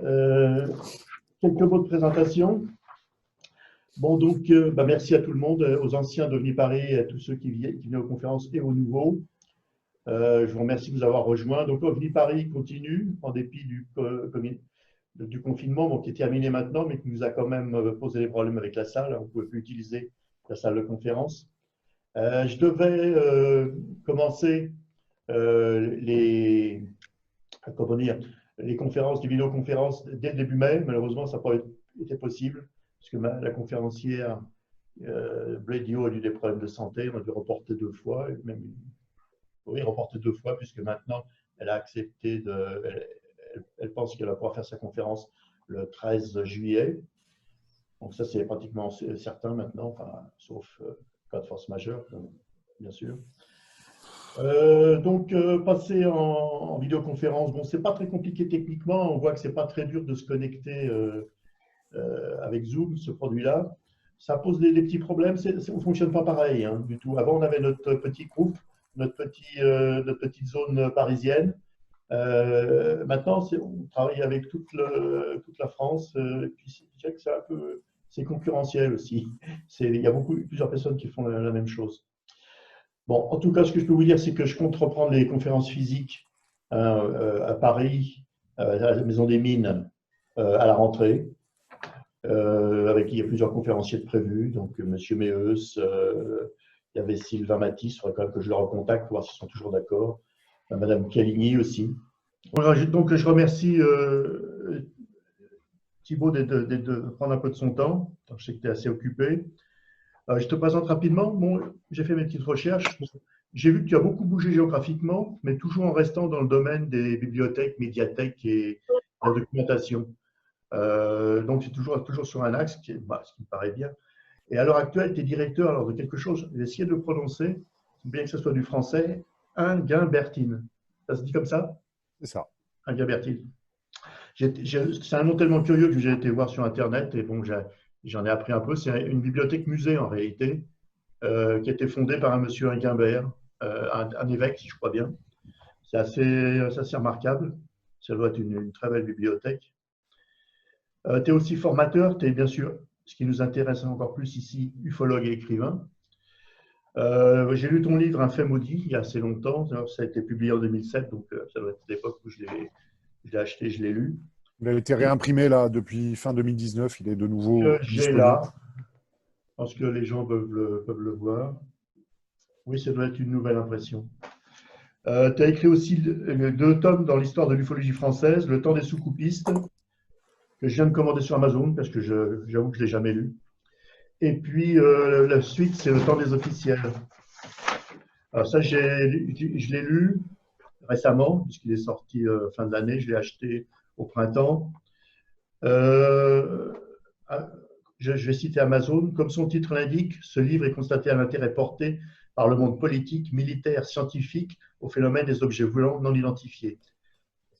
Euh, Quelques mots de présentation. Bon, donc, merci à tout le monde, aux anciens de Paris, et à tous ceux qui venaient aux conférences et aux nouveaux. Je vous remercie de nous avoir rejoints. Donc, OVNI Paris continue en dépit du confinement, bon, qui est terminé maintenant, mais qui nous a quand même posé des problèmes avec la salle. On ne pouvait plus utiliser la salle de conférence. Je devais commencer les, comment dire, les conférences, les vidéoconférences dès le début mai. Malheureusement, ça n'a pas été possible, parce que la conférencière Bladio a eu des problèmes de santé. On a dû reporter 2 fois, même, oui, reporter 2 fois, puisque maintenant, elle a accepté elle pense qu'elle va pouvoir faire sa conférence le 13 juillet. Donc ça, c'est pratiquement certain maintenant, enfin, sauf cas de force majeure, bien sûr. Passer en vidéoconférence, bon, c'est pas très compliqué techniquement. On voit que c'est pas très dur de se connecter avec Zoom, ce produit-là. Ça pose des petits problèmes. On ne fonctionne pas pareil, hein, du tout. Avant, on avait notre petit groupe, notre petite zone parisienne. Maintenant, on travaille avec toute la France. Et puis, je dirais que c'est concurrentiel aussi. Il y a plusieurs personnes qui font la même chose. Bon, en tout cas, ce que je peux vous dire, c'est que je compte reprendre les conférences physiques à Paris, à la Maison des Mines, à la rentrée. Il y a plusieurs conférenciers de prévus, donc Monsieur Méheus, il y avait Sylvain Matisse, il faudrait quand même que je le recontacte pour voir s'ils sont toujours d'accord. Madame Caligny aussi. Donc, je remercie Thibault de prendre un peu de son temps. Je sais que tu es assez occupé. Je te présente rapidement. Bon, j'ai fait mes petites recherches. Bon, j'ai vu que tu as beaucoup bougé géographiquement, mais toujours en restant dans le domaine des bibliothèques, médiathèques et de la documentation. Donc, c'est toujours sur un axe, ce qui me paraît bien. Et à l'heure actuelle, tu es directeur alors, de quelque chose, j'ai essayé de le prononcer, bien que ce soit du français, Inguimbertine. Ça se dit comme ça? C'est ça. Inguimbertine. C'est un nom tellement curieux que j'ai été voir sur Internet et bon, j'en ai appris un peu. C'est une bibliothèque musée en réalité, qui a été fondée par un monsieur Inguimbert, un évêque, si je crois bien. C'est assez remarquable. Ça doit être une très belle bibliothèque. Tu es aussi formateur, tu es bien sûr, ce qui nous intéresse encore plus ici, ufologue et écrivain. J'ai lu ton livre Un fait maudit il y a assez longtemps. Ça a été publié en 2007, donc ça doit être l'époque où je l'ai acheté, je l'ai lu. Il a été Et réimprimé là depuis fin 2019. Il est de nouveau j'ai disponible. là, je pense que les gens peuvent le voir. Oui, ça doit être une nouvelle impression. Tu as écrit aussi 2 tomes dans l'histoire de l'ufologie française, Le temps des sous-coupistes, que je viens de commander sur Amazon parce que j'avoue que je ne l'ai jamais lu. Et puis la suite, c'est Le temps des officiels. Alors ça, je l'ai lu récemment, puisqu'il est sorti fin de l'année. Je l'ai acheté au printemps. Euh, ah, je vais citer Amazon. Comme son titre l'indique, ce livre est constaté à l'intérêt porté par le monde politique, militaire, scientifique au phénomène des objets volants non identifiés.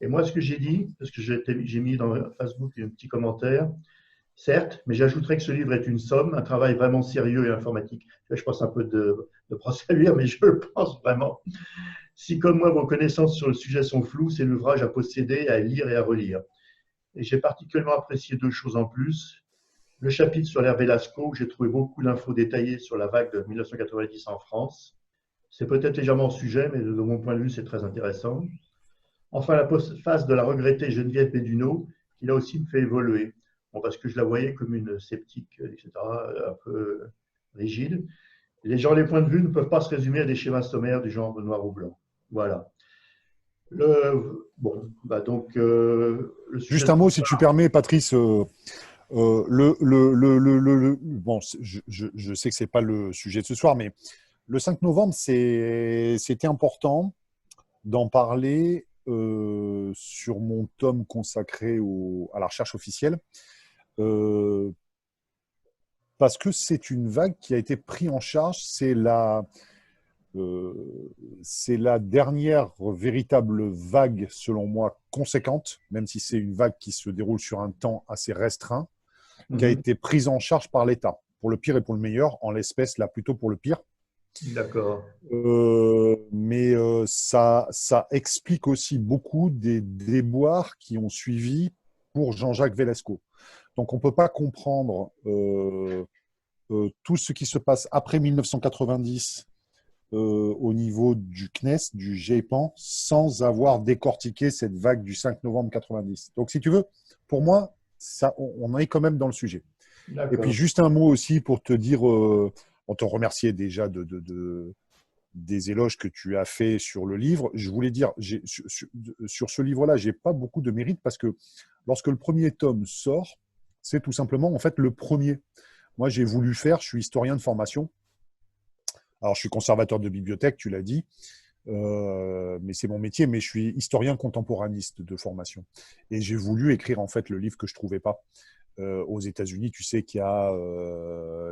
Et moi, ce que j'ai dit, parce que j'ai mis dans Facebook un petit commentaire, certes, mais j'ajouterais que ce livre est une somme, un travail vraiment sérieux et informatique. Je pense un peu de procès à lire, mais je le pense vraiment. Si, comme moi, vos connaissances sur le sujet sont floues, c'est l'ouvrage à posséder, à lire et à relire. Et j'ai particulièrement apprécié 2 choses en plus. Le chapitre sur l'ère Velasco, où j'ai trouvé beaucoup d'infos détaillées sur la vague de 1990 en France. C'est peut-être légèrement hors sujet, mais de mon point de vue, c'est très intéressant. Enfin, la postface de la regrettée Geneviève Béduneau, qui là aussi me fait évoluer. Bon, parce que je la voyais comme une sceptique, etc., un peu rigide. Les gens, les points de vue ne peuvent pas se résumer à des schémas sommaires du genre noir ou blanc. Voilà. Bon, bah donc, le sujet Juste de un ce mot, si tu permets, Patrice. Bon, je sais que c'est pas le sujet de ce soir, mais le 5 novembre, c'était important d'en parler sur mon tome consacré à la recherche officielle, euh, parce que c'est une vague qui a été prise en charge. Euh, c'est la dernière véritable vague, selon moi, conséquente, même si c'est une vague qui se déroule sur un temps assez restreint, qui a été prise en charge par l'État, pour le pire et pour le meilleur, en l'espèce là plutôt pour le pire. D'accord. Mais ça explique aussi beaucoup des déboires qui ont suivi pour Jean-Jacques Velasco. Donc, on ne peut pas comprendre tout ce qui se passe après 1990 au niveau du CNES, du GEPAN, sans avoir décortiqué cette vague du 5 novembre 90. Donc, si tu veux, pour moi, ça, on est quand même dans le sujet. Et puis, juste un mot aussi pour te dire, on te remerciait déjà des éloges que tu as fait sur le livre. Je voulais dire, sur ce livre-là, je n'ai pas beaucoup de mérite parce que lorsque le premier tome sort, c'est tout simplement en fait le premier. Moi, j'ai voulu faire, je suis historien de formation. Alors, je suis conservateur de bibliothèque, tu l'as dit, mais c'est mon métier, mais je suis historien contemporaniste de formation. Et j'ai voulu écrire en fait le livre que je ne trouvais pas. Aux États-Unis, tu sais qu'il y a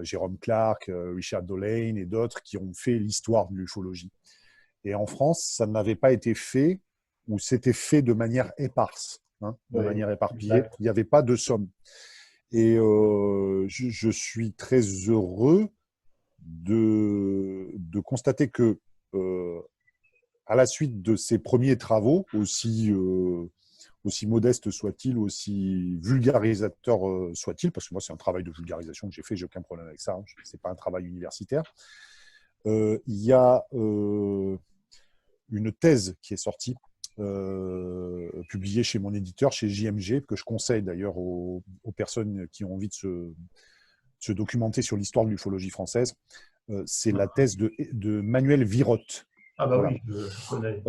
Jérôme Clark, Richard Dolane et d'autres qui ont fait l'histoire de l'ufologie. Et en France, ça n'avait pas été fait ou c'était fait de manière éparse, de manière éparpillée. Exact. Il n'y avait pas de somme. Et je suis très heureux de constater que, à la suite de ces premiers travaux, aussi modeste soit-il, aussi vulgarisateur soit-il, parce que moi, c'est un travail de vulgarisation que j'ai fait, j'ai aucun problème avec ça, ce n'est pas un travail universitaire. Il y a une thèse qui est sortie, publiée chez mon éditeur, chez JMG, que je conseille d'ailleurs aux personnes qui ont envie de se documenter sur l'histoire de l'ufologie française. C'est la thèse de Manuel Virotte. Ah bah voilà. Oui, je connais.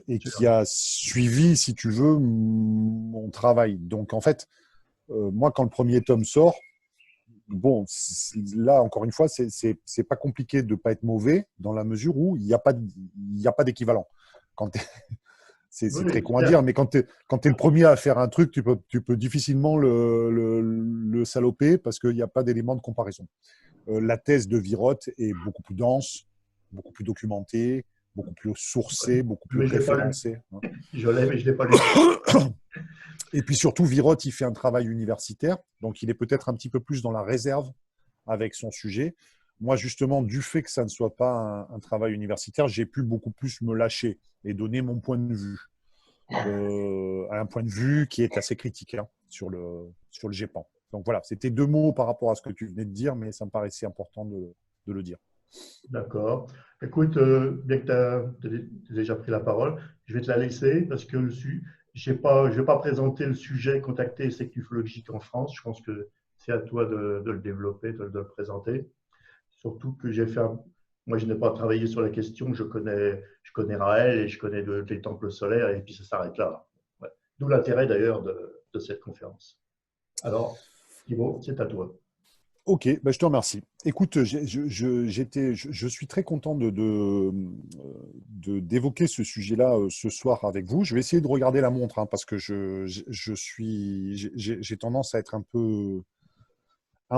Et qui a suivi, si tu veux, mon travail. Donc, en fait, moi, quand le premier tome sort, bon, là, encore une fois, c'est pas compliqué de ne pas être mauvais dans la mesure où il n'y a pas d'équivalent. C'est oui, très con à dire, mais quand tu es le premier à faire un truc, tu peux difficilement le saloper parce qu'il n'y a pas d'élément de comparaison. La thèse de Virotte est beaucoup plus dense, beaucoup plus documentée, beaucoup plus sourcée, beaucoup plus référencée. Je l'ai, mais je ne l'ai pas lu. Et puis surtout, Virotte, il fait un travail universitaire, donc il est peut-être un petit peu plus dans la réserve avec son sujet. Moi, justement, du fait que ça ne soit pas un travail universitaire, j'ai pu beaucoup plus me lâcher et donner mon point de vue. Un point de vue qui est assez critique sur le GEPAN. Donc voilà, c'était 2 mots par rapport à ce que tu venais de dire, mais ça me paraissait important de le dire. D'accord. Écoute, bien que tu as déjà pris la parole, je vais te la laisser parce que je ne vais pas présenter le sujet contacter secte ufologique en France. Je pense que c'est à toi de le développer, de le présenter. Surtout que moi, je n'ai pas travaillé sur la question. Je connais Raël et je connais les temples solaires et puis ça s'arrête là. Ouais. D'où l'intérêt d'ailleurs de cette conférence. Alors, Thibaut, c'est à toi. Ok, bah je te remercie. Écoute, je suis très content d'évoquer ce sujet-là ce soir avec vous. Je vais essayer de regarder la montre parce que j'ai tendance à être un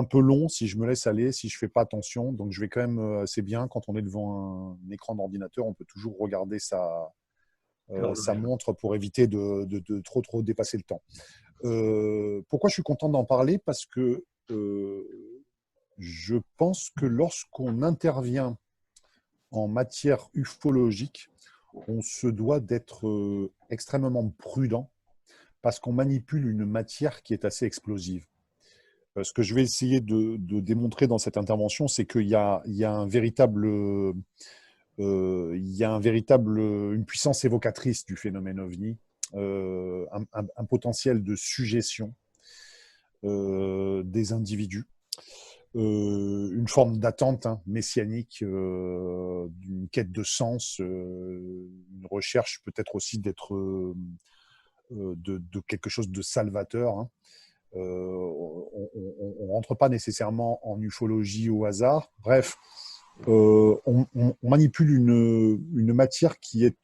peu long si je me laisse aller, si je ne fais pas attention. Donc, je vais quand même, c'est bien, quand on est devant un écran d'ordinateur, on peut toujours regarder sa montre pour éviter de trop dépasser le temps. Pourquoi je suis content d'en parler? Parce que je pense que lorsqu'on intervient en matière ufologique, on se doit d'être extrêmement prudent parce qu'on manipule une matière qui est assez explosive. Ce que je vais essayer de démontrer dans cette intervention, c'est qu'il y a une puissance évocatrice du phénomène OVNI, un potentiel de suggestion des individus. Une forme d'attente messianique, d'une quête de sens, une recherche peut-être aussi d'être de quelque chose de salvateur. On ne rentre pas nécessairement en ufologie au hasard. Bref, on manipule une matière qui est,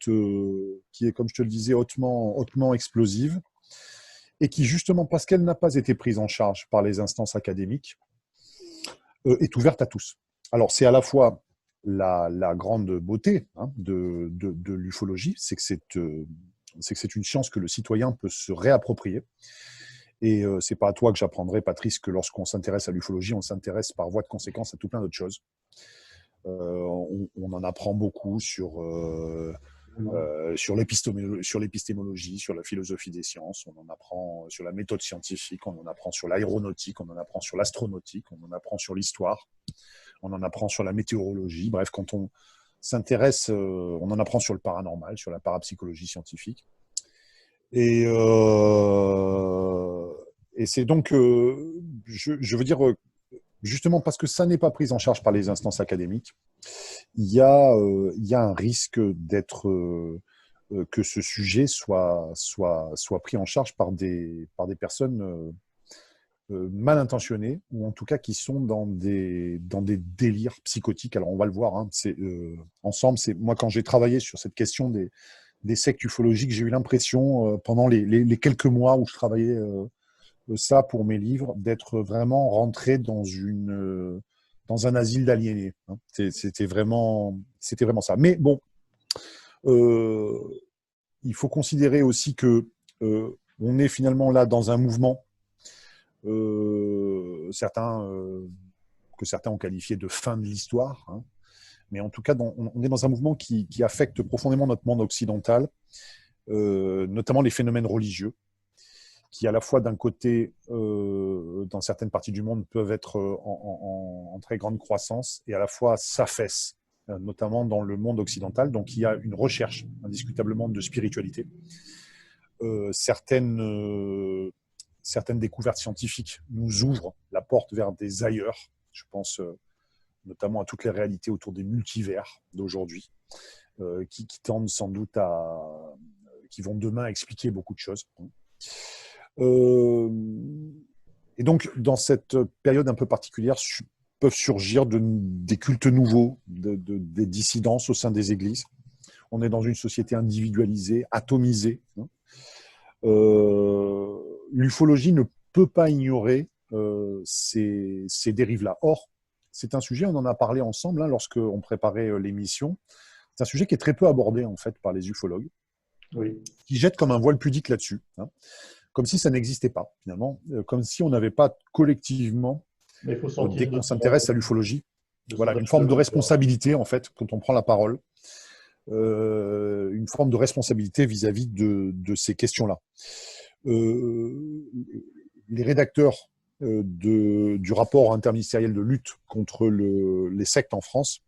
comme je te le disais, hautement explosive et qui, justement, parce qu'elle n'a pas été prise en charge par les instances académiques, est ouverte à tous. Alors, c'est à la fois la grande beauté de l'ufologie, c'est que c'est une science que le citoyen peut se réapproprier. Et c'est pas à toi que j'apprendrai, Patrice, que lorsqu'on s'intéresse à l'ufologie, on s'intéresse par voie de conséquence à tout plein d'autres choses. On en apprend beaucoup sur sur l'épistémologie, sur la philosophie des sciences, on en apprend sur la méthode scientifique, on en apprend sur l'aéronautique, on en apprend sur l'astronautique, on en apprend sur l'histoire, on en apprend sur la météorologie. Bref, quand on s'intéresse, on en apprend sur le paranormal, sur la parapsychologie scientifique. Et c'est donc, je veux dire, justement parce que ça n'est pas pris en charge par les instances académiques, il y a un risque que ce sujet soit pris en charge par des personnes mal intentionnées, ou en tout cas qui sont dans des délires psychotiques. Alors on va le voir, hein, ensemble. Moi, quand j'ai travaillé sur cette question des sectes ufologiques, j'ai eu l'impression, pendant les quelques mois où je travaillais ça pour mes livres, d'être vraiment rentré dans un asile d'aliénés. Hein. C'était vraiment ça. Mais bon, il faut considérer aussi que on est finalement là dans un mouvement que certains ont qualifié de fin de l'histoire. Hein. Mais en tout cas, on est dans un mouvement qui affecte profondément notre monde occidental, notamment les phénomènes religieux, qui à la fois d'un côté, dans certaines parties du monde, peuvent être en très grande croissance, et à la fois s'affaissent, notamment dans le monde occidental. Donc il y a une recherche indiscutablement de spiritualité. Certaines découvertes scientifiques nous ouvrent la porte vers des ailleurs. Je pense notamment à toutes les réalités autour des multivers d'aujourd'hui, qui tendent sans doute qui vont demain expliquer beaucoup de choses. Et donc, dans cette période un peu particulière, peuvent surgir des cultes nouveaux, des dissidences au sein des églises. On est dans une société individualisée, atomisée. L'ufologie ne peut pas ignorer ces dérives-là. Or, c'est un sujet, on en a parlé ensemble lorsqu'on préparait l'émission, c'est un sujet qui est très peu abordé en fait par les ufologues, qui jettent comme un voile pudique là-dessus, hein, comme si ça n'existait pas finalement, comme si on n'avait pas collectivement, dès qu'on s'intéresse à l'ufologie, voilà, une forme de responsabilité en fait quand on prend la parole, une forme de responsabilité vis-à-vis de ces questions-là. Les rédacteurs du rapport interministériel de lutte contre les sectes en France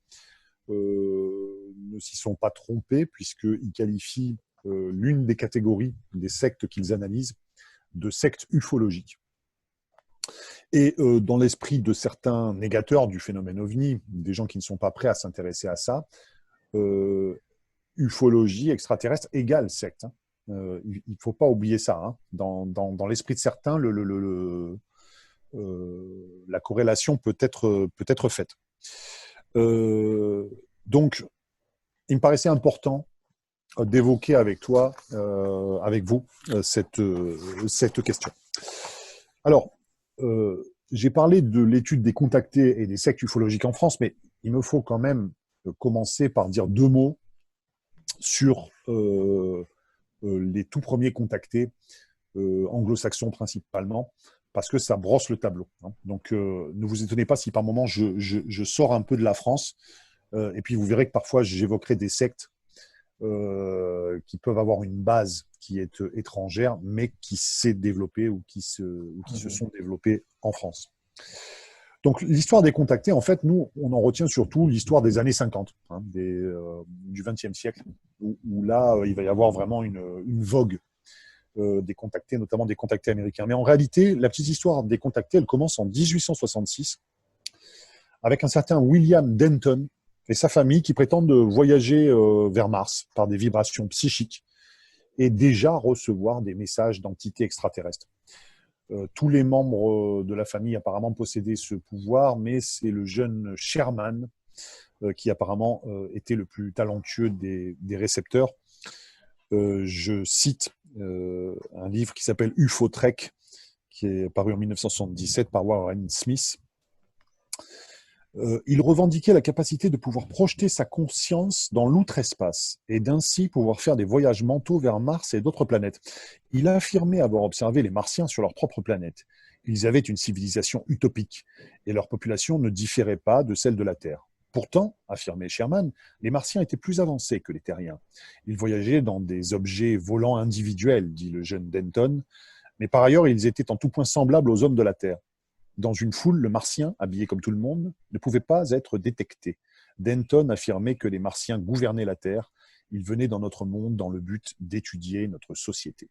ne s'y sont pas trompés, puisqu'ils qualifient l'une des catégories des sectes qu'ils analysent de sectes ufologiques. Et dans l'esprit de certains négateurs du phénomène OVNI, des gens qui ne sont pas prêts à s'intéresser à ça, ufologie extraterrestre égale secte. Hein. Il ne faut pas oublier ça. Hein. Dans l'esprit de certains, la corrélation peut être faite. Donc, il me paraissait important d'évoquer avec toi, avec vous, cette question. Alors, j'ai parlé de l'étude des contactés et des sectes ufologiques en France, mais il me faut quand même commencer par dire deux mots sur les tout premiers contactés, anglo-saxons principalement, parce que ça brosse le tableau. Hein. Donc, ne vous étonnez pas si par moment je sors un peu de la France, et puis vous verrez que parfois j'évoquerai des sectes qui peuvent avoir une base qui est étrangère, mais qui s'est développée ou qui se sont développées en France. Donc, l'histoire des contactés, en fait, nous, on en retient surtout l'histoire des années 50, hein, du XXe siècle, où là, il va y avoir vraiment une vogue des contactés, notamment des contactés américains. Mais en réalité, la petite histoire des contactés, elle commence en 1866, avec un certain William Denton et sa famille qui prétendent voyager vers Mars par des vibrations psychiques et déjà recevoir des messages d'entités extraterrestres. Tous les membres de la famille apparemment possédaient ce pouvoir, mais c'est le jeune Sherman qui apparemment était le plus talentueux des récepteurs. Je cite un livre qui s'appelle UFO Trek, qui est paru en 1977 par Warren Smith. Il revendiquait la capacité de pouvoir projeter sa conscience dans l'outre-espace et d'ainsi pouvoir faire des voyages mentaux vers Mars et d'autres planètes. Il a affirmé avoir observé les Martiens sur leur propre planète. Ils avaient une civilisation utopique et leur population ne différait pas de celle de la Terre. Pourtant, affirmait Sherman, les Martiens étaient plus avancés que les Terriens. Ils voyageaient dans des objets volants individuels, dit le jeune Denton, mais par ailleurs, ils étaient en tout point semblables aux hommes de la Terre. Dans une foule, le Martien, habillé comme tout le monde, ne pouvait pas être détecté. Denton affirmait que les Martiens gouvernaient la Terre. Ils venaient dans notre monde dans le but d'étudier notre société.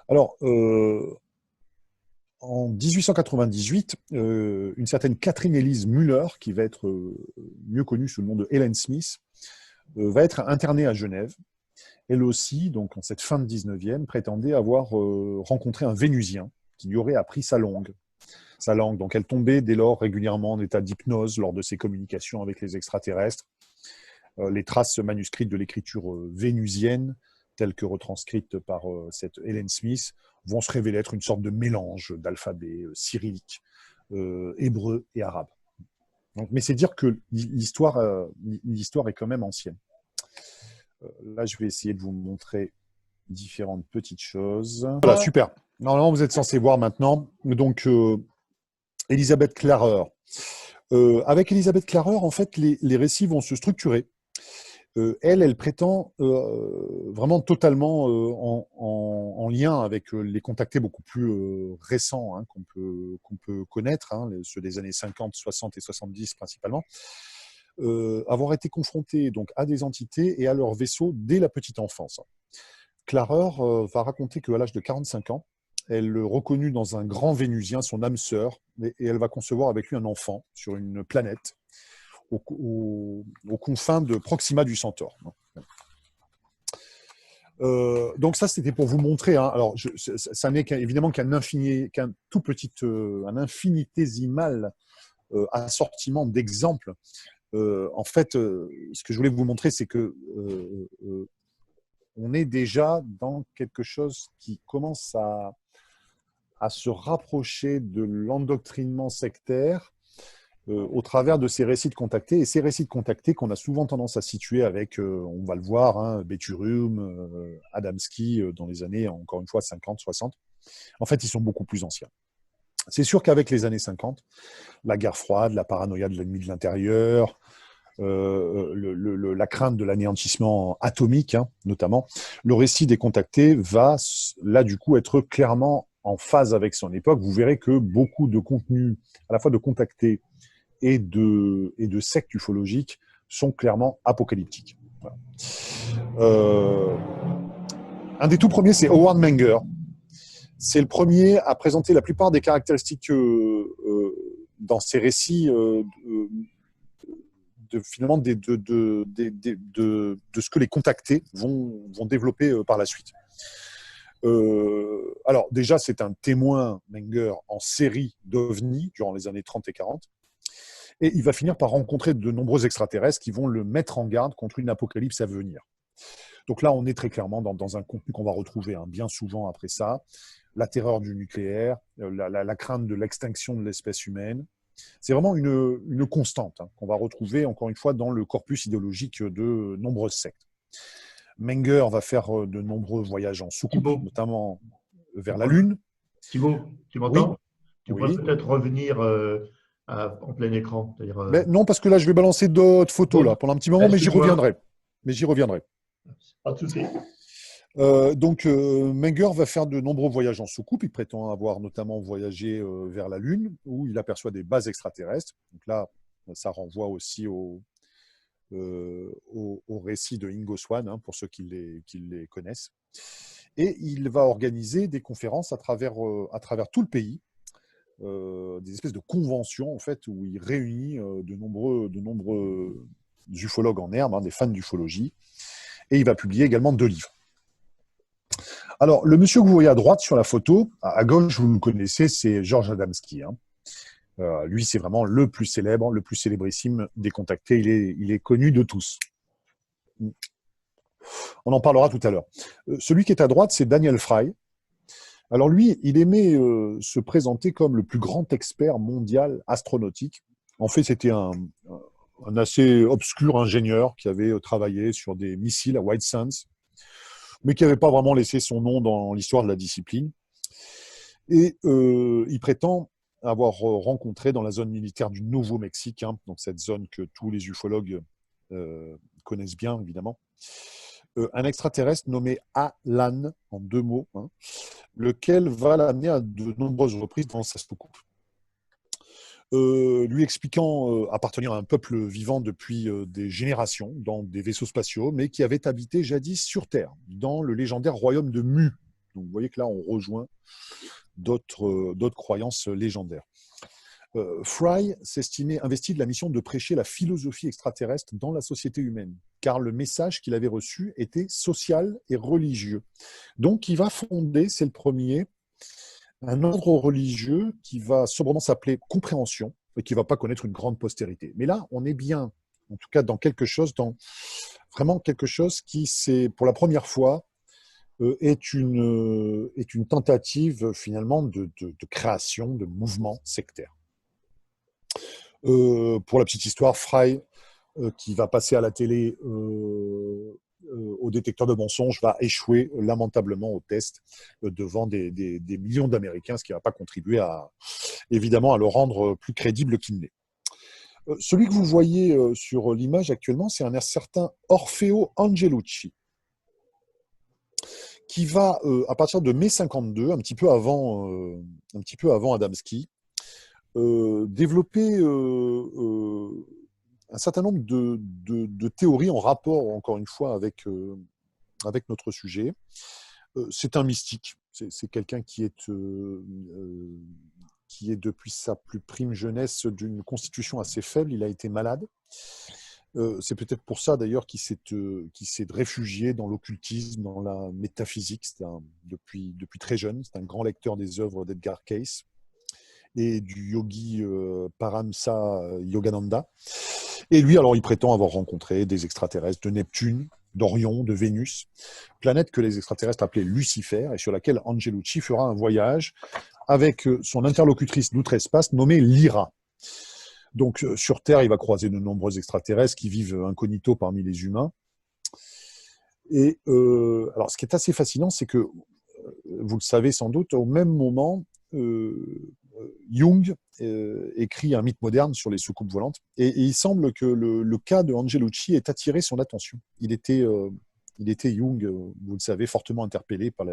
Alors, en 1898, une certaine Catherine Elise Müller, qui va être mieux connue sous le nom de Helen Smith, va être internée à Genève. Elle aussi, donc en cette fin de 19e, prétendait avoir rencontré un Vénusien qui lui aurait appris sa langue. Donc elle tombait dès lors régulièrement en état d'hypnose lors de ses communications avec les extraterrestres. Les traces manuscrites de l'écriture vénusienne, telles que retranscrites par cette Helen Smith, vont se révéler être une sorte de mélange d'alphabets cyrillique, hébreu et arabe. Donc, mais c'est dire que l'histoire est quand même ancienne. Là, je vais essayer de vous montrer différentes petites choses. Voilà, super. Normalement, vous êtes censé voir maintenant. Donc, Elisabeth Clarer. Avec Elisabeth Clarer, en fait, les récits vont se structurer. Elle prétend vraiment totalement en lien avec les contactés beaucoup plus récents qu'on peut connaître, ceux des années 50, 60 et 70 principalement, avoir été confrontée donc, à des entités et à leurs vaisseaux dès la petite enfance. Clarer va raconter qu'à l'âge de 45 ans, elle reconnut dans un grand Vénusien son âme sœur et elle va concevoir avec lui un enfant sur une planète aux confins de Proxima du Centaure. Donc ça, c'était pour vous montrer. Alors, ça n'est évidemment qu'un tout petit, un infinitésimal assortiment d'exemples. En fait, ce que je voulais vous montrer, c'est que on est déjà dans quelque chose qui commence à se rapprocher de l'endoctrinement sectaire au travers de ces récits de contactés. Et ces récits de contactés qu'on a souvent tendance à situer avec, on va le voir, Béthurium, Adamski, dans les années, encore une fois, 50, 60. En fait, ils sont beaucoup plus anciens. C'est sûr qu'avec les années 50, la guerre froide, la paranoïa de l'ennemi de l'intérieur, la crainte de l'anéantissement atomique, notamment, le récit des contactés va, là, du coup, être clairement en phase avec son époque. Vous verrez que beaucoup de contenus, à la fois de contactés et de sectes ufologiques, sont clairement apocalyptiques. Voilà. Un des tout premiers, c'est Howard Menger. C'est le premier à présenter la plupart des caractéristiques dans ses récits finalement de ce que les contactés vont développer par la suite. Alors déjà, c'est un témoin, Menger, en série d'OVNI durant les années 30 et 40. Et il va finir par rencontrer de nombreux extraterrestres qui vont le mettre en garde contre une apocalypse à venir. Donc là, on est très clairement dans un contenu qu'on va retrouver bien souvent après ça. La terreur du nucléaire, la crainte de l'extinction de l'espèce humaine. C'est vraiment une constante qu'on va retrouver, encore une fois, dans le corpus idéologique de nombreuses sectes. Menger va faire de nombreux voyages en soucoupe, notamment vers la Lune. Thibaut, tu m'entends? Oui. Tu pourrais peut-être revenir en plein écran. Mais non, parce que là, je vais balancer d'autres photos là, pendant un petit moment, mais j'y reviendrai. Pas de souci. Donc, Menger va faire de nombreux voyages en soucoupe. Il prétend avoir notamment voyagé vers la Lune, où il aperçoit des bases extraterrestres. Donc là, ça renvoie aussi au récit de Ingo Swann, pour ceux qui les connaissent. Et il va organiser des conférences à travers tout le pays, des espèces de conventions, en fait, où il réunit de nombreux ufologues en herbe, des fans d'ufologie. Et il va publier également 2 livres. Alors, le monsieur que vous voyez à droite sur la photo, à gauche, vous le connaissez, c'est Georges Adamski. Lui, c'est vraiment le plus célèbre, le plus célébrissime des contactés. Il est connu de tous. On en parlera tout à l'heure. Celui qui est à droite, c'est Daniel Fry. Alors lui, il aimait se présenter comme le plus grand expert mondial astronautique. En fait, c'était un assez obscur ingénieur qui avait travaillé sur des missiles à White Sands, mais qui n'avait pas vraiment laissé son nom dans l'histoire de la discipline. Et il prétend avoir rencontré dans la zone militaire du Nouveau-Mexique, hein, donc cette zone que tous les ufologues connaissent bien, évidemment, un extraterrestre nommé Alan, en 2 mots, hein, lequel va l'amener à de nombreuses reprises dans sa soucoupe. Lui expliquant appartenir à un peuple vivant depuis des générations dans des vaisseaux spatiaux, mais qui avait habité jadis sur Terre, dans le légendaire royaume de Mu. Donc vous voyez que là, on rejoint d'autres croyances légendaires. Fry s'estimait investi de la mission de prêcher la philosophie extraterrestre dans la société humaine, car le message qu'il avait reçu était social et religieux. Donc il va fonder, c'est le premier, un ordre religieux qui va sobrement s'appeler compréhension et qui ne va pas connaître une grande postérité. Mais là, on est bien, en tout cas, dans quelque chose, dans vraiment quelque chose qui, c'est pour la première fois, est une tentative finalement de création de mouvements sectaires. Pour la petite histoire, Fry, qui va passer à la télé au détecteur de mensonges, va échouer lamentablement au test devant des millions d'Américains, ce qui ne va pas contribuer évidemment à le rendre plus crédible qu'il n'est. Celui que vous voyez sur l'image actuellement, c'est un certain Orfeo Angelucci, qui va, à partir de mai 52, un petit peu avant Adamski, développer un certain nombre de théories en rapport, encore une fois, avec notre sujet. C'est un mystique. C'est quelqu'un qui est depuis sa plus prime jeunesse d'une constitution assez faible. Il a été malade. C'est peut-être pour ça d'ailleurs qu'il s'est réfugié dans l'occultisme, dans la métaphysique. Depuis très jeune. C'est un grand lecteur des œuvres d'Edgar Cayce et du yogi Paramsa Yogananda. Et lui, alors, il prétend avoir rencontré des extraterrestres de Neptune, d'Orion, de Vénus, planète que les extraterrestres appelaient Lucifer, et sur laquelle Angelucci fera un voyage avec son interlocutrice d'outre-espace nommée Lyra. Donc, sur Terre, il va croiser de nombreux extraterrestres qui vivent incognito parmi les humains. Et alors, ce qui est assez fascinant, c'est que, vous le savez sans doute, au même moment, Jung écrit un mythe moderne sur les soucoupes volantes, et il semble que le cas de Angelucci ait attiré son attention. Il était Jung, vous le savez, fortement interpellé par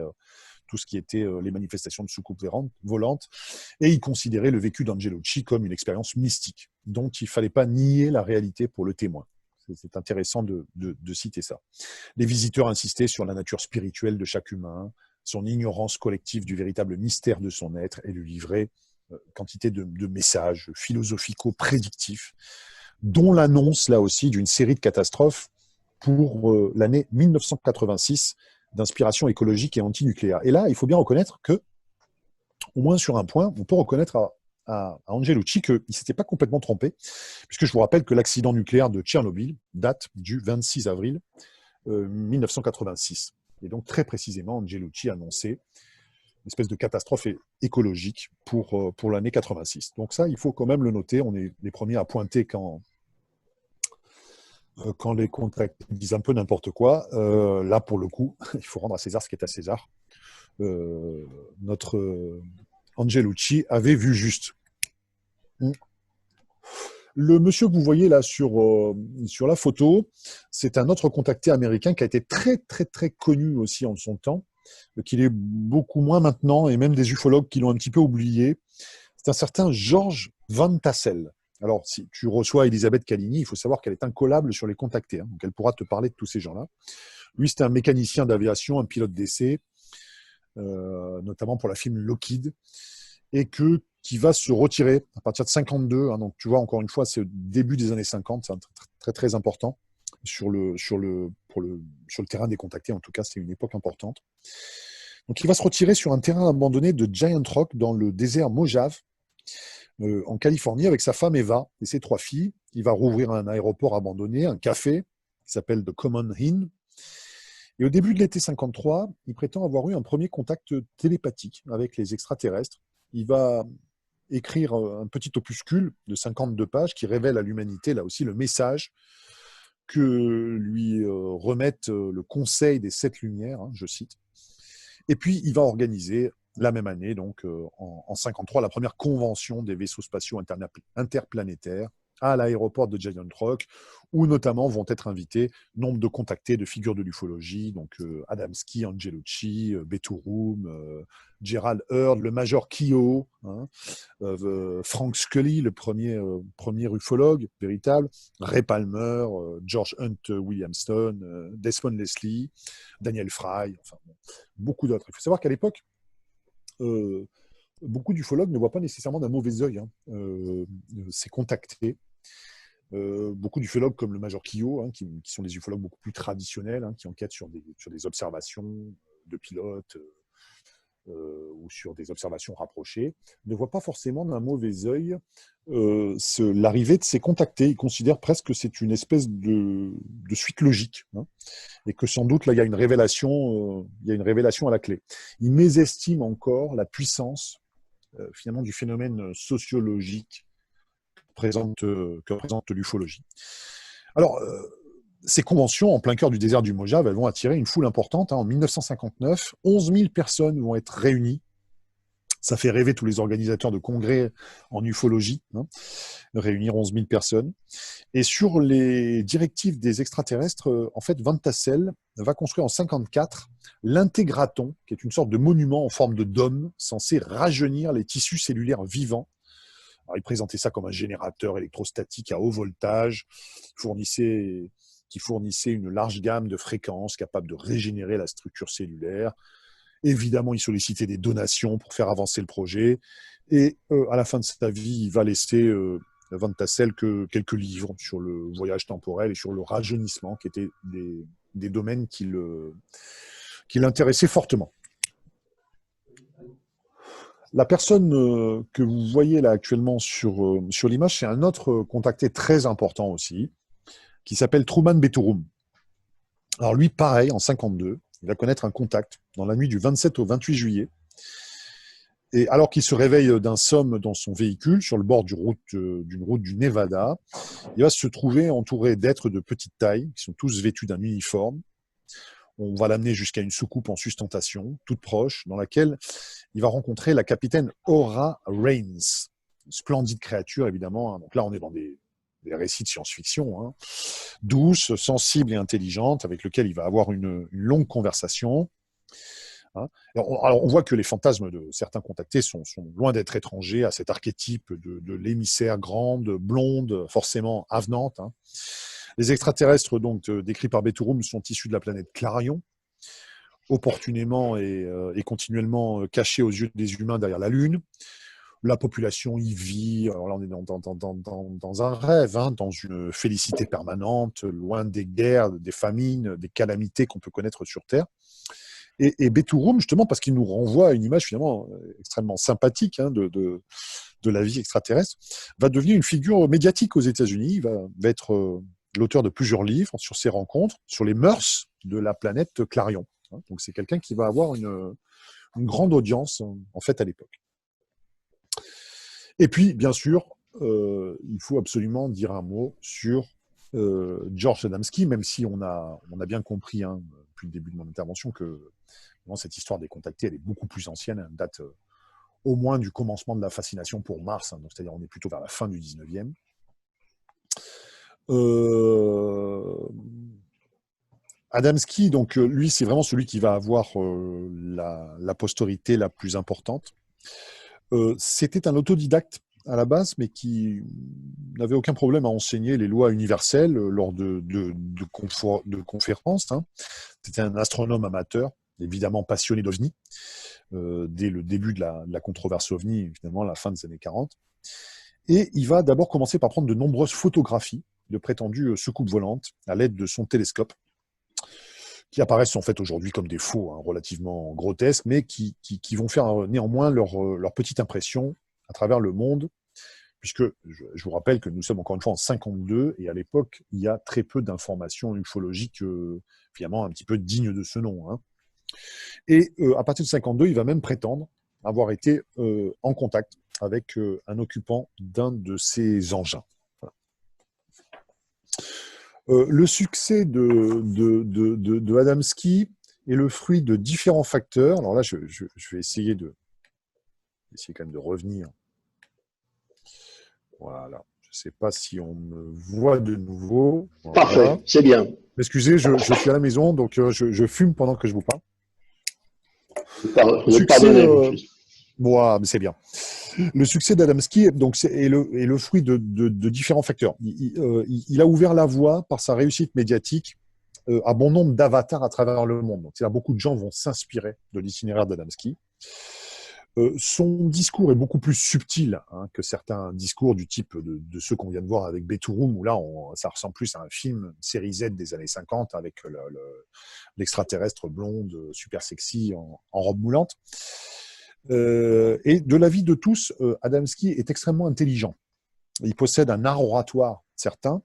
tout ce qui était les manifestations de soucoupes volantes, et il considérait le vécu d'Angelucci comme une expérience mystique, dont il ne fallait pas nier la réalité pour le témoin. C'est intéressant de citer ça. Les visiteurs insistaient sur la nature spirituelle de chaque humain, son ignorance collective du véritable mystère de son être, et lui livraient quantité de messages philosophico-prédictifs, dont l'annonce, là aussi, d'une série de catastrophes pour l'année 1986, d'inspiration écologique et antinucléaire. Et là, il faut bien reconnaître que, au moins sur un point, on peut reconnaître à Angelucci qu'il ne s'était pas complètement trompé, puisque je vous rappelle que l'accident nucléaire de Tchernobyl date du 26 avril 1986. Et donc, très précisément, Angelucci annonçait une espèce de catastrophe écologique pour l'année 86. Donc ça, il faut quand même le noter. On est les premiers à pointer quand les contacts disent un peu n'importe quoi. Là, pour le coup, il faut rendre à César ce qui est à César. Notre Angelucci avait vu juste. Le monsieur que vous voyez là sur la photo, c'est un autre contacté américain qui a été très, très, très connu aussi en son temps, qu'il est beaucoup moins maintenant, et même des ufologues qui l'ont un petit peu oublié. C'est un certain Georges Van Tassel. Alors, si tu reçois Elisabeth Calini, il faut savoir qu'elle est incollable sur les contactés, hein, donc elle pourra te parler de tous ces gens-là. Lui, c'était un mécanicien d'aviation, un pilote d'essai, notamment pour la film Lockheed, et qui va se retirer à partir de 52. Hein, donc, tu vois, encore une fois, c'est au début des années 50, c'est très, très important sur le terrain des contactés. En tout cas, c'est une époque importante. Donc, il va se retirer sur un terrain abandonné de Giant Rock dans le désert Mojave, en Californie, avec sa femme Eva et ses 3 filles. Il va rouvrir un aéroport abandonné, un café qui s'appelle The Common Inn. Et au début de l'été 53, il prétend avoir eu un premier contact télépathique avec les extraterrestres. Il va écrire un petit opuscule de 52 pages qui révèle à l'humanité, là aussi, le message que lui remettent le Conseil des 7 Lumières, hein, je cite. Et puis, il va organiser la même année, donc en 53, la première convention des vaisseaux spatiaux interplanétaires à l'aéroport de Giant Rock, où notamment vont être invités nombre de contactés de figures de l'ufologie, donc Adamski, Angelucci, Bethurum, Gerald Heard, le Major Keogh, hein, Frank Scully, le premier ufologue véritable, Ray Palmer, George Hunt Williamson, Desmond Leslie, Daniel Fry, enfin bon, beaucoup d'autres. Il faut savoir qu'à l'époque, beaucoup d'ufologues ne voient pas nécessairement d'un mauvais œil ces contactés. Beaucoup d'ufologues comme le Major Keogh, hein, qui sont des ufologues beaucoup plus traditionnels, hein, qui enquêtent sur des observations de pilotes ou sur des observations rapprochées, ne voient pas forcément d'un mauvais œil l'arrivée de ces contactés. Ils considèrent presque que c'est une espèce de suite logique, hein, et que sans doute là il y a une révélation à la clé. Ils mésestiment encore la puissance finalement du phénomène sociologique que représente l'ufologie. Alors, ces conventions, en plein cœur du désert du Mojave, elles vont attirer une foule importante. Hein. En 1959, 11 000 personnes vont être réunies. Ça fait rêver tous les organisateurs de congrès en ufologie, hein, réunir 11 000 personnes. Et sur les directives des extraterrestres, en fait, Van Tassel va construire en 1954 l'intégraton, qui est une sorte de monument en forme de dôme, censé rajeunir les tissus cellulaires vivants. Alors, il présentait ça comme un générateur électrostatique à haut voltage qui fournissait une large gamme de fréquences capables de régénérer la structure cellulaire. Évidemment, il sollicitait des donations pour faire avancer le projet. Et à la fin de sa vie, il va laisser Van Tassel que quelques livres sur le voyage temporel et sur le rajeunissement, qui étaient des domaines qui l'intéressaient fortement. La personne que vous voyez là actuellement sur l'image, c'est un autre contacté très important aussi, qui s'appelle Truman Bethurum. Alors lui, pareil, en 1952, il va connaître un contact dans la nuit du 27 au 28 juillet. Et alors qu'il se réveille d'un somme dans son véhicule, sur le bord d'une route du Nevada, il va se trouver entouré d'êtres de petite taille, qui sont tous vêtus d'un uniforme. On va l'amener jusqu'à une soucoupe en sustentation, toute proche, dans laquelle il va rencontrer la capitaine Aura Raines. Une splendide créature, évidemment. Donc là, on est dans des récits de science-fiction, hein. Douce, sensible et intelligente, avec lequel il va avoir une longue conversation. Hein. Alors, on voit que les fantasmes de certains contactés sont loin d'être étrangers à cet archétype de l'émissaire grande, blonde, forcément avenante. Hein. Les extraterrestres donc décrits par Bethurum sont issus de la planète Clarion, opportunément et continuellement cachés aux yeux des humains derrière la Lune. La population y vit, alors là on est dans un rêve, hein, dans une félicité permanente, loin des guerres, des famines, des calamités qu'on peut connaître sur Terre. Et Bethurum, justement, parce qu'il nous renvoie à une image finalement extrêmement sympathique, hein, de la vie extraterrestre, va devenir une figure médiatique aux États-Unis. Il va être l'auteur de plusieurs livres sur ces rencontres, sur les mœurs de la planète Clarion. Donc c'est quelqu'un qui va avoir une grande audience en fait à l'époque. Et puis, bien sûr, il faut absolument dire un mot sur George Adamski, même si on a bien compris, hein, depuis le début de mon intervention, que cette histoire des contactés, elle est beaucoup plus ancienne, elle date au moins du commencement de la fascination pour Mars, hein, donc c'est-à-dire on est plutôt vers la fin du 19e. Adamski, donc lui, c'est vraiment celui qui va avoir la postérité la plus importante. C'était un autodidacte à la base, mais qui n'avait aucun problème à enseigner les lois universelles lors de conférences. Hein. C'était un astronome amateur, évidemment passionné d'OVNI, dès le début de la controverse OVNI, évidemment, à la fin des années 40. Et il va d'abord commencer par prendre de nombreuses photographies de prétendues soucoupes volantes à l'aide de son télescope, qui apparaissent en fait aujourd'hui comme des faux, hein, relativement grotesques, mais qui vont faire néanmoins leur petite impression à travers le monde, puisque je vous rappelle que nous sommes encore une fois en 52, et à l'époque, il y a très peu d'informations ufologiques finalement un petit peu dignes de ce nom. Hein. Et à partir de 52, il va même prétendre avoir été en contact avec un occupant d'un de ces engins. Voilà. Le succès de Adamski est le fruit de différents facteurs. Alors là, je vais essayer de essayer quand même de revenir. Voilà. Je ne sais pas si on me voit de nouveau. Voilà. Parfait, c'est bien. Excusez, je suis à la maison, donc je fume pendant que je vous parle. Vous êtes pardonné, mon fils. Bon, c'est bien. Le succès d'Adamski donc, est le fruit de différents facteurs. Il a ouvert la voie par sa réussite médiatique à bon nombre d'avatars à travers le monde. Donc, c'est-à-dire, beaucoup de gens vont s'inspirer de l'itinéraire d'Adamski. Son discours est beaucoup plus subtil que certains discours du type de ceux qu'on vient de voir avec Betouroum, où là, ça ressemble plus à un film, une série Z des années 50, avec l'extraterrestre blonde, super sexy, en robe moulante. Et de l'avis de tous, Adamski est extrêmement intelligent. Il possède un art oratoire certain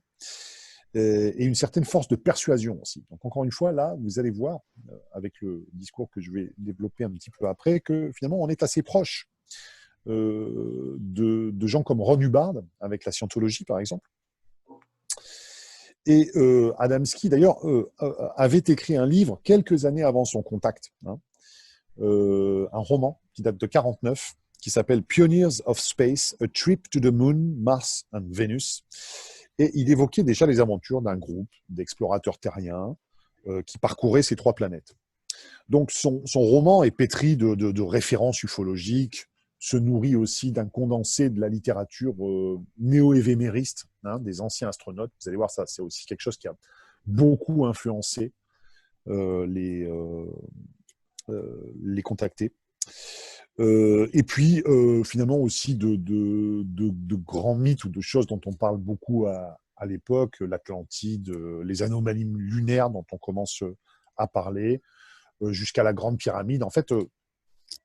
et une certaine force de persuasion aussi. Donc encore une fois, là, vous allez voir, avec le discours que je vais développer un petit peu après, que finalement, on est assez proche de gens comme Ron Hubbard, avec la scientologie, par exemple. Et Adamski, d'ailleurs, avait écrit un livre quelques années avant son contact, un roman qui date de 1949, qui s'appelle Pioneers of Space, A Trip to the Moon, Mars and Venus. Et il évoquait déjà les aventures d'un groupe d'explorateurs terriens qui parcouraient ces 3 planètes. Donc son roman est pétri de références ufologiques, se nourrit aussi d'un condensé de la littérature néo-évémériste, des anciens astronautes. Vous allez voir, ça, c'est aussi quelque chose qui a beaucoup influencé les contactés. Et puis, finalement, aussi de grands mythes ou de choses dont on parle beaucoup à l'époque, l'Atlantide, les anomalies lunaires dont on commence à parler, jusqu'à la Grande Pyramide. En fait,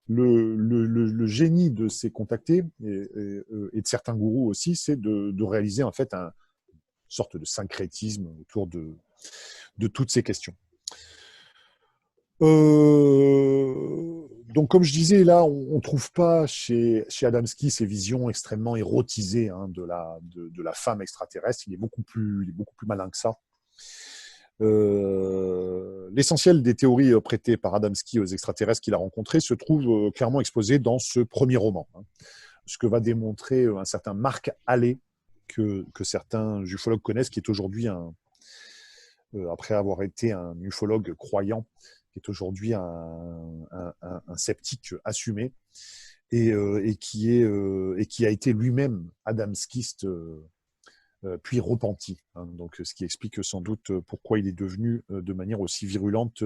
le génie de ces contactés et de certains gourous aussi, c'est de réaliser en fait une sorte de syncrétisme autour de toutes ces questions. Donc, comme je disais, là, on ne trouve pas chez Adamski ces visions extrêmement érotisées de la femme extraterrestre. Il est beaucoup plus malin que ça. L'essentiel des théories prêtées par Adamski aux extraterrestres qu'il a rencontrés se trouve clairement exposé dans ce premier roman. Ce que va démontrer un certain Marc Halley, que certains ufologues connaissent, qui est aujourd'hui après avoir été un ufologue croyant, qui est aujourd'hui un sceptique assumé et qui a été lui-même adamskiste puis repenti. Donc, ce qui explique sans doute pourquoi il est devenu de manière aussi virulente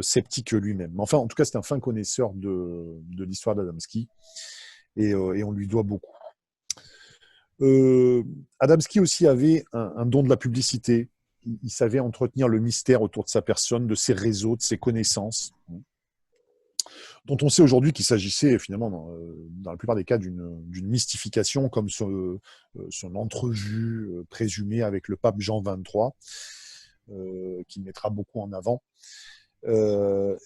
sceptique lui-même. Mais enfin, en tout cas, c'est un fin connaisseur de l'histoire d'Adamski et on lui doit beaucoup. Adamski aussi avait un don de la publicité. Il savait entretenir le mystère autour de sa personne, de ses réseaux, de ses connaissances, dont on sait aujourd'hui qu'il s'agissait finalement, dans la plupart des cas, d'une mystification, comme son entrevue présumée avec le pape Jean XXIII, qu'il mettra beaucoup en avant. Ça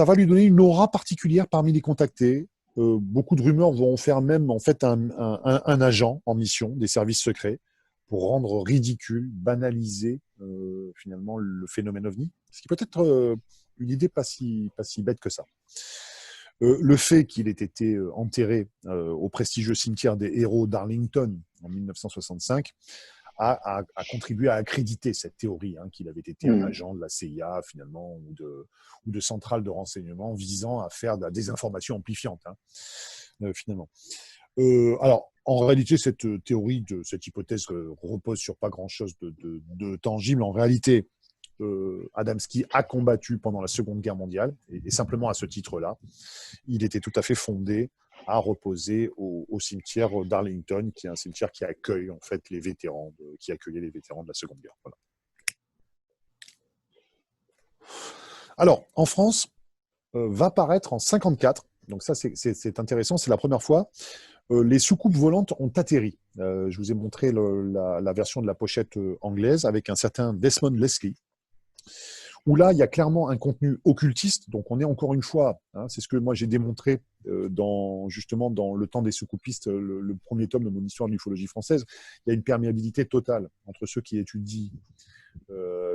va lui donner une aura particulière parmi les contactés. Beaucoup de rumeurs vont faire même en fait un agent en mission des services secrets, pour rendre ridicule, banaliser finalement le phénomène OVNI. Ce qui peut être une idée pas si bête que ça. Le fait qu'il ait été enterré au prestigieux cimetière des héros d'Arlington en 1965 a contribué à accréditer cette théorie qu'il avait été un agent de la CIA finalement ou de centrale de renseignement visant à faire de la désinformation amplifiante finalement. Alors, en réalité, cette théorie, cette hypothèse repose sur pas grand-chose de tangible. En réalité, Adamski a combattu pendant la Seconde Guerre mondiale, et simplement à ce titre-là, il était tout à fait fondé à reposer au cimetière d'Arlington, qui est un cimetière qui accueille en fait les vétérans, qui accueillait les vétérans de la Seconde Guerre. Voilà. Alors, en France, va paraître en 1954, donc ça c'est intéressant, c'est la première fois, les soucoupes volantes ont atterri. Je vous ai montré la version de la pochette anglaise avec un certain Desmond Leslie, où là, il y a clairement un contenu occultiste. Donc, on est encore une fois, c'est ce que moi j'ai démontré justement dans Le Temps des soukoupistes, le premier tome de mon histoire de l'ufologie française. Il y a une perméabilité totale entre ceux qui étudient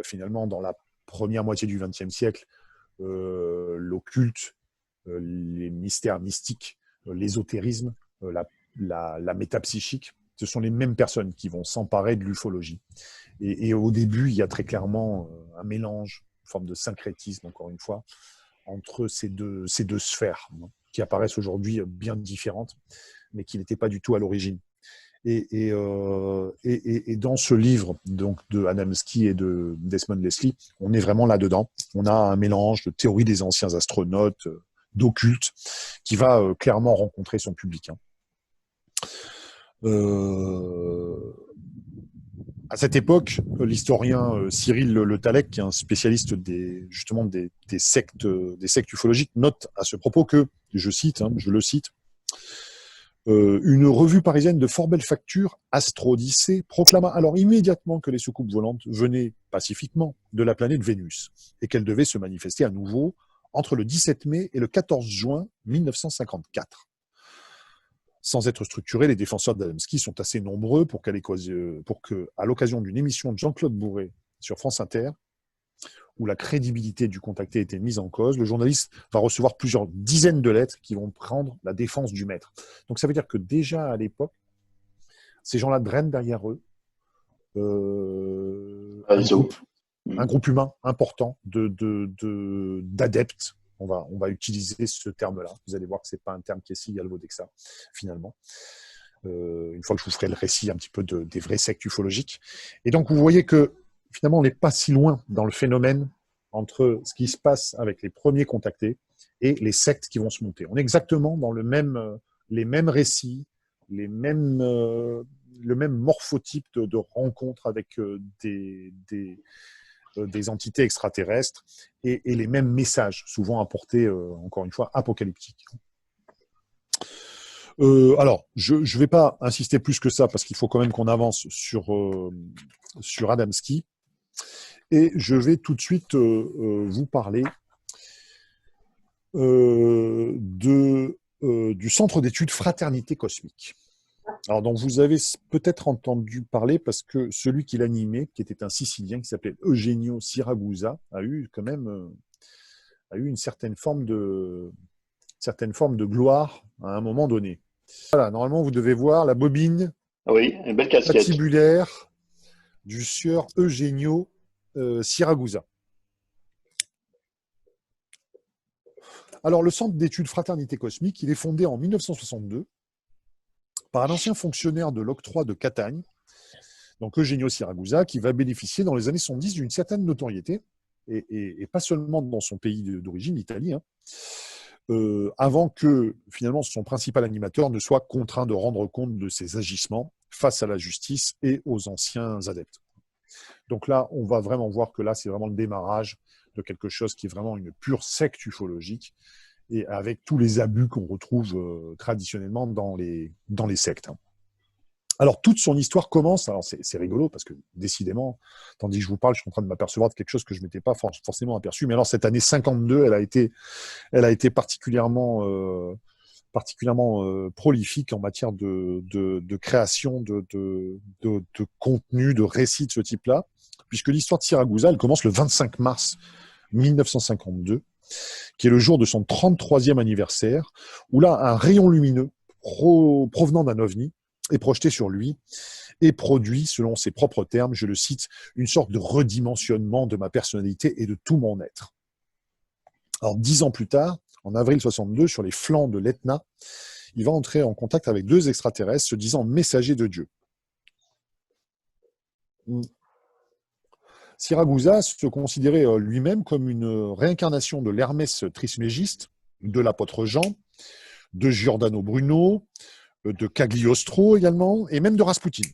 finalement dans la première moitié du XXe siècle l'occulte, les mystères mystiques, l'ésotérisme, la métapsychique. Ce sont les mêmes personnes qui vont s'emparer de l'ufologie. Et au début, il y a très clairement un mélange, une forme de syncrétisme, encore une fois, entre ces deux sphères, hein, qui apparaissent aujourd'hui bien différentes, mais qui n'étaient pas du tout à l'origine. Et dans ce livre donc, de Adamski et de Desmond Leslie, on est vraiment là-dedans. On a un mélange de théorie des anciens astronautes, d'occulte, qui va clairement rencontrer son public. Hein. À cette époque, l'historien Cyril Le Tallec, qui est un spécialiste justement des sectes ufologiques, note à ce propos que, je le cite, une revue parisienne de fort belle facture, Astro-Odyssée, proclama alors immédiatement que les soucoupes volantes venaient pacifiquement de la planète Vénus et qu'elles devaient se manifester à nouveau entre le 17 mai et le 14 juin 1954. Sans être structurés, les défenseurs d'Adamski sont assez nombreux pour qu'à l'occasion d'une émission de Jean-Claude Bourré sur France Inter, où la crédibilité du contacté était mise en cause, le journaliste va recevoir plusieurs dizaines de lettres qui vont prendre la défense du maître. Donc ça veut dire que déjà à l'époque, ces gens-là drainent derrière eux un groupe humain important d'adeptes. On va utiliser ce terme-là. Vous allez voir que ce n'est pas un terme qui est si galvaudé que ça, finalement. Une fois que je vous ferai le récit un petit peu des vraies sectes ufologiques. Et donc, vous voyez que finalement, on n'est pas si loin dans le phénomène entre ce qui se passe avec les premiers contactés et les sectes qui vont se monter. On est exactement dans les mêmes récits, le même morphotype de rencontres avec des entités extraterrestres et les mêmes messages, souvent apportés, encore une fois, apocalyptiques. Alors, je ne vais pas insister plus que ça parce qu'il faut quand même qu'on avance sur Adamski. Et je vais tout de suite vous parler du Centre d'études Fraternité Cosmique. Alors, dont vous avez peut-être entendu parler parce que celui qui l'animait, qui était un Sicilien qui s'appelait Eugenio Siragusa, a eu quand même une certaine forme de gloire à un moment donné. Voilà, normalement, vous devez voir la bobine une belle casquette patibulaire du sieur Eugenio Siragusa. Alors, le Centre d'études Fraternité Cosmique, il est fondé en 1962 par un ancien fonctionnaire de l'octroi de Catagne, donc Eugenio Siragusa, qui va bénéficier dans les années 70 d'une certaine notoriété, et pas seulement dans son pays d'origine, l'Italie, hein, avant que finalement son principal animateur ne soit contraint de rendre compte de ses agissements face à la justice et aux anciens adeptes. Donc là, on va vraiment voir que là, c'est vraiment le démarrage de quelque chose qui est vraiment une pure secte ufologique, et avec tous les abus qu'on retrouve traditionnellement dans les sectes. Alors, toute son histoire commence, alors c'est rigolo, parce que décidément, tandis que je vous parle, je suis en train de m'apercevoir de quelque chose que je ne m'étais pas forcément aperçu, mais alors cette année 52, elle a été particulièrement prolifique en matière de création de contenu, de récits de ce type-là, puisque l'histoire de Siragusa, elle commence le 25 mars 1952, qui est le jour de son 33e anniversaire, où là, un rayon lumineux provenant d'un ovni est projeté sur lui et produit, selon ses propres termes, je le cite, une sorte de redimensionnement de ma personnalité et de tout mon être. Alors, 10 ans plus tard, en avril 62, sur les flancs de l'Etna, il va entrer en contact avec 2 extraterrestres se disant messagers de Dieu. Siragusa se considérait lui-même comme une réincarnation de l'Hermès Trismégiste, de l'apôtre Jean, de Giordano Bruno, de Cagliostro également, et même de Rasputin.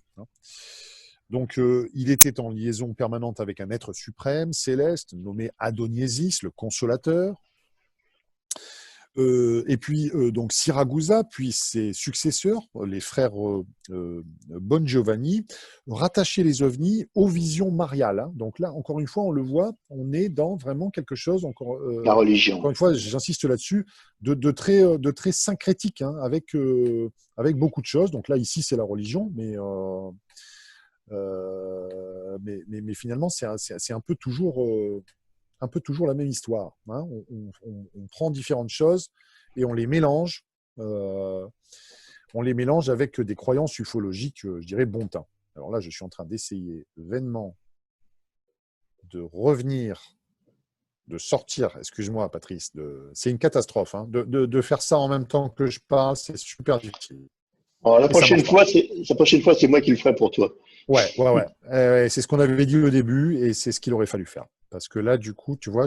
Donc, il était en liaison permanente avec un être suprême, céleste, nommé Adoniésis, le consolateur. Et puis, donc Siragusa, puis ses successeurs, les frères Bon Giovanni, rattachaient les ovnis aux visions mariales. Hein. Donc là, encore une fois, on le voit, on est dans vraiment quelque chose, la religion. Encore une fois, j'insiste là-dessus, de très syncrétique, hein, avec beaucoup de choses. Donc là, ici, c'est la religion, mais finalement, c'est un peu toujours un peu toujours la même histoire. Hein. On prend différentes choses et on les mélange. On les mélange avec des croyances ufologiques, je dirais, bon teint. Alors là, je suis en train d'essayer vainement de revenir, de sortir, excuse-moi Patrice, c'est une catastrophe. Hein, de faire ça en même temps que je parle, c'est super difficile. Alors, Et ça marche pas. la prochaine fois, c'est moi qui le ferai pour toi. Ouais. C'est ce qu'on avait dit au début et c'est ce qu'il aurait fallu faire. Parce que là, du coup, tu vois,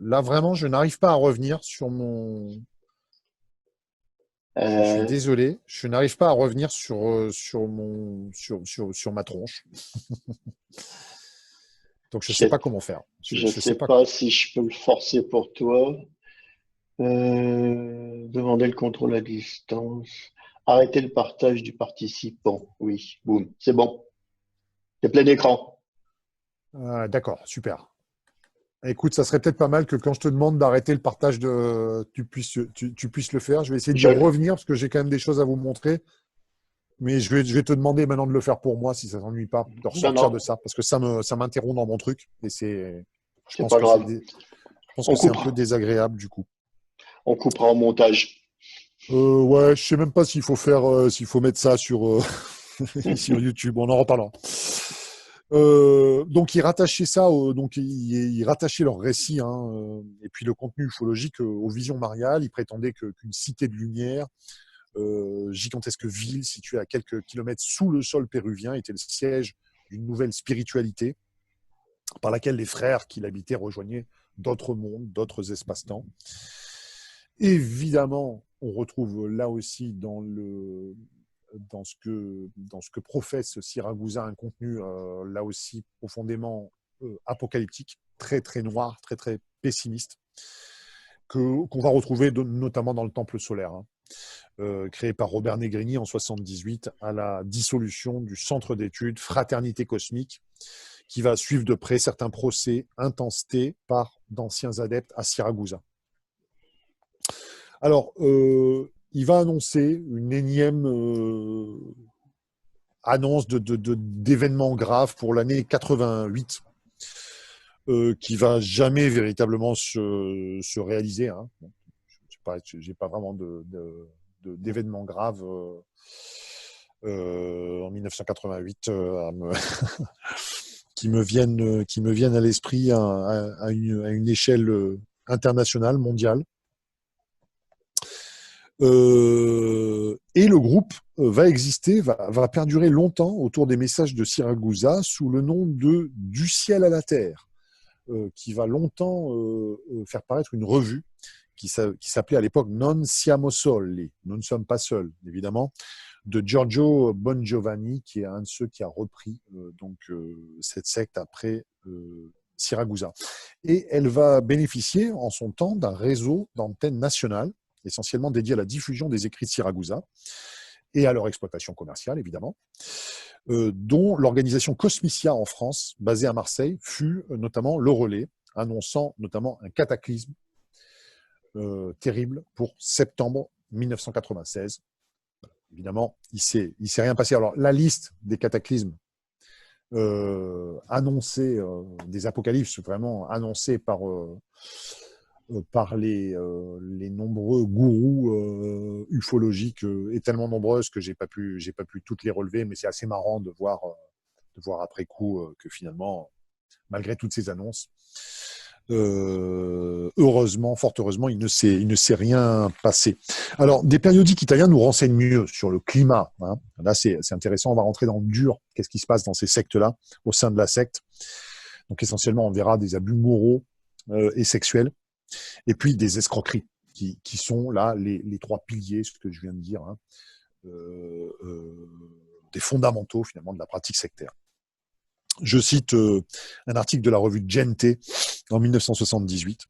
là, vraiment, je n'arrive pas à revenir sur mon… Je suis Euh, désolé, je n'arrive pas à revenir sur ma tronche. Donc, je ne je sais sais, pas comment faire. je Je sais sais pas. pas si je peux le forcer pour toi. Demander le contrôle à distance. Arrêter le partage du participant. Oui, boum, c'est bon. C'est plein écran. D'accord, super. Écoute, ça serait peut-être pas mal que quand je te demande d'arrêter le partage, tu puisses le faire. Je vais essayer d'y Je, revenir parce que j'ai quand même des choses à vous montrer. Mais je vais te demander maintenant de le faire pour moi si ça ne t'ennuie pas, de non, ressortir de non, ça. Parce que ça m'interrompt dans mon truc. Et je c'est pense pas que grave. je pense On que c'est un peu coupera. désagréable du coup. On coupera en montage. Ouais, je sais même pas s'il faut mettre ça sur YouTube. On en reparlera. Donc, ils rattachaient ça, ils rattachaient leur récit, hein, et puis le contenu ufologique aux visions mariales. Ils prétendaient qu'une cité de lumière, gigantesque ville située à quelques kilomètres sous le sol péruvien, était le siège d'une nouvelle spiritualité par laquelle les frères qui l'habitaient rejoignaient d'autres mondes, d'autres espaces-temps. Évidemment, on retrouve là aussi dans ce que professe Siragusa un contenu là aussi profondément apocalyptique, très très noir, très très pessimiste, qu'on va retrouver notamment dans le Temple solaire, hein, créé par Robert Negrini en 78 à la dissolution du centre d'études Fraternité cosmique, qui va suivre de près certains procès intentés par d'anciens adeptes à Siragusa. Alors, il va annoncer une énième annonce d'événements graves pour l'année 88, qui va jamais véritablement se réaliser. Hein. Bon, j'ai pas vraiment d'événements graves en 1988 qui me viennent à l'esprit à une échelle internationale, mondiale. Et le groupe va exister, va perdurer longtemps autour des messages de Siragusa sous le nom de Du ciel à la terre, qui va longtemps faire paraître une revue qui s'appelait à l'époque Non siamo soli, nous ne sommes pas seuls, évidemment, de Giorgio Bongiovanni, qui est un de ceux qui a repris cette secte après Siragusa. Et elle va bénéficier en son temps d'un réseau d'antennes nationales essentiellement dédié à la diffusion des écrits de Siragusa et à leur exploitation commerciale, évidemment, dont l'organisation Cosmicia en France, basée à Marseille, fut notamment le relais, annonçant notamment un cataclysme terrible pour septembre 1996. Évidemment, il s'est rien passé. Alors, la liste des cataclysmes annoncés, des apocalypses vraiment annoncés par les nombreux gourous ufologiques est tellement nombreuse que j'ai pas pu toutes les relever, mais c'est assez marrant de voir après coup que finalement, malgré toutes ces annonces, heureusement, fort heureusement, il ne s'est rien passé. Alors, des périodiques italiens nous renseignent mieux sur le climat. Hein. Là, c'est intéressant, on va rentrer dans le dur. Qu'est-ce qui se passe dans ces sectes-là, au sein de la secte? Donc, essentiellement, on verra des abus moraux et sexuels. Et puis des escroqueries, qui sont là les trois piliers, ce que je viens de dire, hein, des fondamentaux finalement de la pratique sectaire. Je cite un article de la revue Gente en 1978.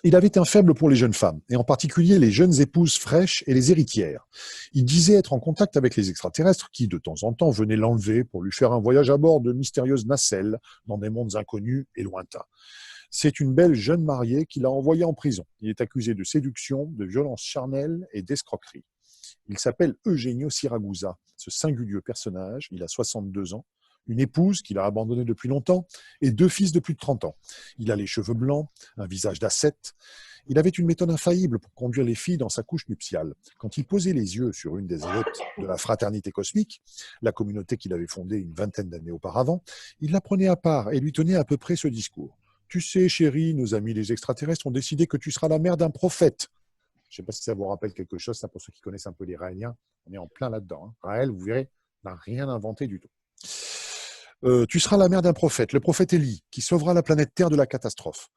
Il avait un faible pour les jeunes femmes, et en particulier les jeunes épouses fraîches et les héritières. Il disait être en contact avec les extraterrestres qui, de temps en temps, venaient l'enlever pour lui faire un voyage à bord de mystérieuses nacelles dans des mondes inconnus et lointains. C'est une belle jeune mariée qu'il a envoyée en prison. Il est accusé de séduction, de violence charnelle et d'escroquerie. Il s'appelle Eugenio Siragusa. Ce singulier personnage, il a 62 ans, une épouse qu'il a abandonnée depuis longtemps et 2 fils de plus de 30 ans. Il a les cheveux blancs, un visage d'ascète. Il avait une méthode infaillible pour conduire les filles dans sa couche nuptiale. Quand il posait les yeux sur une des adeptes de la fraternité cosmique, la communauté qu'il avait fondée une vingtaine d'années auparavant, il la prenait à part et lui tenait à peu près ce discours. « Tu sais, chérie, nos amis les extraterrestres ont décidé que tu seras la mère d'un prophète. » Je ne sais pas si ça vous rappelle quelque chose, ça pour ceux qui connaissent un peu les Raéliens. On est en plein là-dedans. Raël, vous verrez, n'a rien inventé du tout. Tu seras la mère d'un prophète, le prophète Élie, qui sauvera la planète Terre de la catastrophe.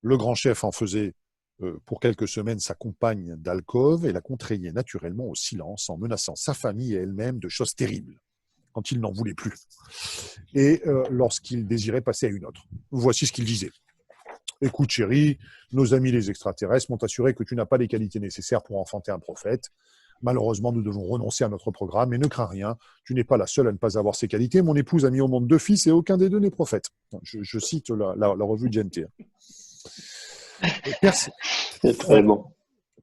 Le grand chef en faisait pour quelques semaines sa compagne d'alcôve et la contraignait naturellement au silence en menaçant sa famille et elle-même de choses terribles quand il n'en voulait plus et lorsqu'il désirait passer à une autre. Voici ce qu'il disait. Écoute chérie, nos amis les extraterrestres m'ont assuré que tu n'as pas les qualités nécessaires pour enfanter un prophète. Malheureusement, nous devons renoncer à notre programme, mais ne crains rien, tu n'es pas la seule à ne pas avoir ces qualités. Mon épouse a mis au monde 2 fils et aucun des 2 n'est prophète. Je cite la revue GNT. C'est très bon.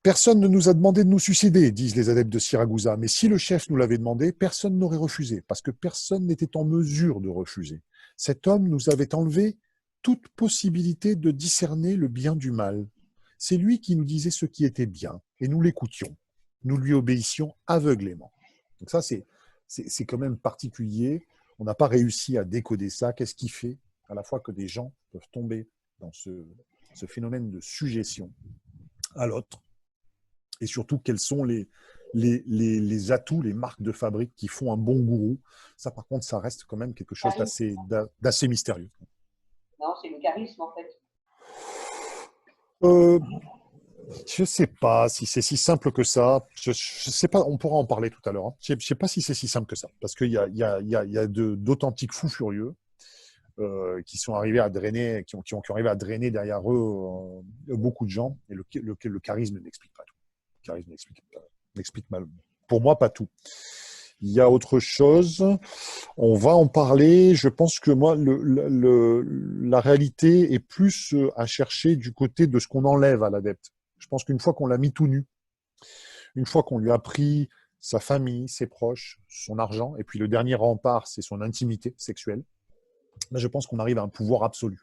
Personne ne nous a demandé de nous suicider, disent les adeptes de Siragusa, mais si le chef nous l'avait demandé, personne n'aurait refusé, parce que personne n'était en mesure de refuser. Cet homme nous avait enlevé toute possibilité de discerner le bien du mal. C'est lui qui nous disait ce qui était bien, et nous l'écoutions. Nous lui obéissions aveuglément. Donc ça, c'est quand même particulier. On n'a pas réussi à décoder ça. Qu'est-ce qui fait à la fois que des gens peuvent tomber dans ce phénomène de sujétion à l'autre, et surtout quels sont les atouts, les marques de fabrique qui font un bon gourou. Ça, par contre, ça reste quand même quelque chose d'assez mystérieux. Non, c'est le charisme, en fait. Je ne sais pas si c'est si simple que ça. Je sais pas, on pourra en parler tout à l'heure. Hein. Je ne sais pas si c'est si simple que ça, parce qu'il y a d'authentiques fous furieux qui sont arrivés à drainer, qui ont arrivé à drainer derrière eux beaucoup de gens, et le charisme n'explique pas tout. Le charisme n'explique mal. Pour moi, pas tout. Il y a autre chose. On va en parler. Je pense que moi, la réalité est plus à chercher du côté de ce qu'on enlève à l'adepte. Je pense qu'une fois qu'on l'a mis tout nu, une fois qu'on lui a pris sa famille, ses proches, son argent, et puis le dernier rempart, c'est son intimité sexuelle, là, je pense qu'on arrive à un pouvoir absolu.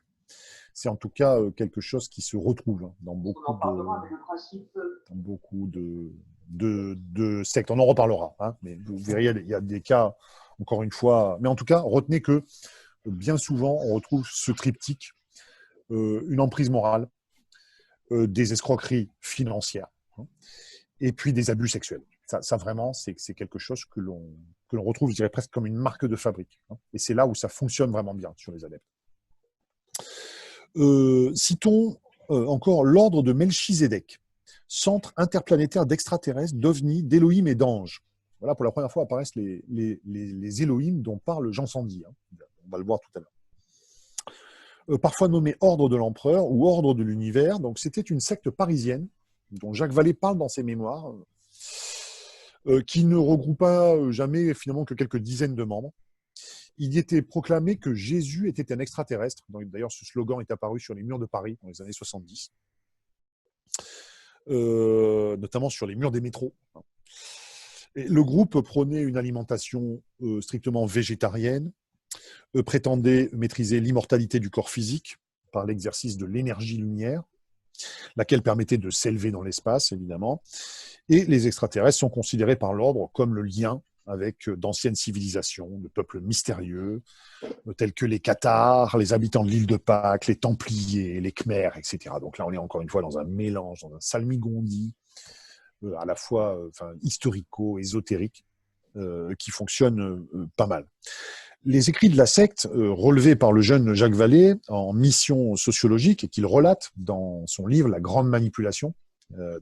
C'est en tout cas quelque chose qui se retrouve dans beaucoup de sectes. On en reparlera, hein, mais vous verrez, il y a des cas, encore une fois. Mais en tout cas, retenez que bien souvent, on retrouve ce triptyque, une emprise morale, des escroqueries financières, hein, et puis des abus sexuels. Ça vraiment, c'est quelque chose que l'on retrouve, je dirais, presque comme une marque de fabrique. Hein, et c'est là où ça fonctionne vraiment bien sur les adeptes. Citons encore l'ordre de Melchizedek, centre interplanétaire d'extraterrestres, d'ovnis, d'Élohim et d'anges. Voilà, pour la première fois apparaissent les Élohim dont parle Jean Sandi. Hein. On va le voir tout à l'heure. Parfois nommé ordre de l'empereur ou ordre de l'univers. Donc, c'était une secte parisienne dont Jacques Vallée parle dans ses mémoires, qui ne regroupa jamais finalement que quelques dizaines de membres. Il y était proclamé que Jésus était un extraterrestre. D'ailleurs, ce slogan est apparu sur les murs de Paris dans les années 70, notamment sur les murs des métros. Et le groupe prônait une alimentation strictement végétarienne, prétendait maîtriser l'immortalité du corps physique par l'exercice de l'énergie lumière, laquelle permettait de s'élever dans l'espace, évidemment. Et les extraterrestres sont considérés par l'ordre comme le lien avec d'anciennes civilisations, de peuples mystérieux, tels que les Cathares, les habitants de l'île de Pâques, les Templiers, les Khmers, etc. Donc là, on est encore une fois dans un mélange, dans un salmigondi, à la fois historico-ésotérique, qui fonctionne pas mal. Les écrits de la secte, relevés par le jeune Jacques Vallée en mission sociologique, et qu'il relate dans son livre « La grande manipulation »,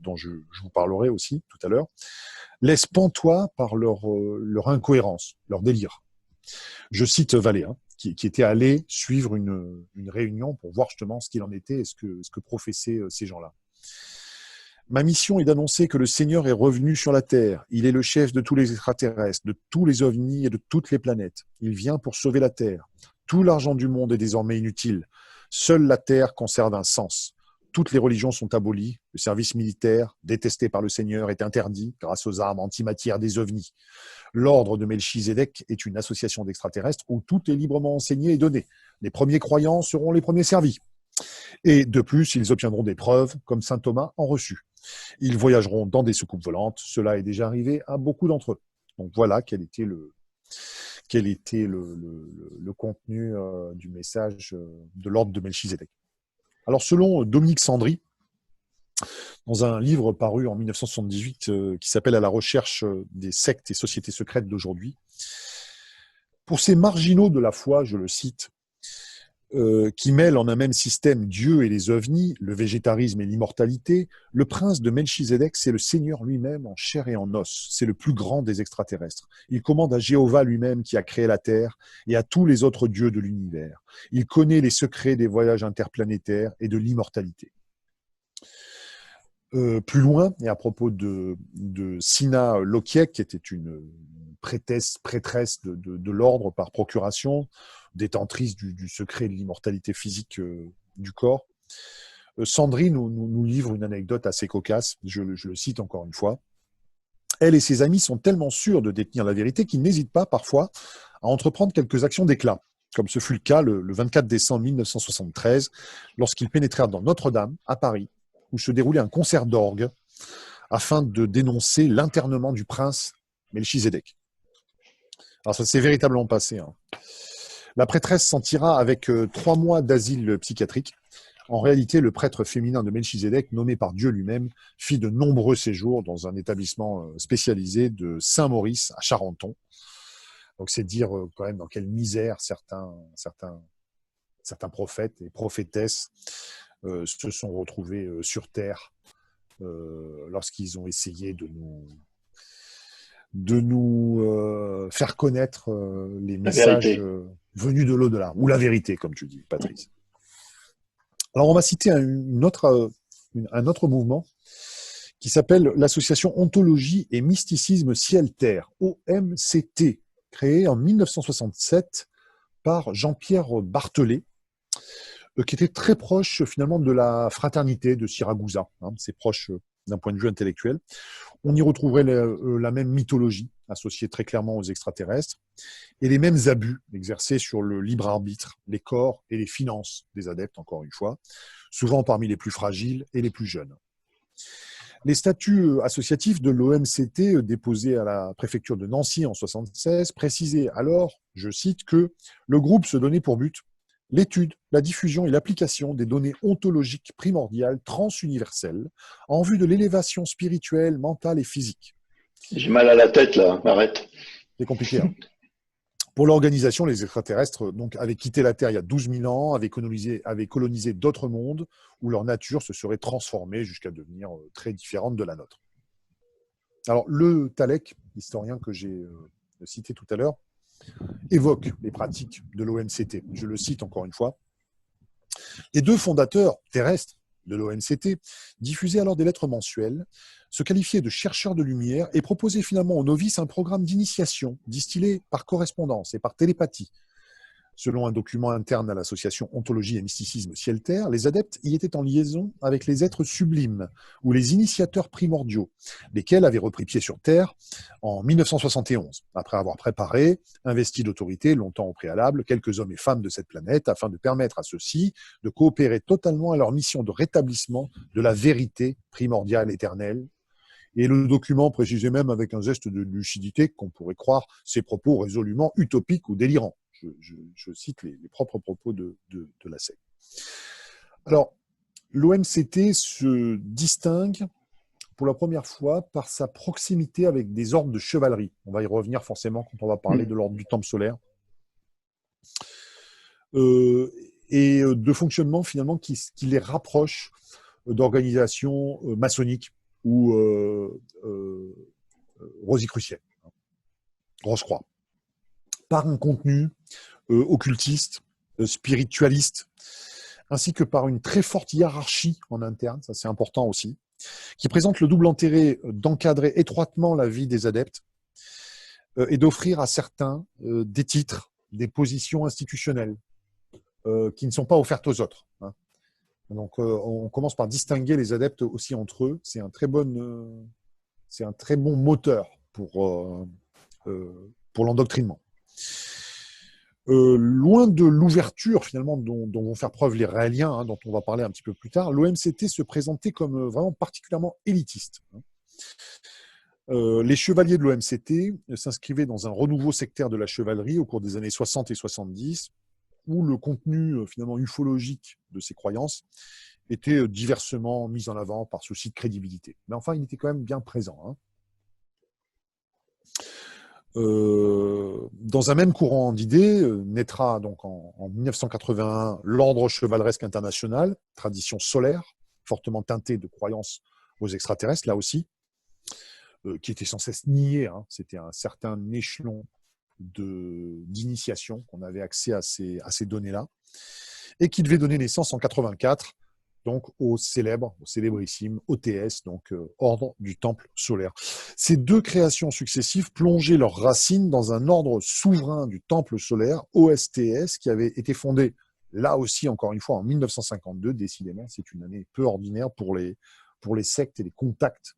dont je vous parlerai aussi tout à l'heure, laissent pantois par leur incohérence, leur délire. Je cite Vallée, hein, qui était allé suivre une réunion pour voir justement ce qu'il en était et ce que professaient ces gens-là. Ma mission est d'annoncer que le Seigneur est revenu sur la Terre. Il est le chef de tous les extraterrestres, de tous les ovnis et de toutes les planètes. Il vient pour sauver la Terre. Tout l'argent du monde est désormais inutile. Seule la Terre conserve un sens. toutes les religions sont abolies. Le service militaire, détesté par le Seigneur, est interdit grâce aux armes antimatières des ovnis. L'ordre de Melchizedek est une association d'extraterrestres où tout est librement enseigné et donné. Les premiers croyants seront les premiers servis. Et de plus, ils obtiendront des preuves, comme saint Thomas en reçut. Ils voyageront dans des soucoupes volantes. Cela est déjà arrivé à beaucoup d'entre eux. Donc voilà quel était le contenu du message de l'ordre de Melchizedek. Alors selon Dominique Sandry, dans un livre paru en 1978 qui s'appelle « À la recherche des sectes et sociétés secrètes d'aujourd'hui », pour ces marginaux de la foi, je le cite, qui mêlent en un même système Dieu et les ovnis, le végétarisme et l'immortalité, le prince de Melchizedek, c'est le Seigneur lui-même en chair et en os. C'est le plus grand des extraterrestres. Il commande à Jéhovah lui-même qui a créé la terre et à tous les autres dieux de l'univers. Il connaît les secrets des voyages interplanétaires et de l'immortalité. Plus loin, et à propos de Sina Lokiek, qui était une prêtresse de l'ordre par procuration, détentrice du secret de l'immortalité physique du corps, Sandry nous livre une anecdote assez cocasse, je le cite encore une fois. Elle et ses amis sont tellement sûrs de détenir la vérité qu'ils n'hésitent pas parfois à entreprendre quelques actions d'éclat, comme ce fut le cas le 24 décembre 1973, lorsqu'ils pénétrèrent dans Notre-Dame, à Paris, où se déroulait un concert d'orgue, afin de dénoncer l'internement du prince Melchizedek. Alors ça s'est véritablement passé. La prêtresse s'en tira avec 3 mois d'asile psychiatrique. En réalité, le prêtre féminin de Melchizedek, nommé par Dieu lui-même, fit de nombreux séjours dans un établissement spécialisé de Saint-Maurice à Charenton. Donc c'est dire quand même dans quelle misère certains prophètes et prophétesses se sont retrouvés sur Terre lorsqu'ils ont essayé de nous faire connaître les messages venus de l'au-delà, ou la vérité, comme tu dis, Patrice. Alors, on va citer un autre mouvement qui s'appelle l'Association Ontologie et Mysticisme Ciel-Terre, OMCT, créée en 1967 par Jean-Pierre Barthelet, qui était très proche finalement de la fraternité de Siragusa. C'est proche d'un point de vue intellectuel. On y retrouverait la même mythologie associée très clairement aux extraterrestres et les mêmes abus exercés sur le libre arbitre, les corps et les finances des adeptes, encore une fois, souvent parmi les plus fragiles et les plus jeunes. Les statuts associatifs de l'OMCT déposés à la préfecture de Nancy en 1976 précisaient alors, je cite, que le groupe se donnait pour but l'étude, la diffusion et l'application des données ontologiques primordiales transuniverselles en vue de l'élévation spirituelle, mentale et physique. J'ai mal à la tête, là. Arrête. C'est compliqué. Pour l'organisation, les extraterrestres donc, avaient quitté la Terre il y a 12 000 ans, avaient colonisé d'autres mondes où leur nature se serait transformée jusqu'à devenir très différente de la nôtre. Alors, le Talek, historien que j'ai cité tout à l'heure, évoque les pratiques de l'OMCT. Je le cite encore une fois. Les 2 fondateurs terrestres de l'OMCT diffusaient alors des lettres mensuelles, se qualifiaient de chercheurs de lumière et proposaient finalement aux novices un programme d'initiation distillé par correspondance et par télépathie. Selon un document interne à l'association Ontologie et Mysticisme Ciel-Terre, les adeptes y étaient en liaison avec les êtres sublimes ou les initiateurs primordiaux, lesquels avaient repris pied sur Terre en 1971, après avoir préparé, investi d'autorité longtemps au préalable, quelques hommes et femmes de cette planète, afin de permettre à ceux-ci de coopérer totalement à leur mission de rétablissement de la vérité primordiale éternelle. Et le document précisait même avec un geste de lucidité qu'on pourrait croire ces propos résolument utopiques ou délirants. Je cite les propres propos de la secte. Alors, l'OMCT se distingue pour la première fois par sa proximité avec des ordres de chevalerie. On va y revenir forcément quand on va parler de l'ordre du temple solaire. Et de fonctionnement finalement qui les rapproche d'organisations maçonniques ou rosicruciennes, Rose-Croix, par un contenu occultiste, spiritualiste, ainsi que par une très forte hiérarchie en interne, ça c'est important aussi, qui présente le double intérêt d'encadrer étroitement la vie des adeptes et d'offrir à certains des titres, des positions institutionnelles qui ne sont pas offertes aux autres. Donc, on commence par distinguer les adeptes aussi entre eux. C'est un très bon moteur pour l'endoctrinement. Loin de l'ouverture finalement dont vont faire preuve les Raéliens, hein, dont on va parler un petit peu plus tard, l'OMCT se présentait comme vraiment particulièrement élitiste. Les chevaliers de l'OMCT s'inscrivaient dans un renouveau sectaire de la chevalerie au cours des années 60 et 70, où le contenu finalement ufologique de ces croyances était diversement mis en avant par souci de crédibilité. Mais enfin, il était quand même bien présent. Hein. Dans un même courant d'idées, naîtra donc en 1981 l'Ordre chevaleresque international, tradition solaire, fortement teintée de croyances aux extraterrestres, là aussi, qui était sans cesse niée. Hein. C'était un certain échelon d'initiation qu'on avait accès à ces données-là, et qui devait donner naissance en 84 donc au célébrissime OTS, donc Ordre du Temple solaire. Ces deux créations successives plongeaient leurs racines dans un ordre souverain du Temple solaire, OSTS, qui avait été fondé, là aussi, encore une fois, en 1952. Décidément, c'est une année peu ordinaire pour les sectes et les contacts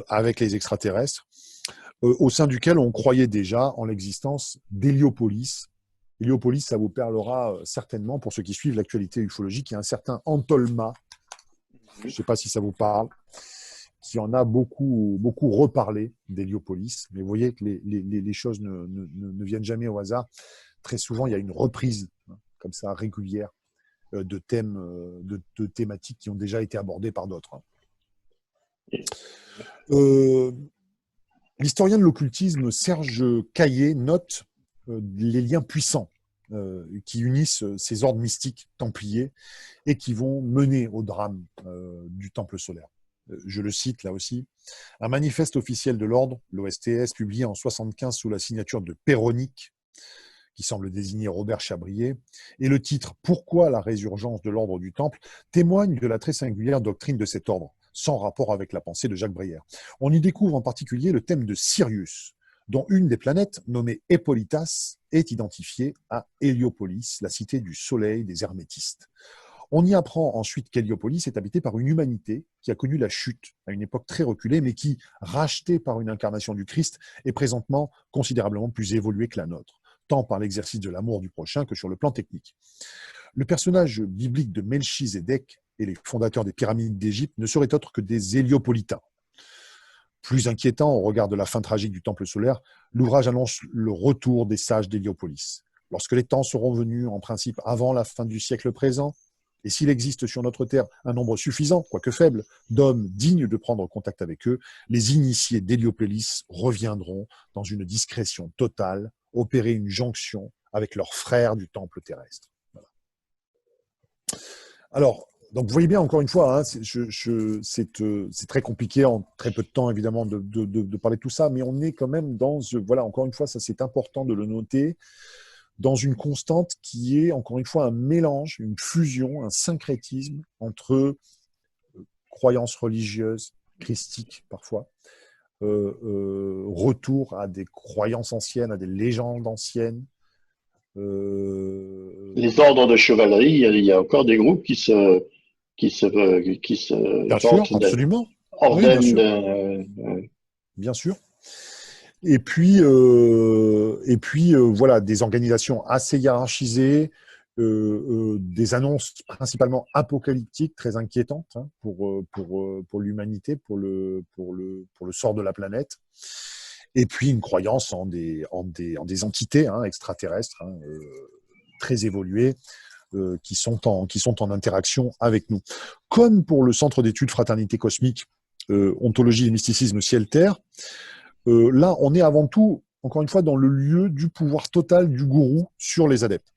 avec les extraterrestres, au sein duquel on croyait déjà en l'existence d'Héliopolis. Héliopolis, ça vous parlera certainement pour ceux qui suivent l'actualité ufologique. Il y a un certain Antolma, je ne sais pas si ça vous parle, qui en a beaucoup, beaucoup reparlé d'Héliopolis. Mais vous voyez que les choses ne viennent jamais au hasard. Très souvent, il y a une reprise comme ça régulière de thèmes, de thématiques qui ont déjà été abordées par d'autres. L'historien de l'occultisme Serge Caillé note les liens puissants qui unissent ces ordres mystiques templiers et qui vont mener au drame du Temple solaire. Je le cite là aussi. Un manifeste officiel de l'ordre, l'OSTS, publié en 1975 sous la signature de Péronique, qui semble désigner Robert Chabrier, et le titre « Pourquoi la résurgence de l'ordre du Temple ?» témoigne de la très singulière doctrine de cet ordre, sans rapport avec la pensée de Jacques Brière. On y découvre en particulier le thème de Sirius, dont une des planètes, nommée Hippolytas, est identifiée à Héliopolis, la cité du soleil des hermétistes. On y apprend ensuite qu'Héliopolis est habitée par une humanité qui a connu la chute à une époque très reculée, mais qui, rachetée par une incarnation du Christ, est présentement considérablement plus évoluée que la nôtre, tant par l'exercice de l'amour du prochain que sur le plan technique. Le personnage biblique de Melchizedek et les fondateurs des pyramides d'Égypte ne seraient autres que des Héliopolitains. Plus inquiétant au regard de la fin tragique du Temple solaire, l'ouvrage annonce le retour des sages d'Héliopolis. Lorsque les temps seront venus, en principe avant la fin du siècle présent, et s'il existe sur notre terre un nombre suffisant, quoique faible, d'hommes dignes de prendre contact avec eux, les initiés d'Héliopolis reviendront dans une discrétion totale, opérer une jonction avec leurs frères du temple terrestre. Voilà. Alors, donc vous voyez bien, encore une fois, hein, c'est très compliqué en très peu de temps, évidemment, de parler de tout ça, mais on est quand même dans, voilà, encore une fois, ça c'est important de le noter, dans une constante qui est, encore une fois, un mélange, une fusion, un syncrétisme entre croyances religieuses, christiques parfois, retour à des croyances anciennes, à des légendes anciennes. Les ordres de chevalerie, il y a encore des groupes qui se bien sûr, absolument. ordonnent. Oui, bien sûr. Bien sûr. Et puis voilà, des organisations assez hiérarchisées, des annonces principalement apocalyptiques, très inquiétantes hein, pour l'humanité, pour le sort de la planète. Et puis une croyance en des entités hein, extraterrestres hein, très évoluées qui sont en interaction avec nous. Comme pour le Centre d'études Fraternité Cosmique, Ontologie et Mysticisme Ciel-Terre, là, on est avant tout, encore une fois, dans le lieu du pouvoir total du gourou sur les adeptes.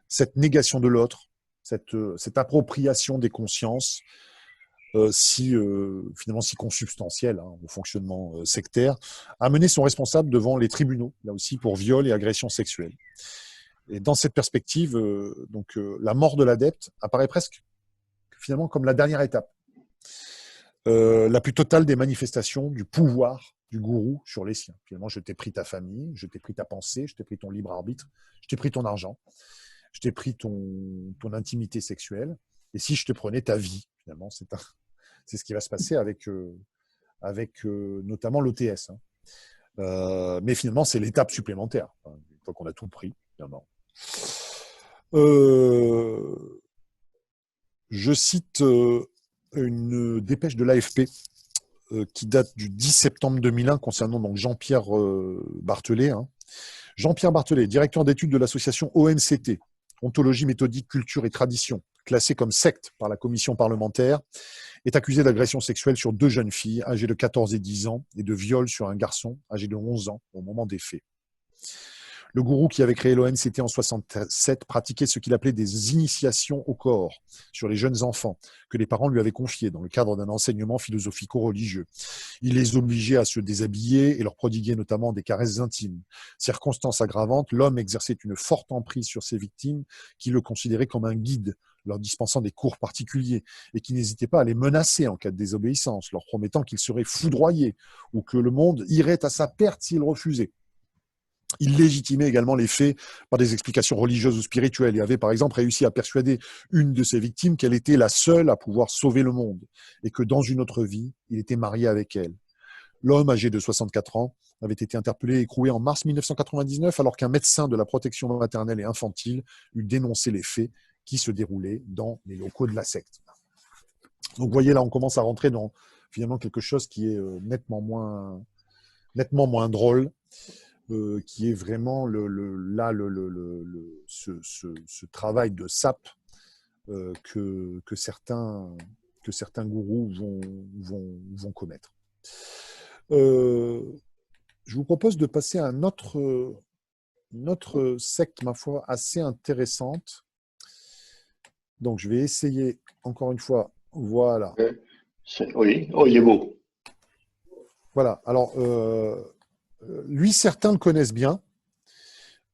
Cette négation de l'autre, cette appropriation des consciences, finalement si consubstantielle hein, au fonctionnement sectaire, a mené son responsable devant les tribunaux, là aussi pour viol et agression sexuelle. Et dans cette perspective, la mort de l'adepte apparaît presque finalement comme la dernière étape, la plus totale des manifestations du pouvoir du gourou sur les siens. Finalement, je t'ai pris ta famille, je t'ai pris ta pensée, je t'ai pris ton libre arbitre, je t'ai pris ton argent, je t'ai pris ton intimité sexuelle, Et si je te prenais ta vie, finalement, c'est ce qui va se passer avec notamment l'OTS. Hein. Mais finalement, c'est l'étape supplémentaire, hein, une fois qu'on a tout pris, finalement. Je cite une dépêche de l'AFP qui date du 10 septembre 2001 concernant donc Jean-Pierre Barthelet. Hein. Jean-Pierre Barthelet, directeur d'études de l'association ONCT, Ontologie, Méthodique, Culture et Tradition, classé comme secte par la commission parlementaire, est accusé d'agression sexuelle sur 2 jeunes filles âgées de 14 et 10 ans et de viol sur un garçon âgé de 11 ans au moment des faits. Le gourou qui avait créé l'ONCT en 67 pratiquait ce qu'il appelait des initiations au corps sur les jeunes enfants que les parents lui avaient confiés dans le cadre d'un enseignement philosophico-religieux. Il les obligeait à se déshabiller et leur prodiguait notamment des caresses intimes. Circonstance aggravante, l'homme exerçait une forte emprise sur ses victimes qui le considéraient comme un guide, leur dispensant des cours particuliers et qui n'hésitait pas à les menacer en cas de désobéissance, leur promettant qu'ils seraient foudroyés ou que le monde irait à sa perte s'ils refusaient. Il légitimait également les faits par des explications religieuses ou spirituelles et avait par exemple réussi à persuader une de ses victimes qu'elle était la seule à pouvoir sauver le monde et que dans une autre vie, il était marié avec elle. L'homme, âgé de 64 ans, avait été interpellé et écroué en mars 1999 alors qu'un médecin de la protection maternelle et infantile eut dénoncé les faits qui se déroulaient dans les locaux de la secte. Donc vous voyez, là, on commence à rentrer dans finalement quelque chose qui est nettement moins drôle. Qui est vraiment ce travail de sape que certains gourous vont commettre. Je vous propose de passer à une autre secte, ma foi, assez intéressante. Donc, je vais essayer, encore une fois, voilà. Oui, oh, il est beau. Voilà, alors... lui, certains le connaissent bien.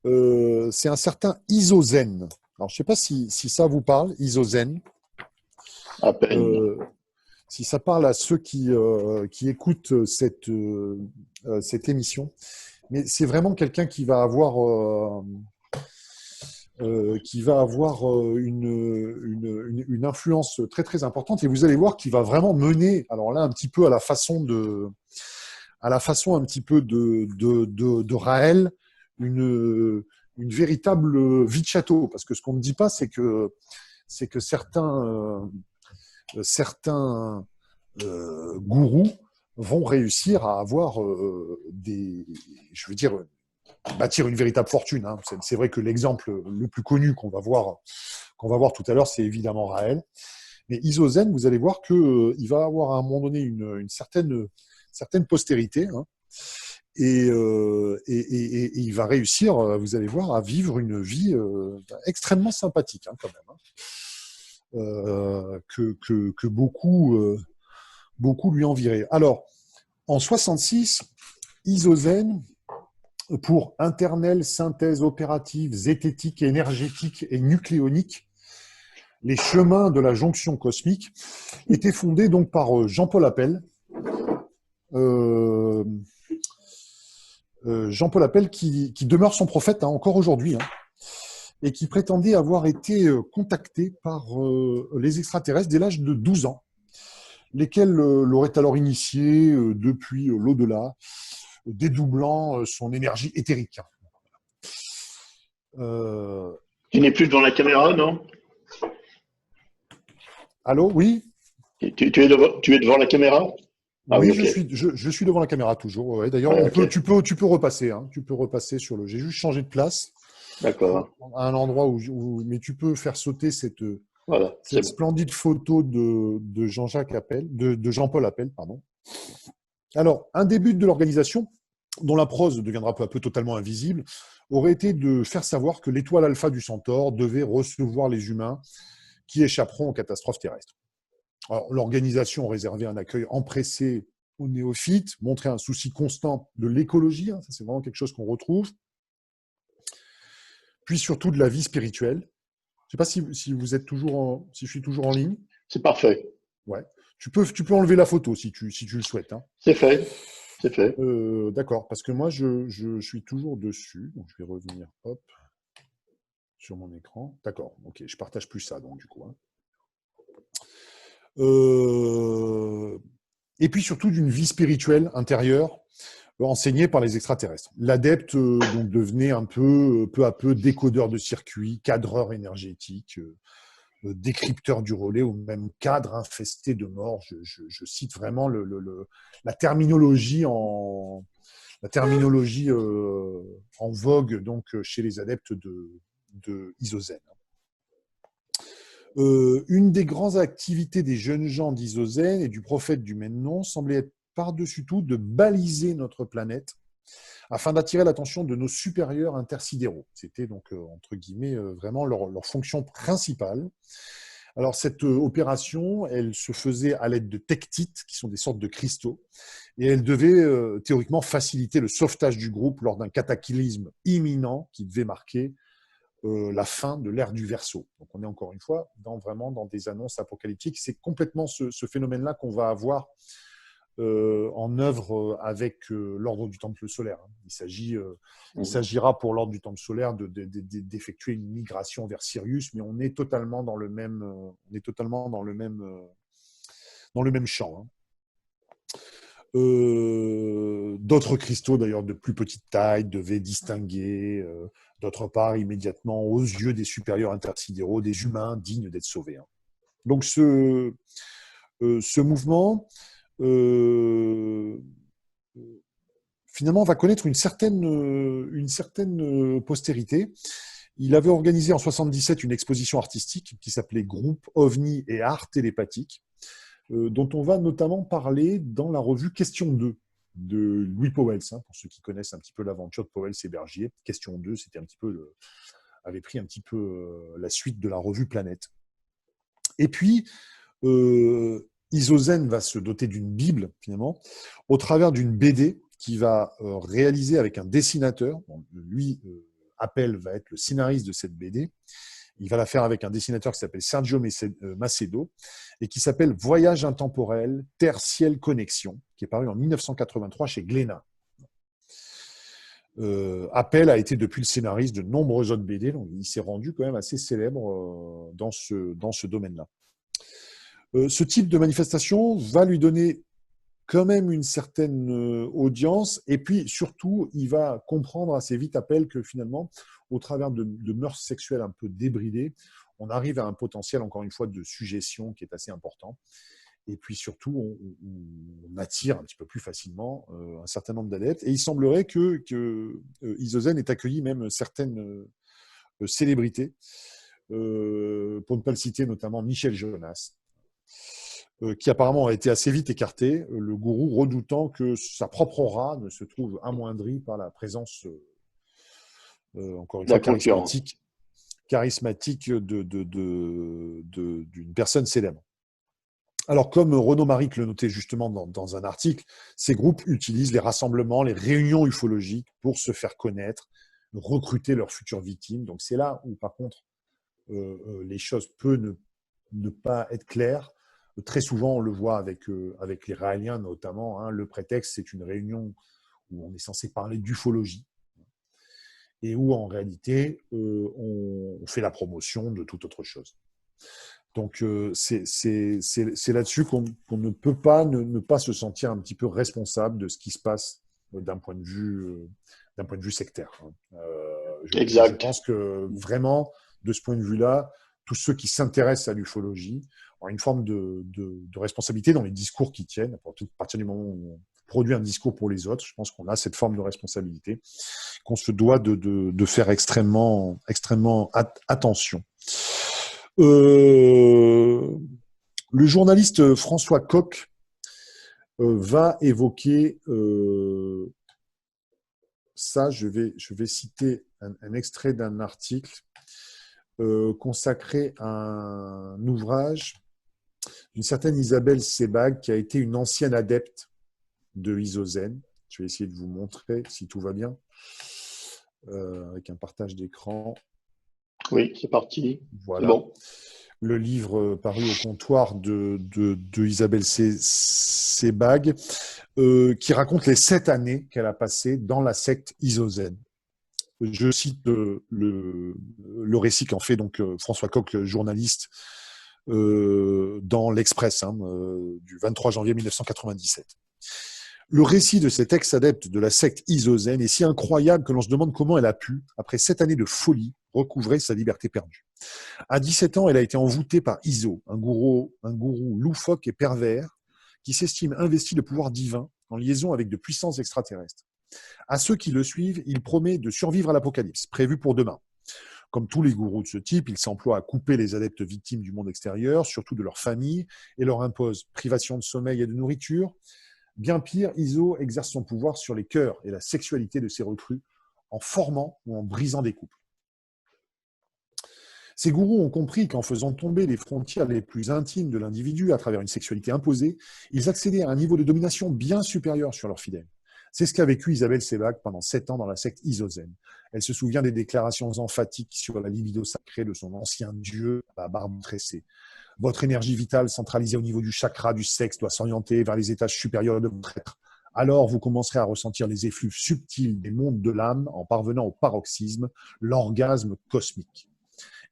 C'est un certain Isozen. Alors, je ne sais pas si ça vous parle, Isozen. À peine. Si ça parle à ceux qui écoutent cette émission. Mais c'est vraiment quelqu'un qui va avoir une influence très, très importante. Et vous allez voir qu'il va vraiment mener, alors là, un petit peu à la façon un petit peu de Raël, une véritable vie de château. Parce que ce qu'on ne dit pas, c'est que certains gourous vont réussir à avoir bâtir une véritable fortune. Hein. C'est vrai que l'exemple le plus connu qu'on va voir tout à l'heure, c'est évidemment Raël. Mais Isozen, vous allez voir qu'il va avoir à un moment donné une certaine postérité, hein, et il va réussir, vous allez voir, à vivre une vie extrêmement sympathique, hein, quand même, hein, que beaucoup lui envieraient. Alors, en 66, Isozen, pour internelle synthèse opérative, zététique, énergétique et nucléonique, les chemins de la jonction cosmique, était fondé donc par Jean-Paul Appel. Jean-Paul Appel qui demeure son prophète, hein, encore aujourd'hui, hein, et qui prétendait avoir été contacté par les extraterrestres dès l'âge de 12 ans, lesquels l'auraient alors initié depuis l'au-delà, dédoublant son énergie éthérique. Tu n'es plus devant la caméra, non? Allô, oui? Tu es devant la caméra? Ah Oui, oui, ok. je suis devant la caméra toujours. Ouais. D'ailleurs, Ouais, ok. tu peux repasser. Hein. Tu peux repasser sur le. J'ai juste changé de place D'accord. à un endroit mais tu peux faire sauter cette Voilà, c'est bon. splendide photo de Jean-Jacques Appel, de Jean-Paul Appel, pardon. Alors, un des buts de l'organisation, dont la prose deviendra peu à peu totalement invisible, aurait été de faire savoir que l'étoile alpha du Centaure devait recevoir les humains qui échapperont aux catastrophes terrestres. Alors, l'organisation réservait un accueil empressé aux néophytes, montrait un souci constant de l'écologie, hein, ça c'est vraiment quelque chose qu'on retrouve, puis surtout de la vie spirituelle. Je ne sais pas si vous êtes si je suis toujours en ligne. C'est parfait. Ouais. Tu peux enlever la photo si tu le souhaites. Hein. C'est fait. C'est fait. D'accord, parce que moi je suis toujours dessus, donc je vais revenir, hop, sur mon écran. D'accord, ok, je partage plus ça donc du coup. Hein. Et puis surtout d'une vie spirituelle intérieure enseignée par les extraterrestres. L'adepte donc devenait un peu à peu décodeur de circuits, cadreur énergétique, décrypteur du relais ou même cadre infesté de morts. Je cite vraiment la terminologie en vogue donc chez les adeptes de Isozen. Une des grandes activités des jeunes gens d'Isozen et du prophète du même nom semblait être par-dessus tout de baliser notre planète afin d'attirer l'attention de nos supérieurs intersidéraux. C'était donc, entre guillemets, vraiment leur fonction principale. Alors, cette opération, elle se faisait à l'aide de tectites, qui sont des sortes de cristaux, et elle devait théoriquement faciliter le sauvetage du groupe lors d'un cataclysme imminent qui devait marquer la fin de l'ère du Verseau. Donc, on est encore une fois vraiment dans des annonces apocalyptiques. C'est complètement ce phénomène-là qu'on va avoir en œuvre avec l'ordre du Temple solaire. Il s'agira pour l'ordre du Temple solaire d'effectuer une migration vers Sirius, mais on est totalement dans le même, dans le même champ. D'autres cristaux, d'ailleurs, de plus petite taille, devaient distinguer, d'autre part, immédiatement, aux yeux des supérieurs intersidéraux, des humains dignes d'être sauvés. Donc, ce mouvement, finalement, va connaître une certaine postérité. Il avait organisé en 1977 une exposition artistique qui s'appelait Groupe OVNI et Art télépathique, dont on va notamment parler dans la revue Question 2 de Louis Pauwels, pour ceux qui connaissent un petit peu l'aventure de Pauwels et Bergier. Question 2, c'était un petit peu avait pris un petit peu la suite de la revue Planète. Et puis, Isozen va se doter d'une Bible, finalement, au travers d'une BD qu'il va réaliser avec un dessinateur. Bon, lui, Appel, va être le scénariste de cette BD. Il va la faire avec un dessinateur qui s'appelle Sergio Macedo et qui s'appelle Voyage intemporel, Terre-Ciel Connexion, qui est paru en 1983 chez Glénat. Appel a été depuis le scénariste de nombreuses autres BD, donc il s'est rendu quand même assez célèbre dans ce domaine-là. Ce type de manifestation va lui donner quand même une certaine audience, et puis surtout, il va comprendre assez vite, Appel, que finalement, au travers de mœurs sexuelles un peu débridées, on arrive à un potentiel, encore une fois, de suggestion qui est assez important. Et puis surtout, on attire un petit peu plus facilement un certain nombre d'adeptes. Et il semblerait que Isozen ait accueilli même certaines célébrités, pour ne pas le citer, notamment Michel Jonas, qui apparemment a été assez vite écarté, le gourou redoutant que sa propre aura ne se trouve amoindrie par la présence, encore une fois, charismatique d'une personne célèbre. Alors, comme Renaud Maric le notait justement dans un article, ces groupes utilisent les rassemblements, les réunions ufologiques pour se faire connaître, recruter leurs futures victimes. Donc, c'est là où, par contre, les choses peuvent ne pas être claires. Très souvent, on le voit avec les Raéliens notamment. Le prétexte, c'est une réunion où on est censé parler d'ufologie et où, en réalité, on fait la promotion de toute autre chose. Donc, c'est là-dessus qu'on ne peut pas ne pas se sentir un petit peu responsable de ce qui se passe d'un point de vue sectaire. Exact. Je pense que vraiment, de ce point de vue-là, tous ceux qui s'intéressent à l'ufologie ont une forme de responsabilité dans les discours qu'ils tiennent. À partir du moment où on produit un discours pour les autres, je pense qu'on a cette forme de responsabilité, qu'on se doit de faire extrêmement attention. Le journaliste François Coq va évoquer ça. Je vais citer un extrait d'un article consacré à un ouvrage d'une certaine Isabelle Sebag, qui a été une ancienne adepte de Isozen. Je vais essayer de vous montrer si tout va bien, avec un partage d'écran. Oui, c'est parti. Voilà. C'est bon. Le livre paru au comptoir de Isabelle Sebag, qui raconte les 7 années qu'elle a passées dans la secte Isozen. Je cite le récit qu'en fait donc François Coq, le journaliste, dans l'Express du 23 janvier 1997. Le récit de cet ex-adepte de la secte Isozène est si incroyable que l'on se demande comment elle a pu, après 7 années de folie, recouvrer sa liberté perdue. À 17 ans, elle a été envoûtée par Iso, un gourou loufoque et pervers qui s'estime investi de pouvoir divin en liaison avec de puissances extraterrestres. À ceux qui le suivent, il promet de survivre à l'apocalypse, prévu pour demain. Comme tous les gourous de ce type, il s'emploie à couper les adeptes victimes du monde extérieur, surtout de leur famille, et leur impose privation de sommeil et de nourriture. Bien pire, Iso exerce son pouvoir sur les cœurs et la sexualité de ses recrues en formant ou en brisant des couples. Ces gourous ont compris qu'en faisant tomber les frontières les plus intimes de l'individu à travers une sexualité imposée, ils accédaient à un niveau de domination bien supérieur sur leurs fidèles. C'est ce qu'a vécu Isabelle Sebag pendant 7 ans dans la secte Isozène. Elle se souvient des déclarations emphatiques sur la libido sacrée de son ancien dieu, la barbe tressée. Votre énergie vitale centralisée au niveau du chakra du sexe doit s'orienter vers les étages supérieurs de votre être. Alors vous commencerez à ressentir les effluves subtils des mondes de l'âme en parvenant au paroxysme, l'orgasme cosmique.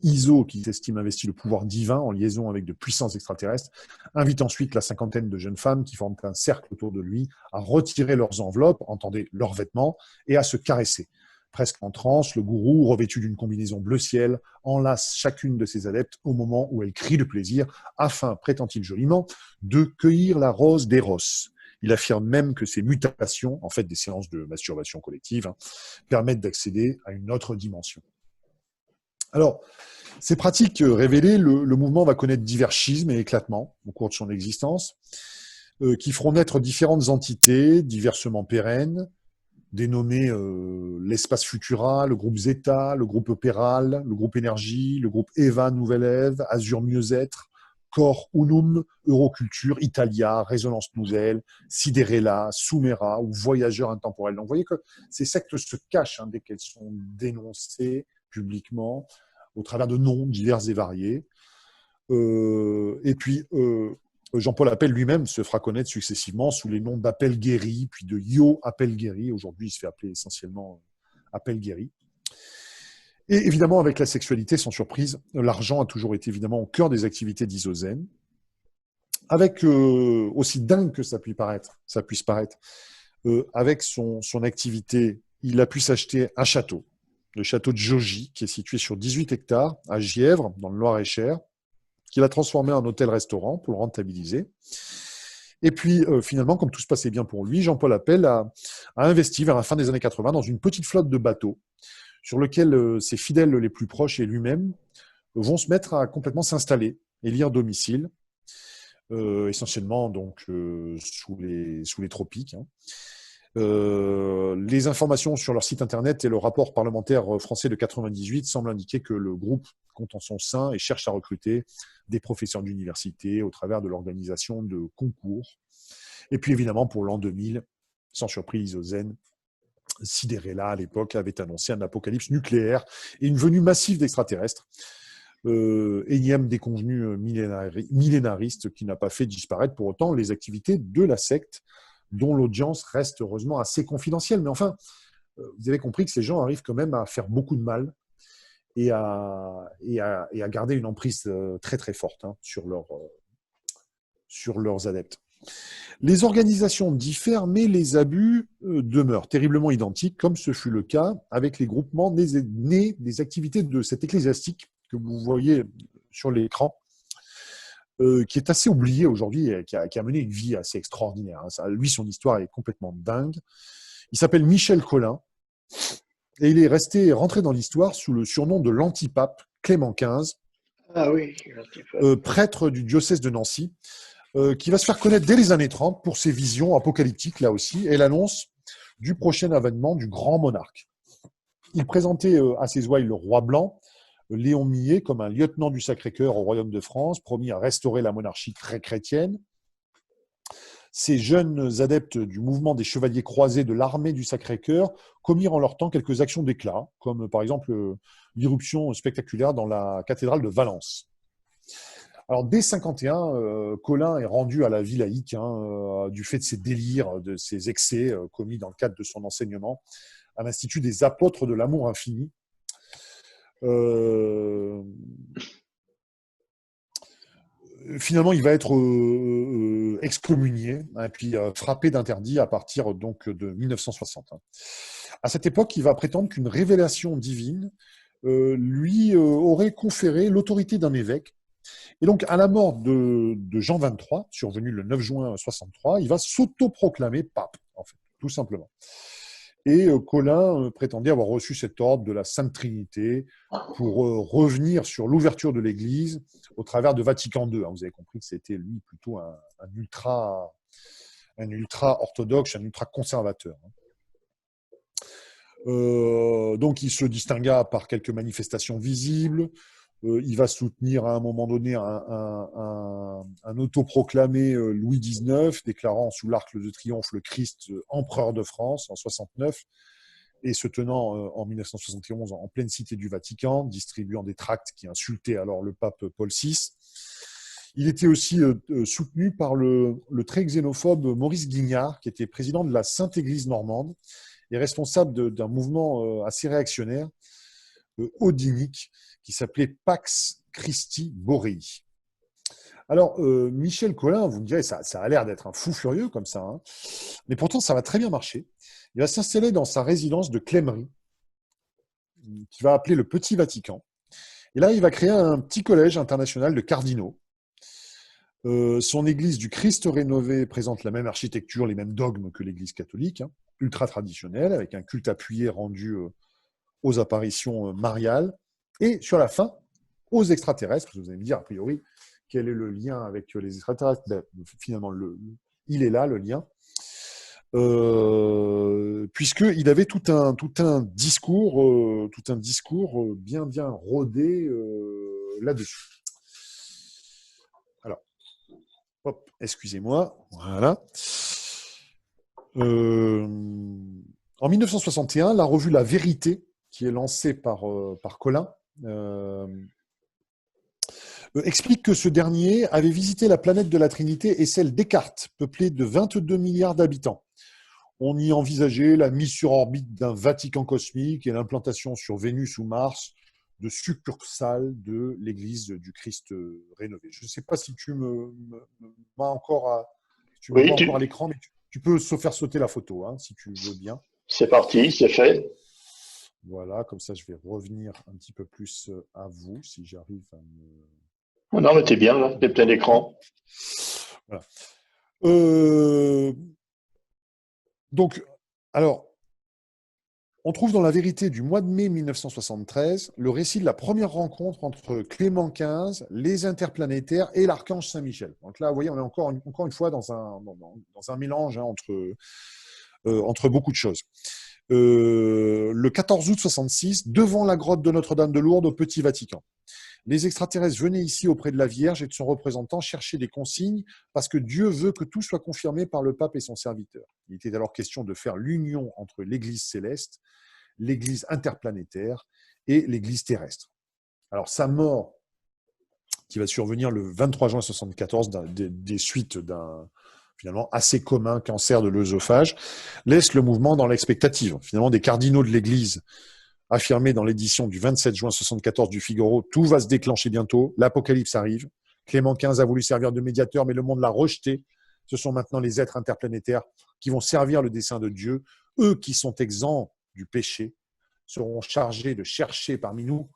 Iso, qui s'estime investi le pouvoir divin en liaison avec de puissances extraterrestres, invite ensuite la cinquantaine de jeunes femmes qui forment un cercle autour de lui à retirer leurs enveloppes, entendez leurs vêtements, et à se caresser. Presque en transe, le gourou, revêtu d'une combinaison bleu ciel, enlace chacune de ses adeptes au moment où elle crie de plaisir, afin, prétend-il joliment, de cueillir la rose d'Eros. Il affirme même que ces mutations, en fait des séances de masturbation collective, permettent d'accéder à une autre dimension. Alors, ces pratiques révélées, le mouvement va connaître divers schismes et éclatements au cours de son existence, qui feront naître différentes entités diversement pérennes, dénommées l'espace Futura, le groupe Zeta, le groupe Opéral, le groupe Énergie, le groupe Eva Nouvelle Ève, Azur Mieux-être, Cor Unum, Euroculture, Italia, Résonance Nouvelle, Siderella, Sumera ou Voyageurs intemporels. Donc vous voyez que ces sectes se cachent dès qu'elles sont dénoncées publiquement, au travers de noms divers et variés. Et puis, Jean-Paul Appel lui-même se fera connaître successivement sous les noms d'Appel Guéry, puis de Yo Appel Guéry. Aujourd'hui, il se fait appeler essentiellement Appel Guéry. Et évidemment, avec la sexualité, sans surprise, l'argent a toujours été évidemment au cœur des activités d'Isozène. Avec, aussi dingue que ça puisse paraître, avec son activité, il a pu s'acheter un château, le château de Jogy, qui est situé sur 18 hectares à Gièvres, dans le Loir-et-Cher, qu'il a transformé en hôtel-restaurant pour le rentabiliser. Et puis, finalement, comme tout se passait bien pour lui, Jean-Paul Appel a investi vers la fin des années 80 dans une petite flotte de bateaux sur lequel ses fidèles les plus proches et lui-même vont se mettre à complètement s'installer et lire domicile, essentiellement donc sous les tropiques. Les informations sur leur site internet et le rapport parlementaire français de 98 semblent indiquer que le groupe compte en son sein et cherche à recruter des professeurs d'université au travers de l'organisation de concours. Et puis évidemment, pour l'an 2000, sans surprise, Isozène, Siderella à l'époque avait annoncé un apocalypse nucléaire et une venue massive d'extraterrestres. Énième déconvenu millénariste qui n'a pas fait disparaître pour autant les activités de la secte, dont l'audience reste heureusement assez confidentielle. Mais enfin, vous avez compris que ces gens arrivent quand même à faire beaucoup de mal et à garder une emprise très très forte sur leurs adeptes. Les organisations diffèrent, mais les abus demeurent terriblement identiques, comme ce fut le cas avec les groupements nés des activités de cet ecclésiastique que vous voyez sur l'écran, qui est assez oublié aujourd'hui et qui a mené une vie assez extraordinaire. Lui, son histoire est complètement dingue. Il s'appelle Michel Collin et il est rentré dans l'histoire sous le surnom de l'antipape Clément XV, prêtre du diocèse de Nancy, qui va se faire connaître dès les années 30 pour ses visions apocalyptiques, là aussi, et l'annonce du prochain avènement du grand monarque. Il présentait à ses ouailles le roi blanc, Léon Millet, comme un lieutenant du Sacré-Cœur au Royaume de France, promis à restaurer la monarchie très chrétienne. Ces jeunes adeptes du mouvement des chevaliers croisés de l'armée du Sacré-Cœur commirent en leur temps quelques actions d'éclat, comme par exemple l'irruption spectaculaire dans la cathédrale de Valence. Alors, dès 51, Collin est rendu à la vie laïque du fait de ses délires, de ses excès commis dans le cadre de son enseignement à l'Institut des apôtres de l'amour infini. finalement, il va être excommunié, hein, puis frappé d'interdit à partir donc de 1960. Hein. À cette époque, il va prétendre qu'une révélation divine lui aurait conféré l'autorité d'un évêque. Et donc, à la mort de Jean XXIII, survenu le 9 juin 63, il va s'autoproclamer pape, en fait, tout simplement. Et Colin prétendait avoir reçu cet ordre de la Sainte Trinité pour revenir sur l'ouverture de l'Église au travers de Vatican II. Hein. Vous avez compris que c'était lui plutôt un ultra orthodoxe, un ultra conservateur. Donc il se distingua par quelques manifestations visibles. Il va soutenir à un moment donné un autoproclamé Louis XIX, déclarant sous l'arc de triomphe le Christ empereur de France en 69 et se tenant en 1971 en pleine cité du Vatican, distribuant des tracts qui insultaient alors le pape Paul VI. Il était aussi soutenu par le très xénophobe Maurice Guignard, qui était président de la Sainte Église normande et responsable d'un mouvement assez réactionnaire, odinique, qui s'appelait Pax Christi Borei. Alors, Michel Colin, vous me direz, ça a l'air d'être un fou furieux comme ça, hein, mais pourtant ça va très bien marcher. Il va s'installer dans sa résidence de Clémery, qu'il va appeler le Petit Vatican. Et là, il va créer un petit collège international de cardinaux. Son église du Christ rénové présente la même architecture, les mêmes dogmes que l'église catholique, hein, ultra traditionnelle, avec un culte appuyé rendu aux apparitions mariales, et sur la fin, aux extraterrestres, parce que vous allez me dire, a priori, quel est le lien avec les extraterrestres? Ben, finalement, il est là, le lien, puisqu'il avait tout un discours bien rodé là-dessus. Alors, hop, excusez-moi, voilà. En 1961, la revue La Vérité, qui est lancée par Colin, explique que ce dernier avait visité la planète de la Trinité et celle Descartes, peuplée de 22 milliards d'habitants. On y envisageait la mise sur orbite d'un Vatican cosmique et l'implantation sur Vénus ou Mars de succursales de l'Église du Christ rénové. Je ne sais pas si tu me vois encore à l'écran, mais tu peux faire sauter la photo, hein, si tu veux bien. C'est parti, c'est fait. Voilà, comme ça, je vais revenir un petit peu plus à vous, si j'arrive à me... Oh non, mais t'es bien, là, t'es plein d'écran. Voilà. Donc, alors, on trouve dans La Vérité du mois de mai 1973 le récit de la première rencontre entre Clément XV, les interplanétaires et l'archange Saint-Michel. Donc là, vous voyez, on est encore une fois dans un mélange, hein, entre beaucoup de choses. Le 14 août 66, devant la grotte de Notre-Dame de Lourdes au Petit Vatican. Les extraterrestres venaient ici auprès de la Vierge et de son représentant chercher des consignes parce que Dieu veut que tout soit confirmé par le pape et son serviteur. Il était alors question de faire l'union entre l'Église céleste, l'Église interplanétaire et l'Église terrestre. Alors sa mort, qui va survenir le 23 juin 1974 des suites d'un finalement assez commun cancer de l'œsophage, laisse le mouvement dans l'expectative. Finalement, des cardinaux de l'Église affirmé dans l'édition du 27 juin 1974 du Figaro, tout va se déclencher bientôt, l'apocalypse arrive. Clément XV a voulu servir de médiateur, mais le monde l'a rejeté. Ce sont maintenant les êtres interplanétaires qui vont servir le dessein de Dieu. Eux qui sont exempts du péché seront chargés de chercher parmi nous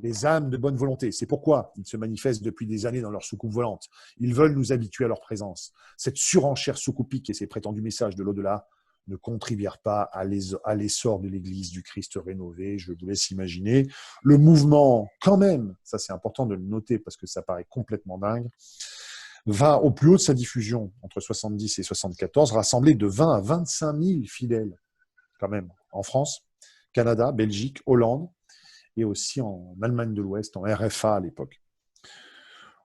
les âmes de bonne volonté. C'est pourquoi ils se manifestent depuis des années dans leur soucoupe volante. Ils veulent nous habituer à leur présence. Cette surenchère soucoupique et ces prétendus messages de l'au-delà ne contribuèrent pas à l'essor de l'Église du Christ rénové. Je vous laisse imaginer. Le mouvement, quand même, ça c'est important de le noter parce que ça paraît complètement dingue, va au plus haut de sa diffusion entre 70 et 74, rassembler de 20 à 25 000 fidèles, quand même, en France, Canada, Belgique, Hollande, et aussi en Allemagne de l'Ouest, en RFA à l'époque.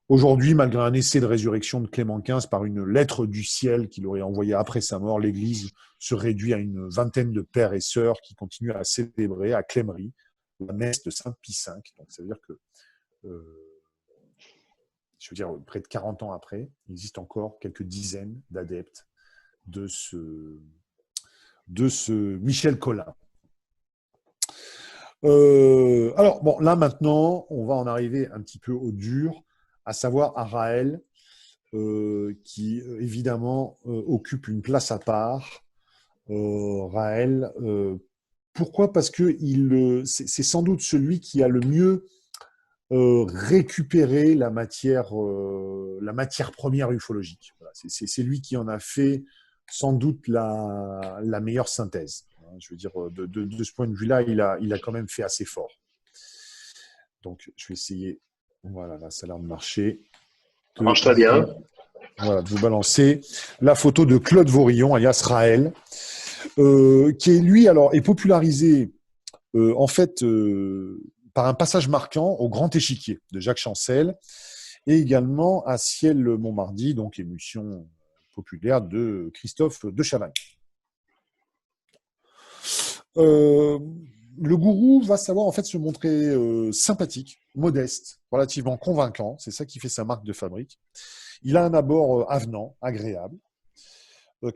Aujourd'hui, malgré un essai de résurrection de Clément XV par une lettre du ciel qu'il aurait envoyée après sa mort, l'Église se réduit à une vingtaine de pères et sœurs qui continuent à célébrer à Clémery la messe de Saint Pie V. Donc, ça veut dire que, près de 40 ans après, il existe encore quelques dizaines d'adeptes de ce Michel Colin. Alors, bon, là, maintenant, on va en arriver un petit peu au dur à savoir Araël, qui évidemment occupe une place à part. Raël, pourquoi? Parce que c'est sans doute celui qui a le mieux récupéré la matière première ufologique. Voilà, c'est lui qui en a fait sans doute la meilleure synthèse. Je veux dire, de ce point de vue-là, il a quand même fait assez fort. Donc, je vais essayer. Voilà, là, ça a l'air de marcher. Ça marche très bien. Voilà, de vous balancer la photo de Claude Vorillon, alias Raël, qui est lui, alors, est popularisé en fait par un passage marquant au Grand Échiquier de Jacques Chancel et également à Ciel Montmardi, donc émission populaire de Christophe de Chavannes. Le gourou va savoir en fait se montrer sympathique, modeste, relativement convaincant. C'est ça qui fait sa marque de fabrique. Il a un abord avenant, agréable,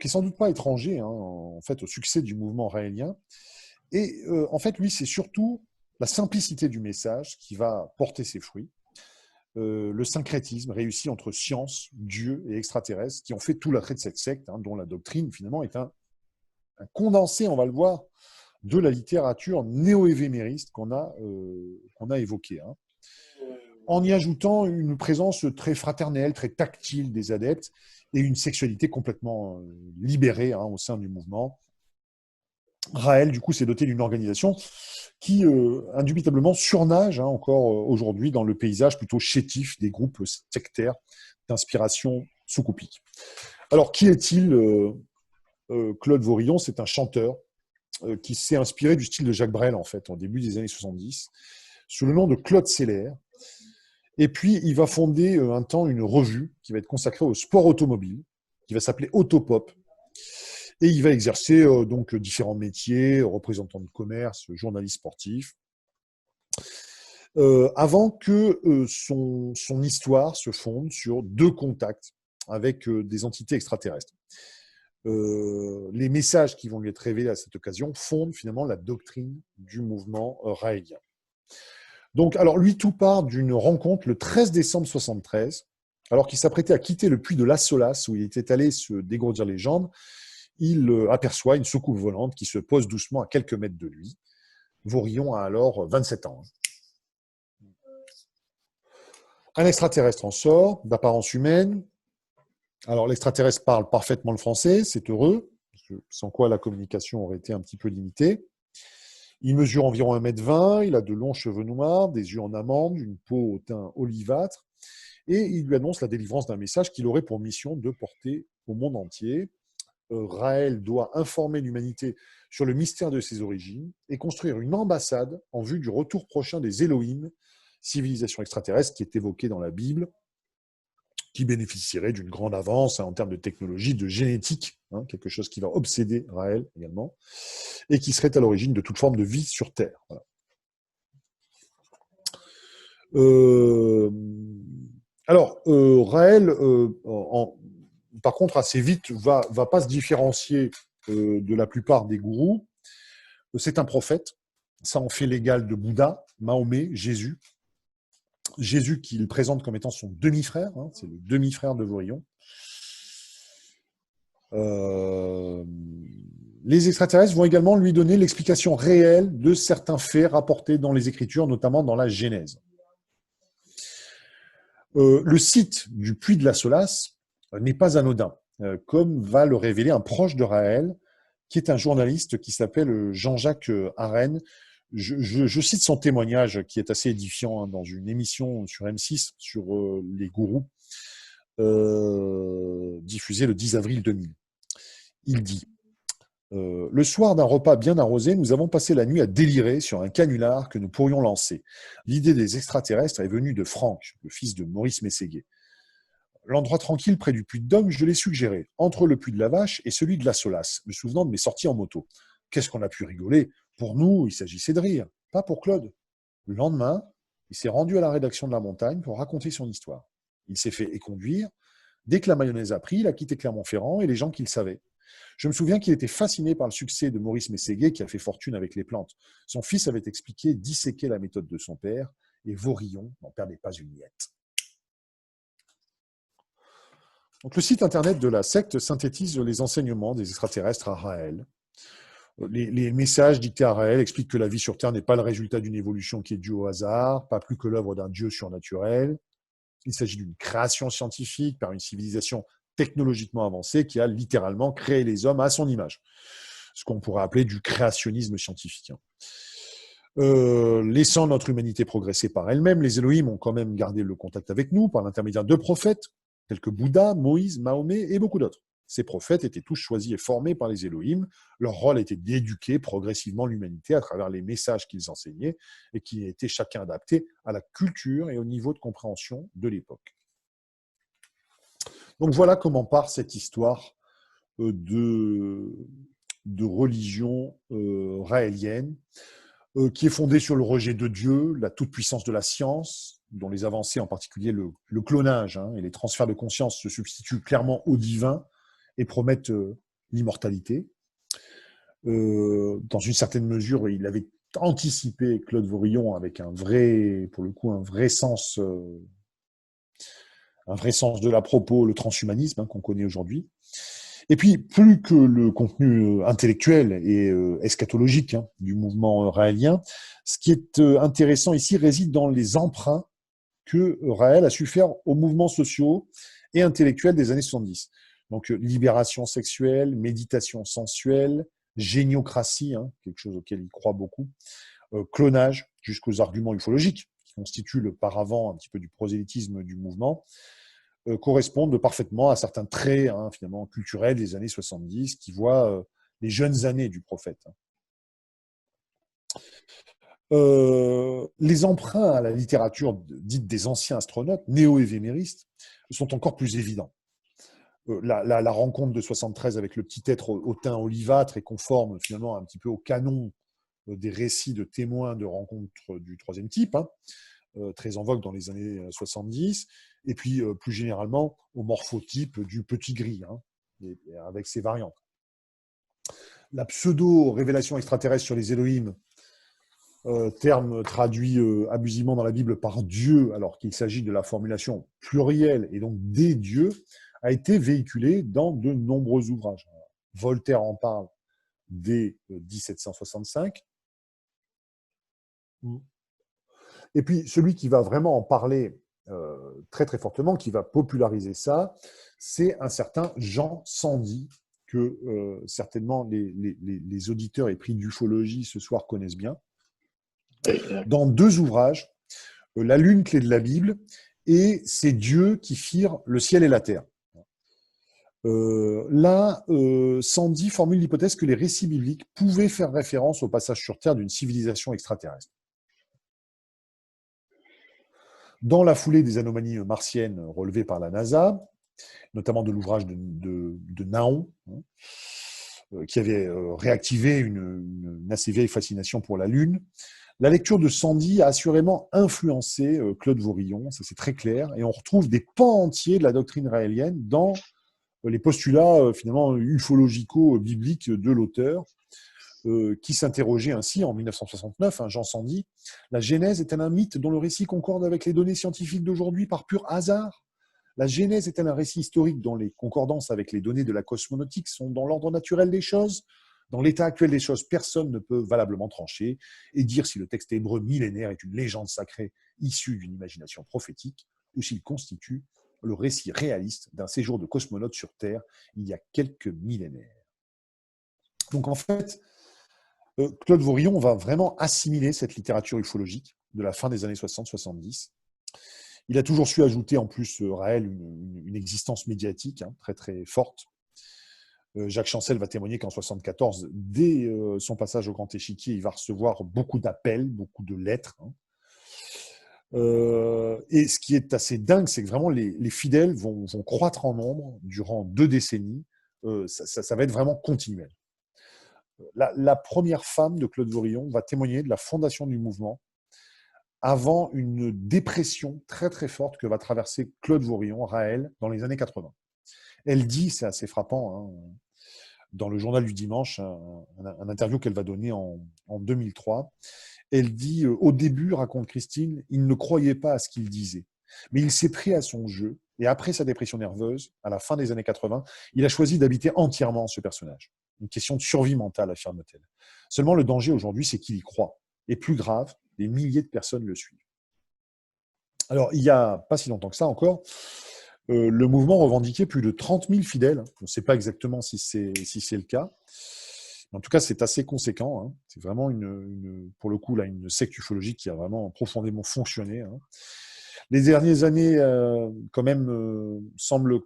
qui est sans doute pas étranger en fait au succès du mouvement raélien. Et en fait, lui, c'est surtout la simplicité du message qui va porter ses fruits. Le syncrétisme réussi entre science, Dieu et extraterrestres, qui ont fait tout l'attrait de cette secte, dont la doctrine finalement est un condensé, on va le voir, de la littérature néo-évémériste qu'on a évoquée. En y ajoutant une présence très fraternelle, très tactile des adeptes et une sexualité complètement libérée au sein du mouvement. Raël, du coup, s'est doté d'une organisation qui, indubitablement, surnage encore aujourd'hui dans le paysage plutôt chétif des groupes sectaires d'inspiration soukoupique. Alors, qui est-il Claude Vorillon, c'est un chanteur qui s'est inspiré du style de Jacques Brel, en fait, au début des années 70, sous le nom de Claude Seller. Et puis, il va fonder un temps une revue qui va être consacrée au sport automobile, qui va s'appeler Autopop. Et il va exercer donc différents métiers, représentant de commerce, journaliste sportif, avant que son histoire se fonde sur 2 contacts avec des entités extraterrestres. Les messages qui vont lui être révélés à cette occasion fondent finalement la doctrine du mouvement raélien. Donc, alors lui, tout part d'une rencontre le 13 décembre 1973, alors qu'il s'apprêtait à quitter le puits de Las Solas, où il était allé se dégourdir les jambes. Il aperçoit une soucoupe volante qui se pose doucement à quelques mètres de lui. Vorillon a alors 27 ans. Un extraterrestre en sort, d'apparence humaine. Alors, l'extraterrestre parle parfaitement le français, c'est heureux, sans quoi la communication aurait été un petit peu limitée. Il mesure environ 1,20 m, il a de longs cheveux noirs, des yeux en amande, une peau au teint olivâtre, et il lui annonce la délivrance d'un message qu'il aurait pour mission de porter au monde entier. Raël doit informer l'humanité sur le mystère de ses origines et construire une ambassade en vue du retour prochain des Elohim, civilisation extraterrestre qui est évoquée dans la Bible, qui bénéficierait d'une grande avance en termes de technologie, de génétique, quelque chose qui va obséder Raël également, et qui serait à l'origine de toute forme de vie sur Terre. Voilà. Alors, Raël, par contre, assez vite, va pas se différencier de la plupart des gourous. C'est un prophète. Ça en fait l'égal de Bouddha, Mahomet, Jésus. Jésus qu'il présente comme étant son demi-frère. C'est le demi-frère de Vorillon. Les extraterrestres vont également lui donner l'explication réelle de certains faits rapportés dans les Écritures, notamment dans la Genèse. Le site du puits de la Solace n'est pas anodin, comme va le révéler un proche de Raël, qui est un journaliste qui s'appelle Jean-Jacques Arène. Je cite son témoignage qui est assez édifiant dans une émission sur M6 sur les gourous, diffusée le 10 avril 2000. Il dit « Le soir d'un repas bien arrosé, nous avons passé la nuit à délirer sur un canular que nous pourrions lancer. L'idée des extraterrestres est venue de Franck, le fils de Maurice Mességuet. L'endroit tranquille près du puits de Dôme, je l'ai suggéré, entre le puits de la Vache et celui de la Solace, me souvenant de mes sorties en moto. Qu'est-ce qu'on a pu rigoler? Pour nous, il s'agissait de rire, pas pour Claude. Le lendemain, il s'est rendu à la rédaction de La Montagne pour raconter son histoire. Il s'est fait éconduire. Dès que la mayonnaise a pris, il a quitté Clermont-Ferrand et les gens qu'il savait. Je me souviens qu'il était fasciné par le succès de Maurice Mességuet, qui a fait fortune avec les plantes. Son fils avait expliqué, disséqué la méthode de son père, et Vorillon n'en perdait pas une miette. Donc, le site internet de la secte synthétise les enseignements des extraterrestres à Raël. Les messages dictés à Raël expliquent que la vie sur Terre n'est pas le résultat d'une évolution qui est due au hasard, pas plus que l'œuvre d'un dieu surnaturel. Il s'agit d'une création scientifique par une civilisation technologiquement avancée qui a littéralement créé les hommes à son image. Ce qu'on pourrait appeler du créationnisme scientifique. Laissant notre humanité progresser par elle-même, les Elohim ont quand même gardé le contact avec nous par l'intermédiaire de prophètes, tels que Bouddha, Moïse, Mahomet et beaucoup d'autres. Ces prophètes étaient tous choisis et formés par les Elohim. Leur rôle était d'éduquer progressivement l'humanité à travers les messages qu'ils enseignaient et qui étaient chacun adaptés à la culture et au niveau de compréhension de l'époque. Donc voilà comment part cette histoire de religion raélienne qui est fondée sur le rejet de Dieu, la toute-puissance de la science, dont les avancées, en particulier le clonage et les transferts de conscience, se substituent clairement au divin et promettent l'immortalité. Dans une certaine mesure, il avait anticipé Claude Vorillon avec un vrai sens de la propos, le transhumanisme qu'on connaît aujourd'hui. Et puis, plus que le contenu intellectuel et eschatologique du mouvement raélien, ce qui est intéressant ici réside dans les emprunts que Raël a su faire aux mouvements sociaux et intellectuels des années 70. Donc, libération sexuelle, méditation sensuelle, géniocratie, quelque chose auquel il croit beaucoup, clonage, jusqu'aux arguments ufologiques, qui constituent le paravent un petit peu du prosélytisme du mouvement, correspondent parfaitement à certains traits finalement culturels des années 70 qui voient les jeunes années du prophète. Les emprunts à la littérature dite des anciens astronautes, néo-évéméristes, sont encore plus évidents. La rencontre de 73 avec le petit être au teint olivâtre est conforme finalement un petit peu au canon des récits de témoins de rencontres du troisième type, très en vogue dans les années 70, et puis plus généralement au morphotype du petit gris, avec ses variantes. La pseudo-révélation extraterrestre sur les Elohim, terme traduit abusivement dans la Bible par Dieu, alors qu'il s'agit de la formulation plurielle et donc des dieux, a été véhiculé dans de nombreux ouvrages. Voltaire en parle dès 1765. Et puis, celui qui va vraiment en parler très très fortement, qui va populariser ça, c'est un certain Jean Sandy, que certainement les auditeurs épris d'ufologie ce soir connaissent bien. Dans deux ouvrages, La Lune, clé de la Bible, et Ces dieux qui firent le ciel et la terre. Sandy formule l'hypothèse que les récits bibliques pouvaient faire référence au passage sur Terre d'une civilisation extraterrestre. Dans la foulée des anomalies martiennes relevées par la NASA, notamment de l'ouvrage de Naon, qui avait réactivé une assez vieille fascination pour la Lune, la lecture de Sandy a assurément influencé Claude Vorillon, ça c'est très clair, et on retrouve des pans entiers de la doctrine raélienne dans les postulats finalement ufologico-bibliques de l'auteur, qui s'interrogeait ainsi en 1969, Jean Sandy, la Genèse est-elle un mythe dont le récit concorde avec les données scientifiques d'aujourd'hui par pur hasard? La Genèse est-elle un récit historique dont les concordances avec les données de la cosmonautique sont dans l'ordre naturel des choses? Dans l'état actuel des choses, personne ne peut valablement trancher et dire si le texte hébreu millénaire est une légende sacrée issue d'une imagination prophétique ou s'il constitue le récit réaliste d'un séjour de cosmonautes sur Terre il y a quelques millénaires. Donc en fait, Claude Vorillon va vraiment assimiler cette littérature ufologique de la fin des années 60-70. Il a toujours su ajouter en plus, Raël, une existence médiatique très très forte. Jacques Chancel va témoigner qu'en 1974, dès son passage au Grand Échiquier, il va recevoir beaucoup d'appels, beaucoup de lettres. Et ce qui est assez dingue, c'est que vraiment les fidèles vont croître en nombre durant 2 décennies. Ça va être vraiment continuel. La première femme de Claude Vorillon va témoigner de la fondation du mouvement avant une dépression très très forte que va traverser Claude Vorillon, Raël, dans les années 80. Elle dit, c'est assez frappant, dans le journal du dimanche, un interview qu'elle va donner en 2003, elle dit, au début, raconte Christine, il ne croyait pas à ce qu'il disait, mais il s'est pris à son jeu Et après sa dépression nerveuse, à la fin des années 80, il a choisi d'habiter entièrement ce personnage. Une question de survie mentale, affirme-t-elle. Seulement, le danger aujourd'hui, c'est qu'il y croit. Et plus grave, des milliers de personnes le suivent. Alors, il n'y a pas si longtemps que ça encore, le mouvement revendiquait plus de 30 000 fidèles. On ne sait pas exactement si c'est le cas. En tout cas, c'est assez conséquent. Hein. C'est vraiment, pour le coup, là, une secte ufologique qui a vraiment profondément fonctionné. Hein. Les dernières années, quand même, semblent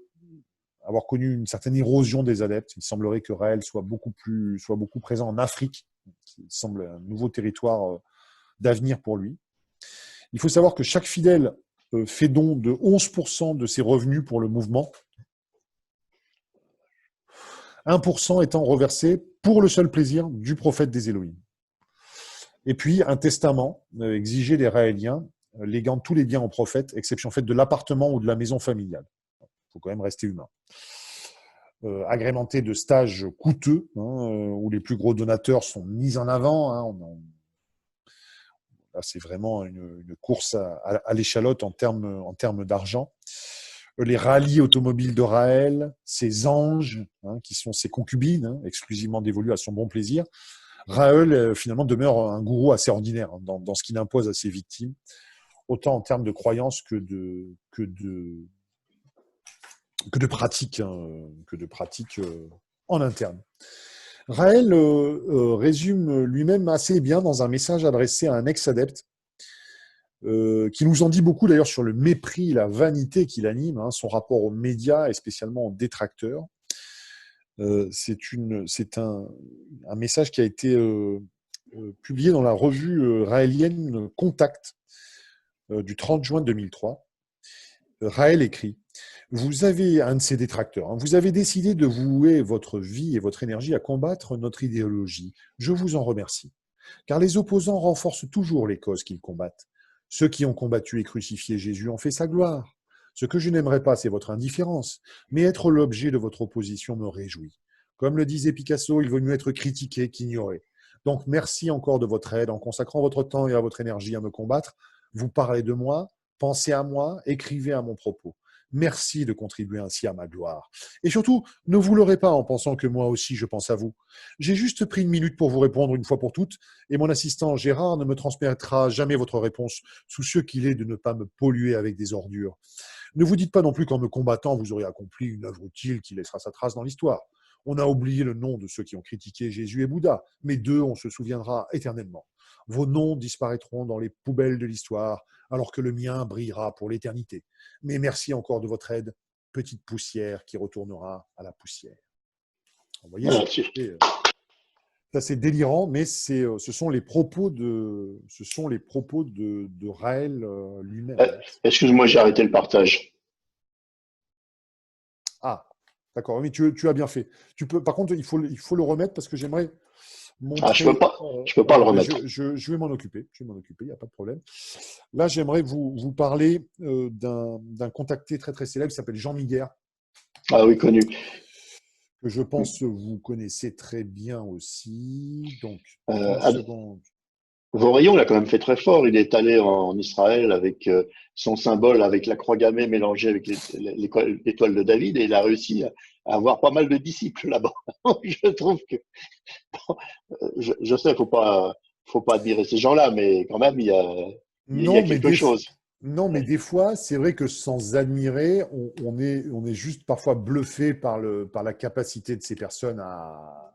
avoir connu une certaine érosion des adeptes. Il semblerait que Raël soit beaucoup présent en Afrique, qui semble un nouveau territoire d'avenir pour lui. Il faut savoir que chaque fidèle fait don de 11% de ses revenus pour le mouvement, 1% étant reversé pour le seul plaisir du prophète des Élohim. Et puis, un testament exigé des Raéliens, léguant tous les biens au prophète, exception faite de l'appartement ou de la maison familiale. Il faut quand même rester humain. Agrémenté de stages coûteux, où les plus gros donateurs sont mis en avant. Là, c'est vraiment une course à l'échalote en termes d'argent. Les rallyes automobiles de Raël, ses anges, qui sont ses concubines, exclusivement dévolues à son bon plaisir. Raël, finalement, demeure un gourou assez ordinaire dans ce qu'il impose à ses victimes, autant en termes de croyances que de pratiques, en interne. Raël résume lui-même assez bien dans un message adressé à un ex-adepte, qui nous en dit beaucoup d'ailleurs sur le mépris et la vanité qui l'anime, son rapport aux médias et spécialement aux détracteurs. C'est un message qui a été publié dans la revue raélienne Contact du 30 juin 2003. Raël écrit: vous avez, un de ses détracteurs, vous avez décidé de vouer votre vie et votre énergie à combattre notre idéologie. Je vous en remercie. Car les opposants renforcent toujours les causes qu'ils combattent. Ceux qui ont combattu et crucifié Jésus ont fait sa gloire. Ce que je n'aimerais pas, c'est votre indifférence, mais être l'objet de votre opposition me réjouit. Comme le disait Picasso, il vaut mieux être critiqué qu'ignoré. Donc merci encore de votre aide en consacrant votre temps et à votre énergie à me combattre. Vous parlez de moi, pensez à moi, écrivez à mon propos. Merci de contribuer ainsi à ma gloire. Et surtout, ne vous leurrez pas en pensant que moi aussi je pense à vous. J'ai juste pris une minute pour vous répondre une fois pour toutes, et mon assistant Gérard ne me transmettra jamais votre réponse, soucieux qu'il est de ne pas me polluer avec des ordures. Ne vous dites pas non plus qu'en me combattant, vous aurez accompli une œuvre utile qui laissera sa trace dans l'histoire. On a oublié le nom de ceux qui ont critiqué Jésus et Bouddha, mais d'eux on se souviendra éternellement. Vos noms disparaîtront dans les poubelles de l'histoire, alors que le mien brillera pour l'éternité. Mais merci encore de votre aide, petite poussière qui retournera à la poussière. Vous voyez, c'est délirant, mais ce sont les propos de Raël lui-même. Excuse-moi, j'ai arrêté le partage. Ah, d'accord, mais tu as bien fait. Par contre, il faut le remettre parce que j'aimerais montrer. Je peux pas le remettre. Je vais m'en occuper, il n'y a pas de problème. Là, j'aimerais vous parler d'un contacté très très célèbre qui s'appelle Jean Miguer. Ah oui, connu. Que je pense vous connaissez très bien aussi. Donc, 30 secondes. Vorillon l'a quand même fait très fort. Il est allé en Israël avec son symbole, avec la croix gammée mélangée avec l'étoile de David, et il a réussi à avoir pas mal de disciples là-bas. Je trouve que, bon, je sais, faut pas admirer ces gens-là, mais quand même, il y a quelque chose. Non, mais des fois, c'est vrai que sans admirer, on est juste parfois bluffé par la capacité de ces personnes à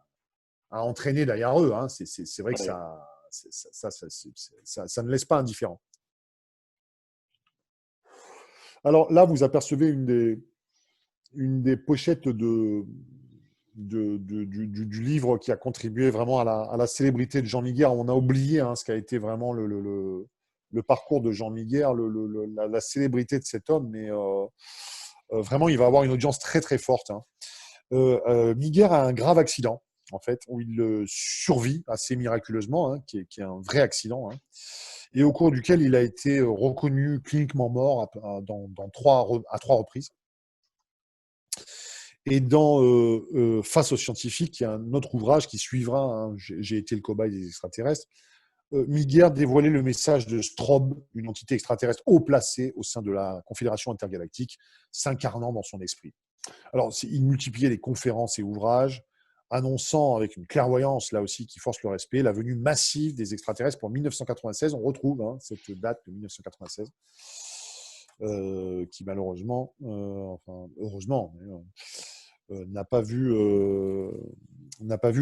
entraîner derrière eux. Hein. C'est vrai que ça ne laisse pas indifférent. Alors là, vous apercevez une des pochettes du livre qui a contribué vraiment à la célébrité de Jean Miguer. On a oublié ce qu'a été vraiment le parcours de Jean Miguer, la célébrité de cet homme, mais vraiment, il va avoir une audience très très forte. Miguer a un grave accident, en fait, où il survit assez miraculeusement, qui est un vrai accident, et au cours duquel il a été reconnu cliniquement mort à trois reprises. Et Face aux scientifiques, il y a un autre ouvrage qui suivra, J'ai été le cobaye des extraterrestres, Miguel dévoilait le message de Strobe, une entité extraterrestre haut placée au sein de la Confédération intergalactique, s'incarnant dans son esprit. Alors, il multipliait les conférences et ouvrages, annonçant avec une clairvoyance, là aussi, qui force le respect, la venue massive des extraterrestres pour 1996. On retrouve cette date de 1996, qui malheureusement, enfin heureusement, n'a pas vu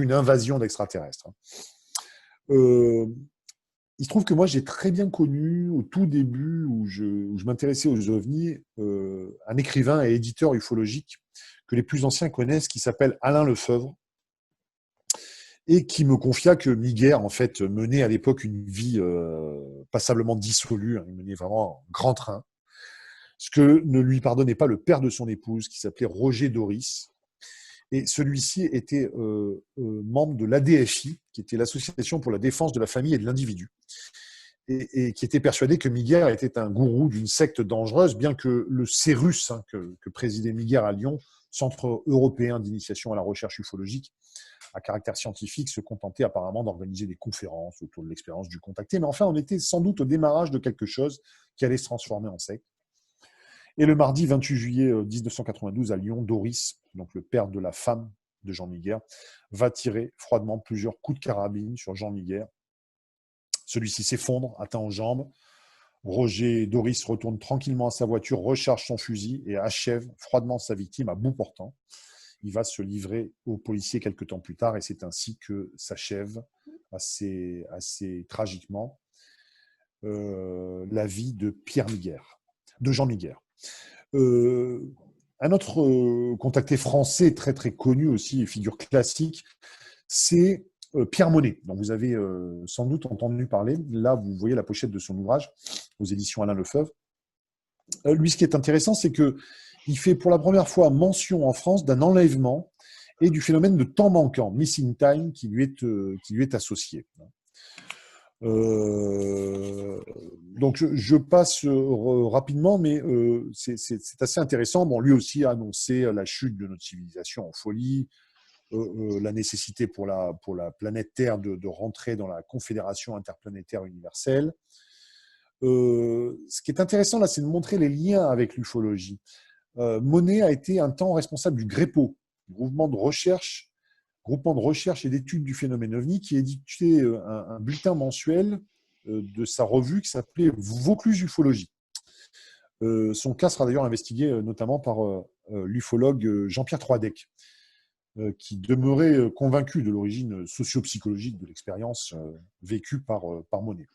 une invasion d'extraterrestres. Il se trouve que moi, j'ai très bien connu, au tout début, où je m'intéressais aux ovnis, un écrivain et éditeur ufologique que les plus anciens connaissent, qui s'appelle Alain Lefebvre, et qui me confia que Miguel, en fait, menait à l'époque une vie passablement dissolue. Il menait vraiment un grand train. Ce que ne lui pardonnait pas le père de son épouse, qui s'appelait Roger Doris. Et celui-ci était membre de l'ADFI, qui était l'Association pour la défense de la famille et de l'individu, et qui était persuadé que Miguel était un gourou d'une secte dangereuse, bien que le CERUS, que présidait Miguel à Lyon, Centre européen d'initiation à la recherche ufologique, à caractère scientifique, se contentait apparemment d'organiser des conférences autour de l'expérience du contacté. Mais enfin, on était sans doute au démarrage de quelque chose qui allait se transformer en secte. Et le mardi 28 juillet 1992, à Lyon, Doris, donc le père de la femme de Jean Miguel, va tirer froidement plusieurs coups de carabine sur Jean Miguel. Celui-ci s'effondre, atteint aux jambes. Roger Doris retourne tranquillement à sa voiture, recharge son fusil et achève froidement sa victime à bout portant. Il va se livrer aux policiers quelques temps plus tard, et c'est ainsi que s'achève assez tragiquement la vie de Jean Miguel. Un autre contacté français très très connu aussi, figure classique, c'est Pierre Monet, dont vous avez sans doute entendu parler. Là, vous voyez la pochette de son ouvrage aux éditions Alain Lefebvre. Lui, ce qui est intéressant, c'est qu'il fait pour la première fois mention en France d'un enlèvement et du phénomène de temps manquant, missing time, qui lui est associé. Donc je passe rapidement, mais c'est assez intéressant. Bon, lui aussi a annoncé la chute de notre civilisation en folie, la nécessité pour la planète Terre de rentrer dans la Confédération interplanétaire universelle. Ce qui est intéressant là, c'est de montrer les liens avec l'ufologie. Monet a été un temps responsable du GREPO, groupement de recherche et d'études du phénomène OVNI, qui éditait un bulletin mensuel de sa revue qui s'appelait Vaucluse Ufologie. Son cas sera d'ailleurs investigué notamment par l'ufologue Jean-Pierre Troidec, qui demeurait convaincu de l'origine socio-psychologique de l'expérience vécue par Monet.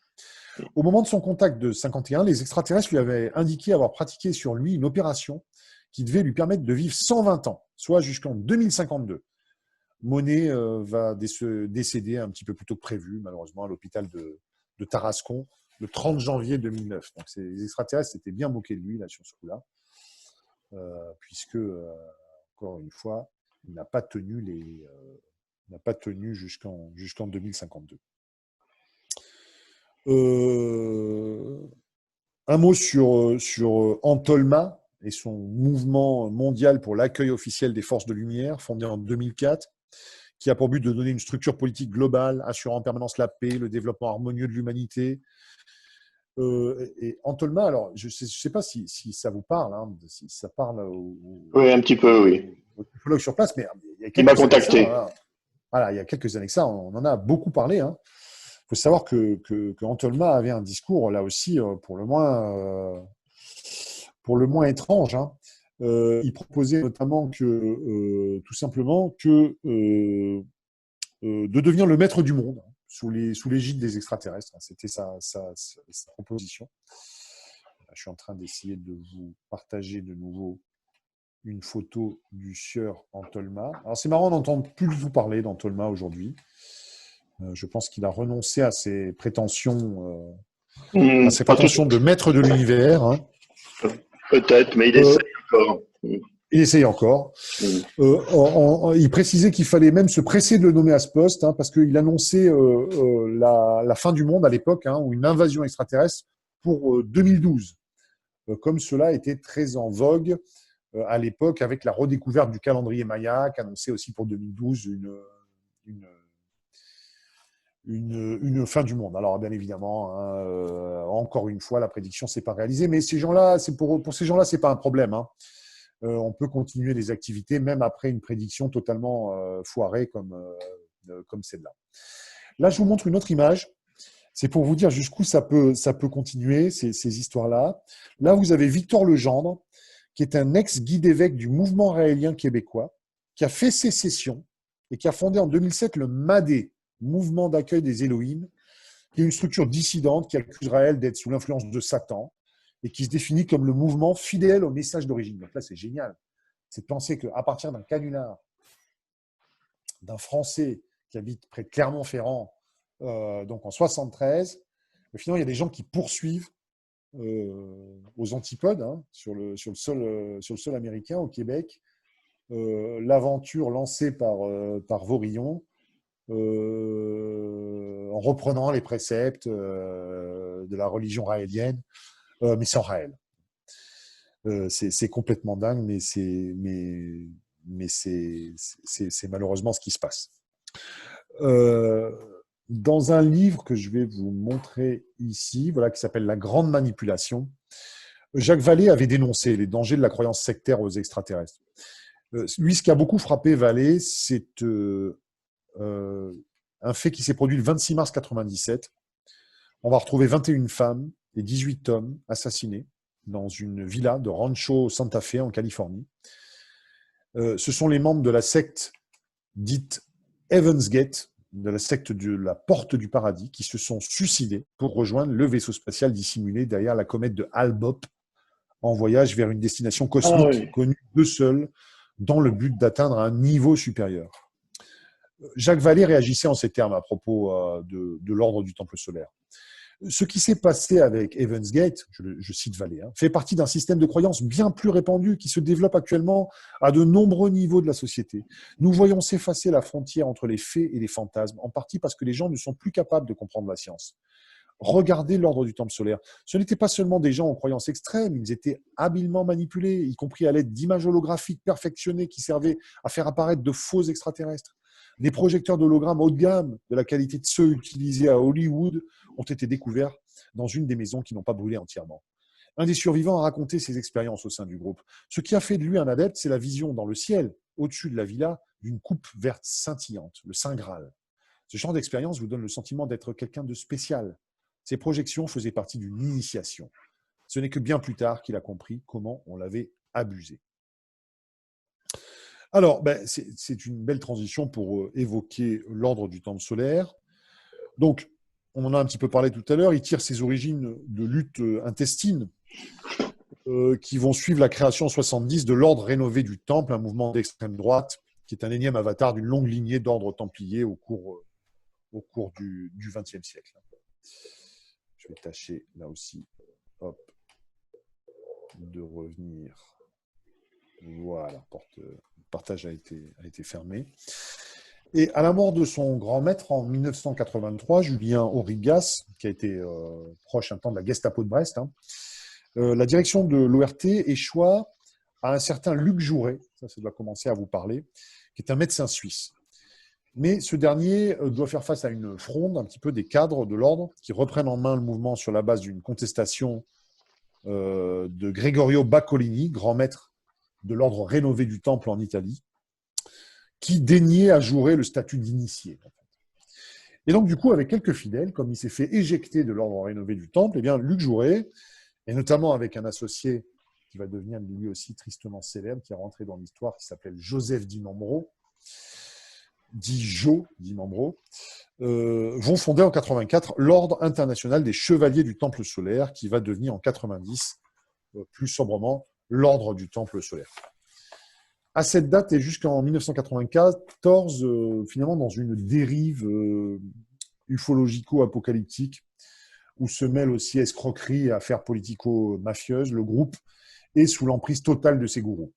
Au moment de son contact de 1951, les extraterrestres lui avaient indiqué avoir pratiqué sur lui une opération qui devait lui permettre de vivre 120 ans, soit jusqu'en 2052. Monet va décéder un petit peu plus tôt que prévu, malheureusement, à l'hôpital de Tarascon, le 30 janvier 2009. Donc les extraterrestres s'étaient bien moqués de lui là, sur ce coup-là, puisque, encore une fois, il n'a pas tenu jusqu'en 2052. Un mot sur Antolma et son mouvement mondial pour l'accueil officiel des forces de lumière, fondé en 2004, qui a pour but de donner une structure politique globale, assurant en permanence la paix, le développement harmonieux de l'humanité. Et Antolma, alors, je ne sais pas si ça vous parle, si ça parle oui, un petit peu, oui. Aux ufologues sur place, mais il m'a contacté. Il y a quelques années que ça, on en a beaucoup parlé. Il faut savoir que Antolma avait un discours, là aussi, pour le moins étrange. Il proposait notamment tout simplement de devenir le maître du monde sous l'égide des extraterrestres. C'était sa proposition. Je suis en train d'essayer de vous partager de nouveau une photo du sieur Antolma. Alors c'est marrant, on n'entend plus du tout parler d'Antolma aujourd'hui. Je pense qu'il a renoncé à ses prétentions, de maître de l'univers. Peut-être, mais il essaye encore. Il essaye encore. Il précisait qu'il fallait même se presser de le nommer à ce poste, parce qu'il annonçait la fin du monde à l'époque, ou une invasion extraterrestre pour 2012. Comme cela était très en vogue à l'époque, avec la redécouverte du calendrier Maya, qui annonçait aussi pour 2012 une fin du monde. Alors, bien évidemment, hein, encore une fois, la prédiction ne s'est pas réalisée, mais ces gens-là, pour ces gens-là, ce n'est pas un problème. Hein. On peut continuer les activités même après une prédiction totalement foirée comme celle-là. Là, je vous montre une autre image. C'est pour vous dire jusqu'où ça peut continuer, ces histoires-là. Là, vous avez Victor Legendre, qui est un ex-guide-évêque du mouvement raélien québécois, qui a fait sécession et qui a fondé en 2007 le MADé, Mouvement d'accueil des Élohim, qui est une structure dissidente qui accuse Raël d'être sous l'influence de Satan et qui se définit comme le mouvement fidèle au message d'origine. Donc là, c'est génial. C'est de penser qu'à partir d'un canular, d'un Français qui habite près de Clermont-Ferrand, donc en 73, finalement, il y a des gens qui poursuivent aux antipodes, hein, sur le sol américain, au Québec, l'aventure lancée par Vaurillon, en reprenant les préceptes de la religion raélienne, mais sans Raël. C'est complètement dingue, mais c'est malheureusement ce qui se passe. Dans un livre que je vais vous montrer ici, voilà, qui s'appelle « La grande manipulation », Jacques Vallée avait dénoncé les dangers de la croyance sectaire aux extraterrestres. Lui, ce qui a beaucoup frappé Vallée, c'est un fait qui s'est produit le 26 mars 1997. On va retrouver 21 femmes et 18 hommes assassinés dans une villa de Rancho Santa Fe en Californie. Ce sont les membres de la secte dite Heaven's Gate, de la secte de la Porte du Paradis, qui se sont suicidés pour rejoindre le vaisseau spatial dissimulé derrière la comète de Hale-Bopp en voyage vers une destination cosmique connue d'eux seuls dans le but d'atteindre un niveau supérieur. Jacques Vallée réagissait en ces termes à propos de l'ordre du Temple solaire. Ce qui s'est passé avec Heaven's Gate, je cite Vallée, hein, fait partie d'un système de croyances bien plus répandu qui se développe actuellement à de nombreux niveaux de la société. Nous voyons s'effacer la frontière entre les faits et les fantasmes, en partie parce que les gens ne sont plus capables de comprendre la science. Regardez l'ordre du Temple solaire. Ce n'étaient pas seulement des gens aux croyances extrêmes, ils étaient habilement manipulés, y compris à l'aide d'images holographiques perfectionnées qui servaient à faire apparaître de faux extraterrestres. Des projecteurs d'hologrammes haut de gamme, de la qualité de ceux utilisés à Hollywood, ont été découverts dans une des maisons qui n'ont pas brûlé entièrement. Un des survivants a raconté ses expériences au sein du groupe. Ce qui a fait de lui un adepte, c'est la vision dans le ciel, au-dessus de la villa, d'une coupe verte scintillante, le Saint Graal. Ce genre d'expérience vous donne le sentiment d'être quelqu'un de spécial. Ces projections faisaient partie d'une initiation. Ce n'est que bien plus tard qu'il a compris comment on l'avait abusé. Alors, c'est une belle transition pour évoquer l'ordre du Temple solaire. Donc, on en a un petit peu parlé tout à l'heure, il tire ses origines de luttes intestines qui vont suivre la création en 70 de l'ordre rénové du Temple, un mouvement d'extrême droite qui est un énième avatar d'une longue lignée d'ordres templiers au cours du XXe siècle. Je vais tâcher là aussi de revenir. Voilà, le partage a été fermé. Et à la mort de son grand maître en 1983, Julien Aurigas, qui a été proche un temps de la Gestapo de Brest, hein, la direction de l'ORT échoua à un certain Luc Jouret, ça doit commencer à vous parler, qui est un médecin suisse. Mais ce dernier doit faire face à une fronde un petit peu des cadres de l'ordre qui reprennent en main le mouvement sur la base d'une contestation de Gregorio Baccolini, grand maître de l'ordre rénové du Temple en Italie, qui daignait ajourer le statut d'initié. Et donc, du coup, avec quelques fidèles, comme il s'est fait éjecter de l'ordre rénové du Temple, eh bien, Luc Jouret, et notamment avec un associé qui va devenir lui aussi tristement célèbre, qui est rentré dans l'histoire, qui s'appelle Joseph Di Mambro, dit Jo Di Mambro, vont fonder en 84 l'Ordre international des chevaliers du Temple solaire, qui va devenir en 90, plus sobrement, l'Ordre du Temple solaire. À cette date et jusqu'en 1994, finalement dans une dérive ufologico-apocalyptique, où se mêlent aussi escroquerie et affaires politico-mafieuses, le groupe est sous l'emprise totale de ses gourous,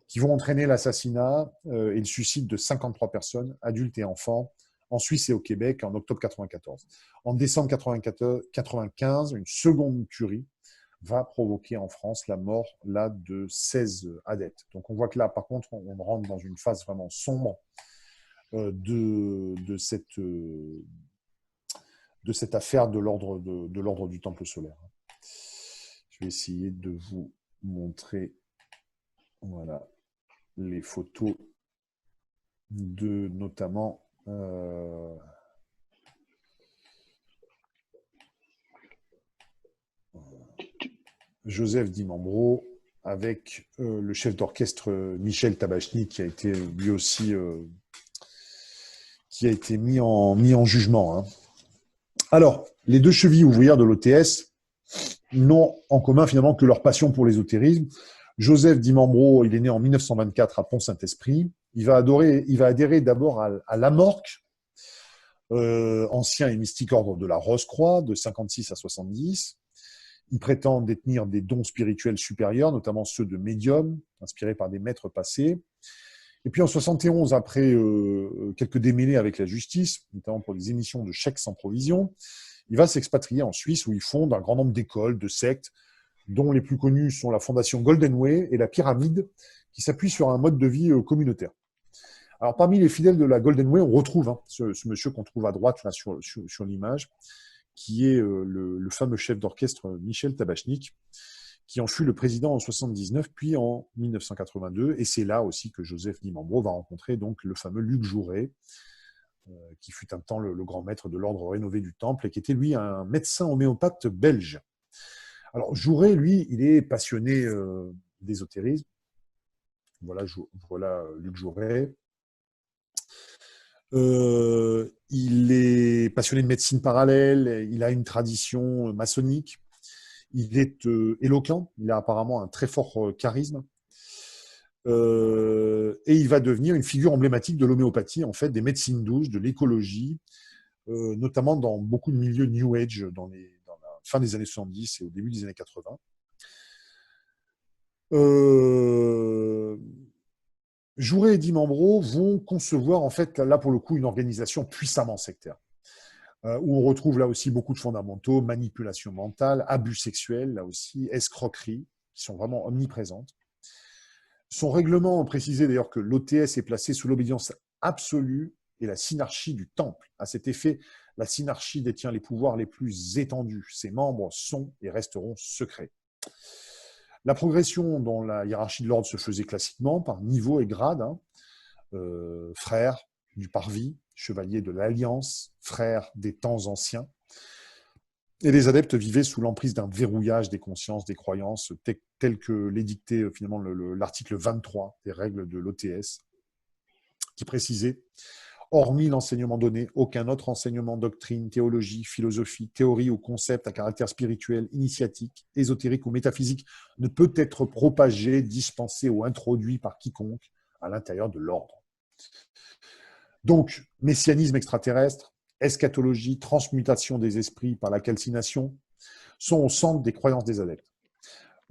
qui vont entraîner l'assassinat et le suicide de 53 personnes, adultes et enfants, en Suisse et au Québec en octobre 1994. En décembre 1995, une seconde tuerie va provoquer en France la mort là, de 16 adeptes. Donc on voit que là, par contre, on rentre dans une phase vraiment sombre de cette de cette affaire de l'ordre du Temple solaire. Je vais essayer de vous montrer voilà, les photos de notamment Joseph Di Mambro avec le chef d'orchestre Michel Tabachnik qui a été lui aussi qui a été mis en jugement. Hein. Alors, les deux chevilles ouvrières de l'OTS n'ont en commun finalement que leur passion pour l'ésotérisme. Joseph Di Mambro, il est né en 1924 à Pont-Saint-Esprit. Il va adhérer d'abord à l'AMORC, ancien et mystique ordre de la Rose-Croix, de 56 à 70. Il prétend détenir des dons spirituels supérieurs, notamment ceux de médium, inspirés par des maîtres passés. Et puis en 71, après quelques démêlés avec la justice, notamment pour des émissions de chèques sans provision, il va s'expatrier en Suisse où il fonde un grand nombre d'écoles, de sectes, dont les plus connues sont la fondation Golden Way et la Pyramide, qui s'appuie sur un mode de vie communautaire. Alors parmi les fidèles de la Golden Way, on retrouve ce monsieur qu'on trouve à droite là, sur l'image, qui est le fameux chef d'orchestre Michel Tabachnik, qui en fut le président en 79, puis en 1982. Et c'est là aussi que Joseph Di Mambro va rencontrer donc le fameux Luc Jouret, qui fut un temps le grand maître de l'ordre rénové du Temple et qui était, lui, un médecin homéopathe belge. Alors, Jouret, lui, il est passionné d'ésotérisme. Voilà Luc Jouret. Il est passionné de médecine parallèle, il a une tradition maçonnique, il est éloquent, il a apparemment un très fort charisme. Et il va devenir une figure emblématique de l'homéopathie, en fait, des médecines douces, de l'écologie, notamment dans beaucoup de milieux New Age, dans la fin des années 70 et au début des années 80. Jouret et Di Mambro vont concevoir, en fait, là pour le coup, une organisation puissamment sectaire, où on retrouve là aussi beaucoup de fondamentaux, manipulation mentale, abus sexuels, là aussi, escroquerie, qui sont vraiment omniprésentes. Son règlement précisait d'ailleurs que l'OTS est placé sous l'obédience absolue et la synarchie du temple. À cet effet, la synarchie détient les pouvoirs les plus étendus. Ses membres sont et resteront secrets. La progression dans la hiérarchie de l'ordre se faisait classiquement par niveau et grade. Frère du parvis, chevalier de l'Alliance, frère des temps anciens. Et les adeptes vivaient sous l'emprise d'un verrouillage des consciences, des croyances, tel que l'édictait finalement l'article 23 des règles de l'OTS, qui précisait « Hormis l'enseignement donné, aucun autre enseignement, doctrine, théologie, philosophie, théorie ou concept à caractère spirituel, initiatique, ésotérique ou métaphysique ne peut être propagé, dispensé ou introduit par quiconque à l'intérieur de l'ordre. » Donc, messianisme extraterrestre, eschatologie, transmutation des esprits par la calcination sont au centre des croyances des adeptes.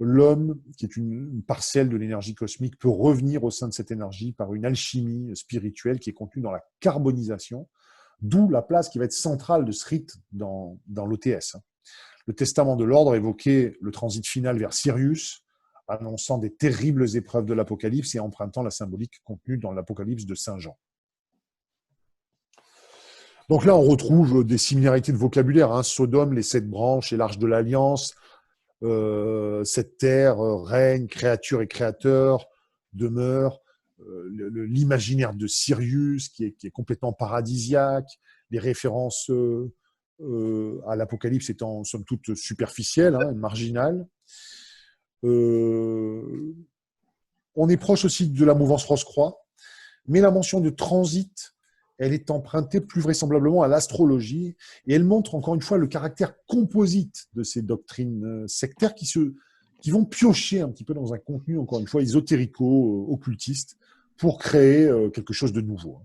L'homme, qui est une parcelle de l'énergie cosmique, peut revenir au sein de cette énergie par une alchimie spirituelle qui est contenue dans la carbonisation, d'où la place qui va être centrale de ce rite dans l'OTS. Le testament de l'ordre évoquait le transit final vers Sirius, annonçant des terribles épreuves de l'Apocalypse et empruntant la symbolique contenue dans l'Apocalypse de Saint Jean. Donc là, on retrouve des similarités de vocabulaire. Sodome, les 7 branches et l'Arche de l'Alliance. Cette terre règne, créature et créateur, demeure. L'imaginaire de Sirius, qui est complètement paradisiaque. Les références à l'Apocalypse étant, somme toute, superficielles, marginales. On est proche aussi de la mouvance Rose-Croix, mais la mention de transit, elle est empruntée plus vraisemblablement à l'astrologie et elle montre encore une fois le caractère composite de ces doctrines sectaires qui vont piocher un petit peu dans un contenu, encore une fois, ésotérico-occultiste pour créer quelque chose de nouveau.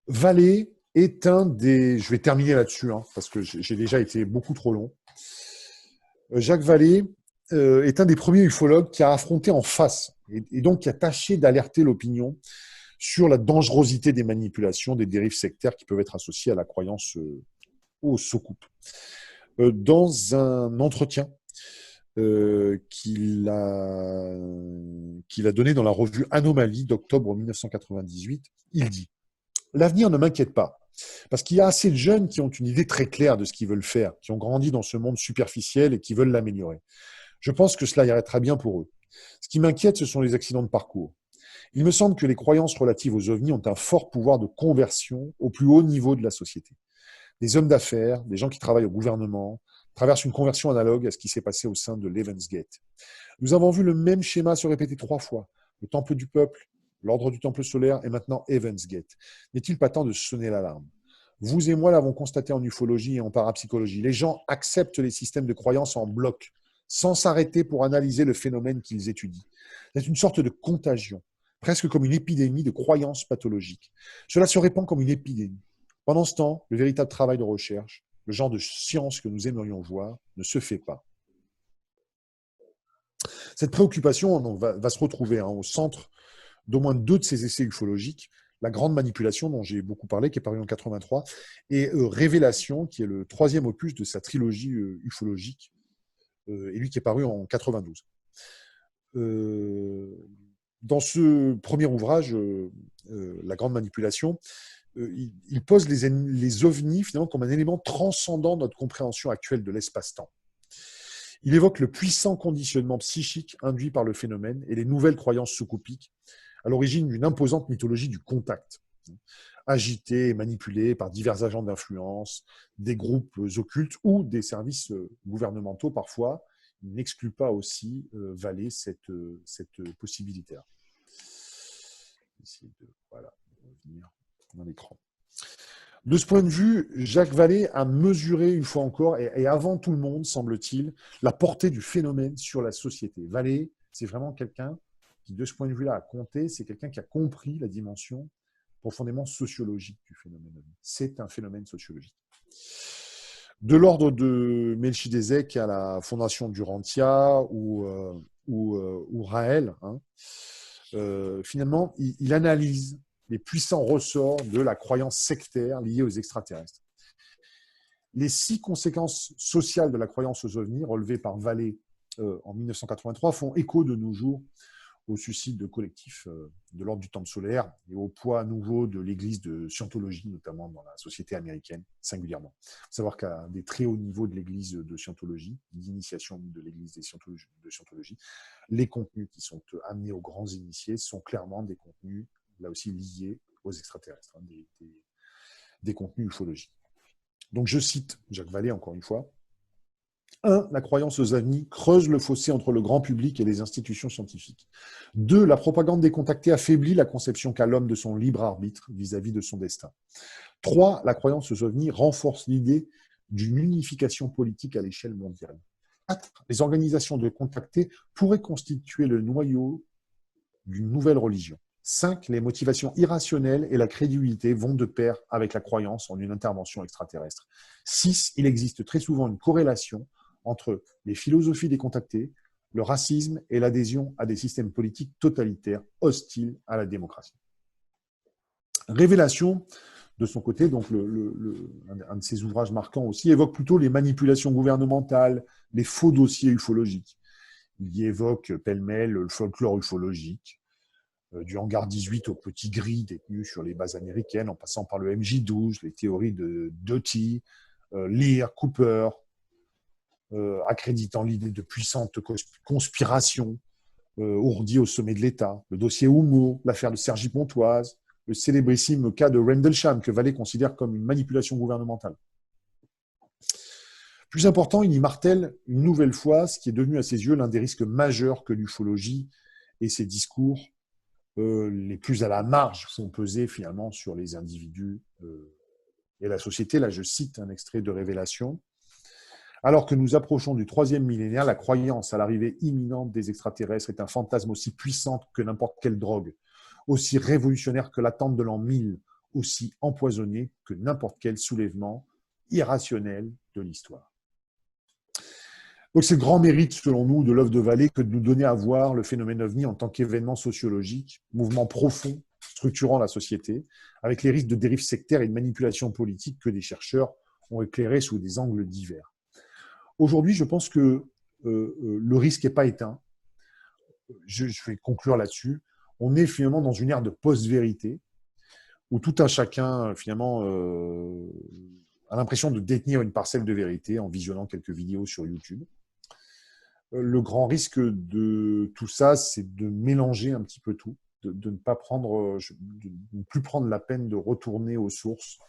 Vallée est un des... Je vais terminer là-dessus, parce que j'ai déjà été beaucoup trop long. Jacques Vallée est un des premiers ufologues qui a affronté en face et donc qui a tâché d'alerter l'opinion sur la dangerosité des manipulations, des dérives sectaires qui peuvent être associées à la croyance au soucoupe. Dans un entretien qu'il a donné dans la revue Anomalie d'octobre 1998, il dit L'avenir ne m'inquiète pas, parce qu'il y a assez de jeunes qui ont une idée très claire de ce qu'ils veulent faire, qui ont grandi dans ce monde superficiel et qui veulent l'améliorer. Je pense que cela irait très bien pour eux. Ce qui m'inquiète, ce sont les accidents de parcours. Il me semble que les croyances relatives aux ovnis ont un fort pouvoir de conversion au plus haut niveau de la société. Des hommes d'affaires, des gens qui travaillent au gouvernement, traversent une conversion analogue à ce qui s'est passé au sein de l'Evans Gate. Nous avons vu le même schéma se répéter 3 fois. Le temple du peuple, l'ordre du temple solaire et maintenant Evans Gate. N'est-il pas temps de sonner l'alarme? Vous et moi l'avons constaté en ufologie et en parapsychologie. Les gens acceptent les systèmes de croyances en bloc, sans s'arrêter pour analyser le phénomène qu'ils étudient. C'est une sorte de contagion, presque comme une épidémie de croyances pathologiques. Cela se répand comme une épidémie. Pendant ce temps, le véritable travail de recherche, le genre de science que nous aimerions voir, ne se fait pas. Cette préoccupation va se retrouver au centre d'au moins 2 de ces essais ufologiques, La Grande Manipulation, dont j'ai beaucoup parlé, qui est paru en 83, et Révélation, qui est le 3e opus de sa trilogie ufologique, et lui qui est paru en 92. Dans ce premier ouvrage, La Grande Manipulation, il pose les ovnis finalement comme un élément transcendant notre compréhension actuelle de l'espace-temps. Il évoque le puissant conditionnement psychique induit par le phénomène et les nouvelles croyances sous-coupiques à l'origine d'une imposante mythologie du contact, agitée et manipulée par divers agents d'influence, des groupes occultes ou des services gouvernementaux parfois. Il n'exclut pas aussi Vallée cette possibilité-là. Essayer de revenir dans l'écran. De ce point de vue, Jacques Vallée a mesuré une fois encore, et avant tout le monde, semble-t-il, la portée du phénomène sur la société. Vallée, c'est vraiment quelqu'un qui, de ce point de vue-là, a compté, c'est quelqu'un qui a compris la dimension profondément sociologique du phénomène. C'est un phénomène sociologique. De l'ordre de Melchizedek à la Fondation Durantia ou Raël, finalement, il analyse les puissants ressorts de la croyance sectaire liée aux extraterrestres. Les 6 conséquences sociales de la croyance aux ovnis, relevées par Vallée en 1983, font écho de nos jours au suicide de collectifs de l'ordre du temple solaire et au poids nouveau de l'église de Scientologie, notamment dans la société américaine, singulièrement. Il faut savoir qu'à des très hauts niveaux de l'église de Scientologie, d'initiation de l'église de Scientologie, les contenus qui sont amenés aux grands initiés sont clairement des contenus là aussi liés aux extraterrestres, des contenus ufologiques. Donc je cite Jacques Vallée encore une fois. 1. La croyance aux ovnis creuse le fossé entre le grand public et les institutions scientifiques. 2. La propagande décontactée affaiblit la conception qu'a l'homme de son libre arbitre vis-à-vis de son destin. 3. La croyance aux ovnis renforce l'idée d'une unification politique à l'échelle mondiale. 4. Les organisations de contactés pourraient constituer le noyau d'une nouvelle religion. 5. Les motivations irrationnelles et la crédulité vont de pair avec la croyance en une intervention extraterrestre. 6. Il existe très souvent une corrélation entre les philosophies des contactés, le racisme et l'adhésion à des systèmes politiques totalitaires hostiles à la démocratie. Révélation, de son côté, donc un de ses ouvrages marquants aussi, évoque plutôt les manipulations gouvernementales, les faux dossiers ufologiques. Il y évoque pêle-mêle le folklore ufologique, du hangar 18 au petit gris détenu sur les bases américaines, en passant par le MJ12, les théories de Doty, Lear, Cooper, accréditant l'idée de puissantes conspirations ourdies au sommet de l'État, le dossier Homo, l'affaire de Sergi Pontoise, le célébrissime cas de Rendlesham que Vallée considère comme une manipulation gouvernementale. Plus important, il y martèle une nouvelle fois ce qui est devenu à ses yeux l'un des risques majeurs que l'ufologie et ses discours les plus à la marge font peser finalement sur les individus et la société. Là, je cite un extrait de Révélation. Alors que nous approchons du 3e millénaire, la croyance à l'arrivée imminente des extraterrestres est un fantasme aussi puissant que n'importe quelle drogue, aussi révolutionnaire que l'attente de l'an 1000, aussi empoisonné que n'importe quel soulèvement irrationnel de l'histoire. Donc c'est le grand mérite, selon nous, de l'œuvre de Vallée que de nous donner à voir le phénomène ovni en tant qu'événement sociologique, mouvement profond, structurant la société, avec les risques de dérive sectaire et de manipulation politique que des chercheurs ont éclairés sous des angles divers. Aujourd'hui, je pense que le risque n'est pas éteint. Je vais conclure là-dessus. On est finalement dans une ère de post-vérité, où tout un chacun, finalement, a l'impression de détenir une parcelle de vérité en visionnant quelques vidéos sur YouTube. Le grand risque de tout ça, c'est de mélanger un petit peu tout, de ne pas prendre, de ne plus prendre la peine de retourner aux sources,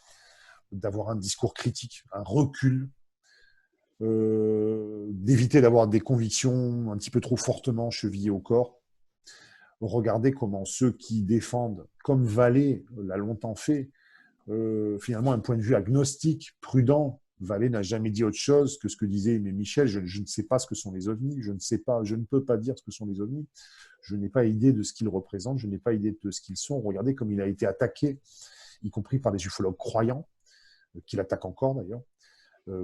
d'avoir un discours critique, un recul, d'éviter d'avoir des convictions un petit peu trop fortement chevillées au corps. Regardez comment ceux qui défendent, comme Vallée l'a longtemps fait, finalement un point de vue agnostique, prudent. Vallée n'a jamais dit autre chose que ce que disait Aimé Michel. Je ne sais pas ce que sont les ovnis, je ne peux pas dire ce que sont les ovnis. Je n'ai pas idée de ce qu'ils représentent, je n'ai pas idée de ce qu'ils sont. Regardez comme il a été attaqué, y compris par des ufologues croyants, qui l'attaquent encore d'ailleurs,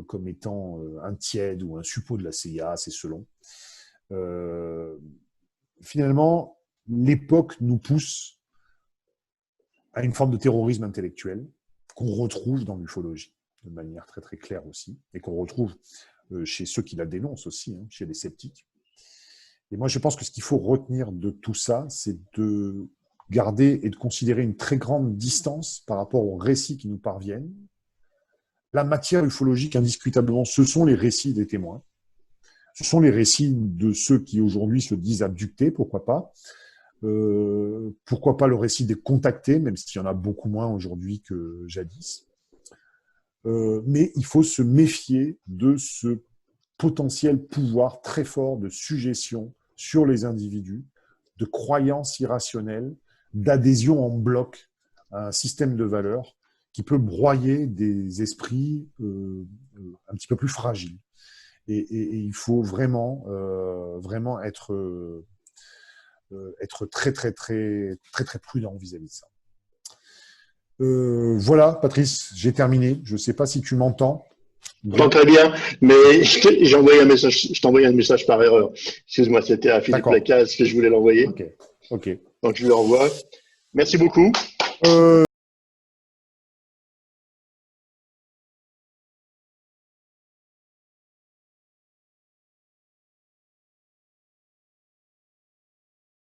comme étant un tiède ou un suppôt de la CIA, c'est selon. Finalement, l'époque nous pousse à une forme de terrorisme intellectuel qu'on retrouve dans l'ufologie, de manière très très claire aussi, et qu'on retrouve chez ceux qui la dénoncent aussi, hein, chez les sceptiques. Et moi, je pense que ce qu'il faut retenir de tout ça, c'est de garder et de considérer une très grande distance par rapport aux récits qui nous parviennent. La matière ufologique, indiscutablement, ce sont les récits des témoins. Ce sont les récits de ceux qui aujourd'hui se disent abductés, pourquoi pas. Pourquoi pas le récit des contactés, même s'il y en a beaucoup moins aujourd'hui que jadis. Mais il faut se méfier de ce potentiel pouvoir très fort de suggestion sur les individus, de croyances irrationnelles, d'adhésion en bloc à un système de valeurs qui peut broyer des esprits un petit peu plus fragiles. Et il faut vraiment, vraiment être très, très, très, très, très prudent vis-à-vis de ça. Voilà, Patrice, j'ai terminé. Je ne sais pas si tu m'entends. J'entends très bien, mais j'ai envoyé un message, je t'ai envoyé un message par erreur. Excuse-moi, c'était à Philippe Lacaze que je voulais l'envoyer. Ok. Donc je lui envoie. Merci beaucoup.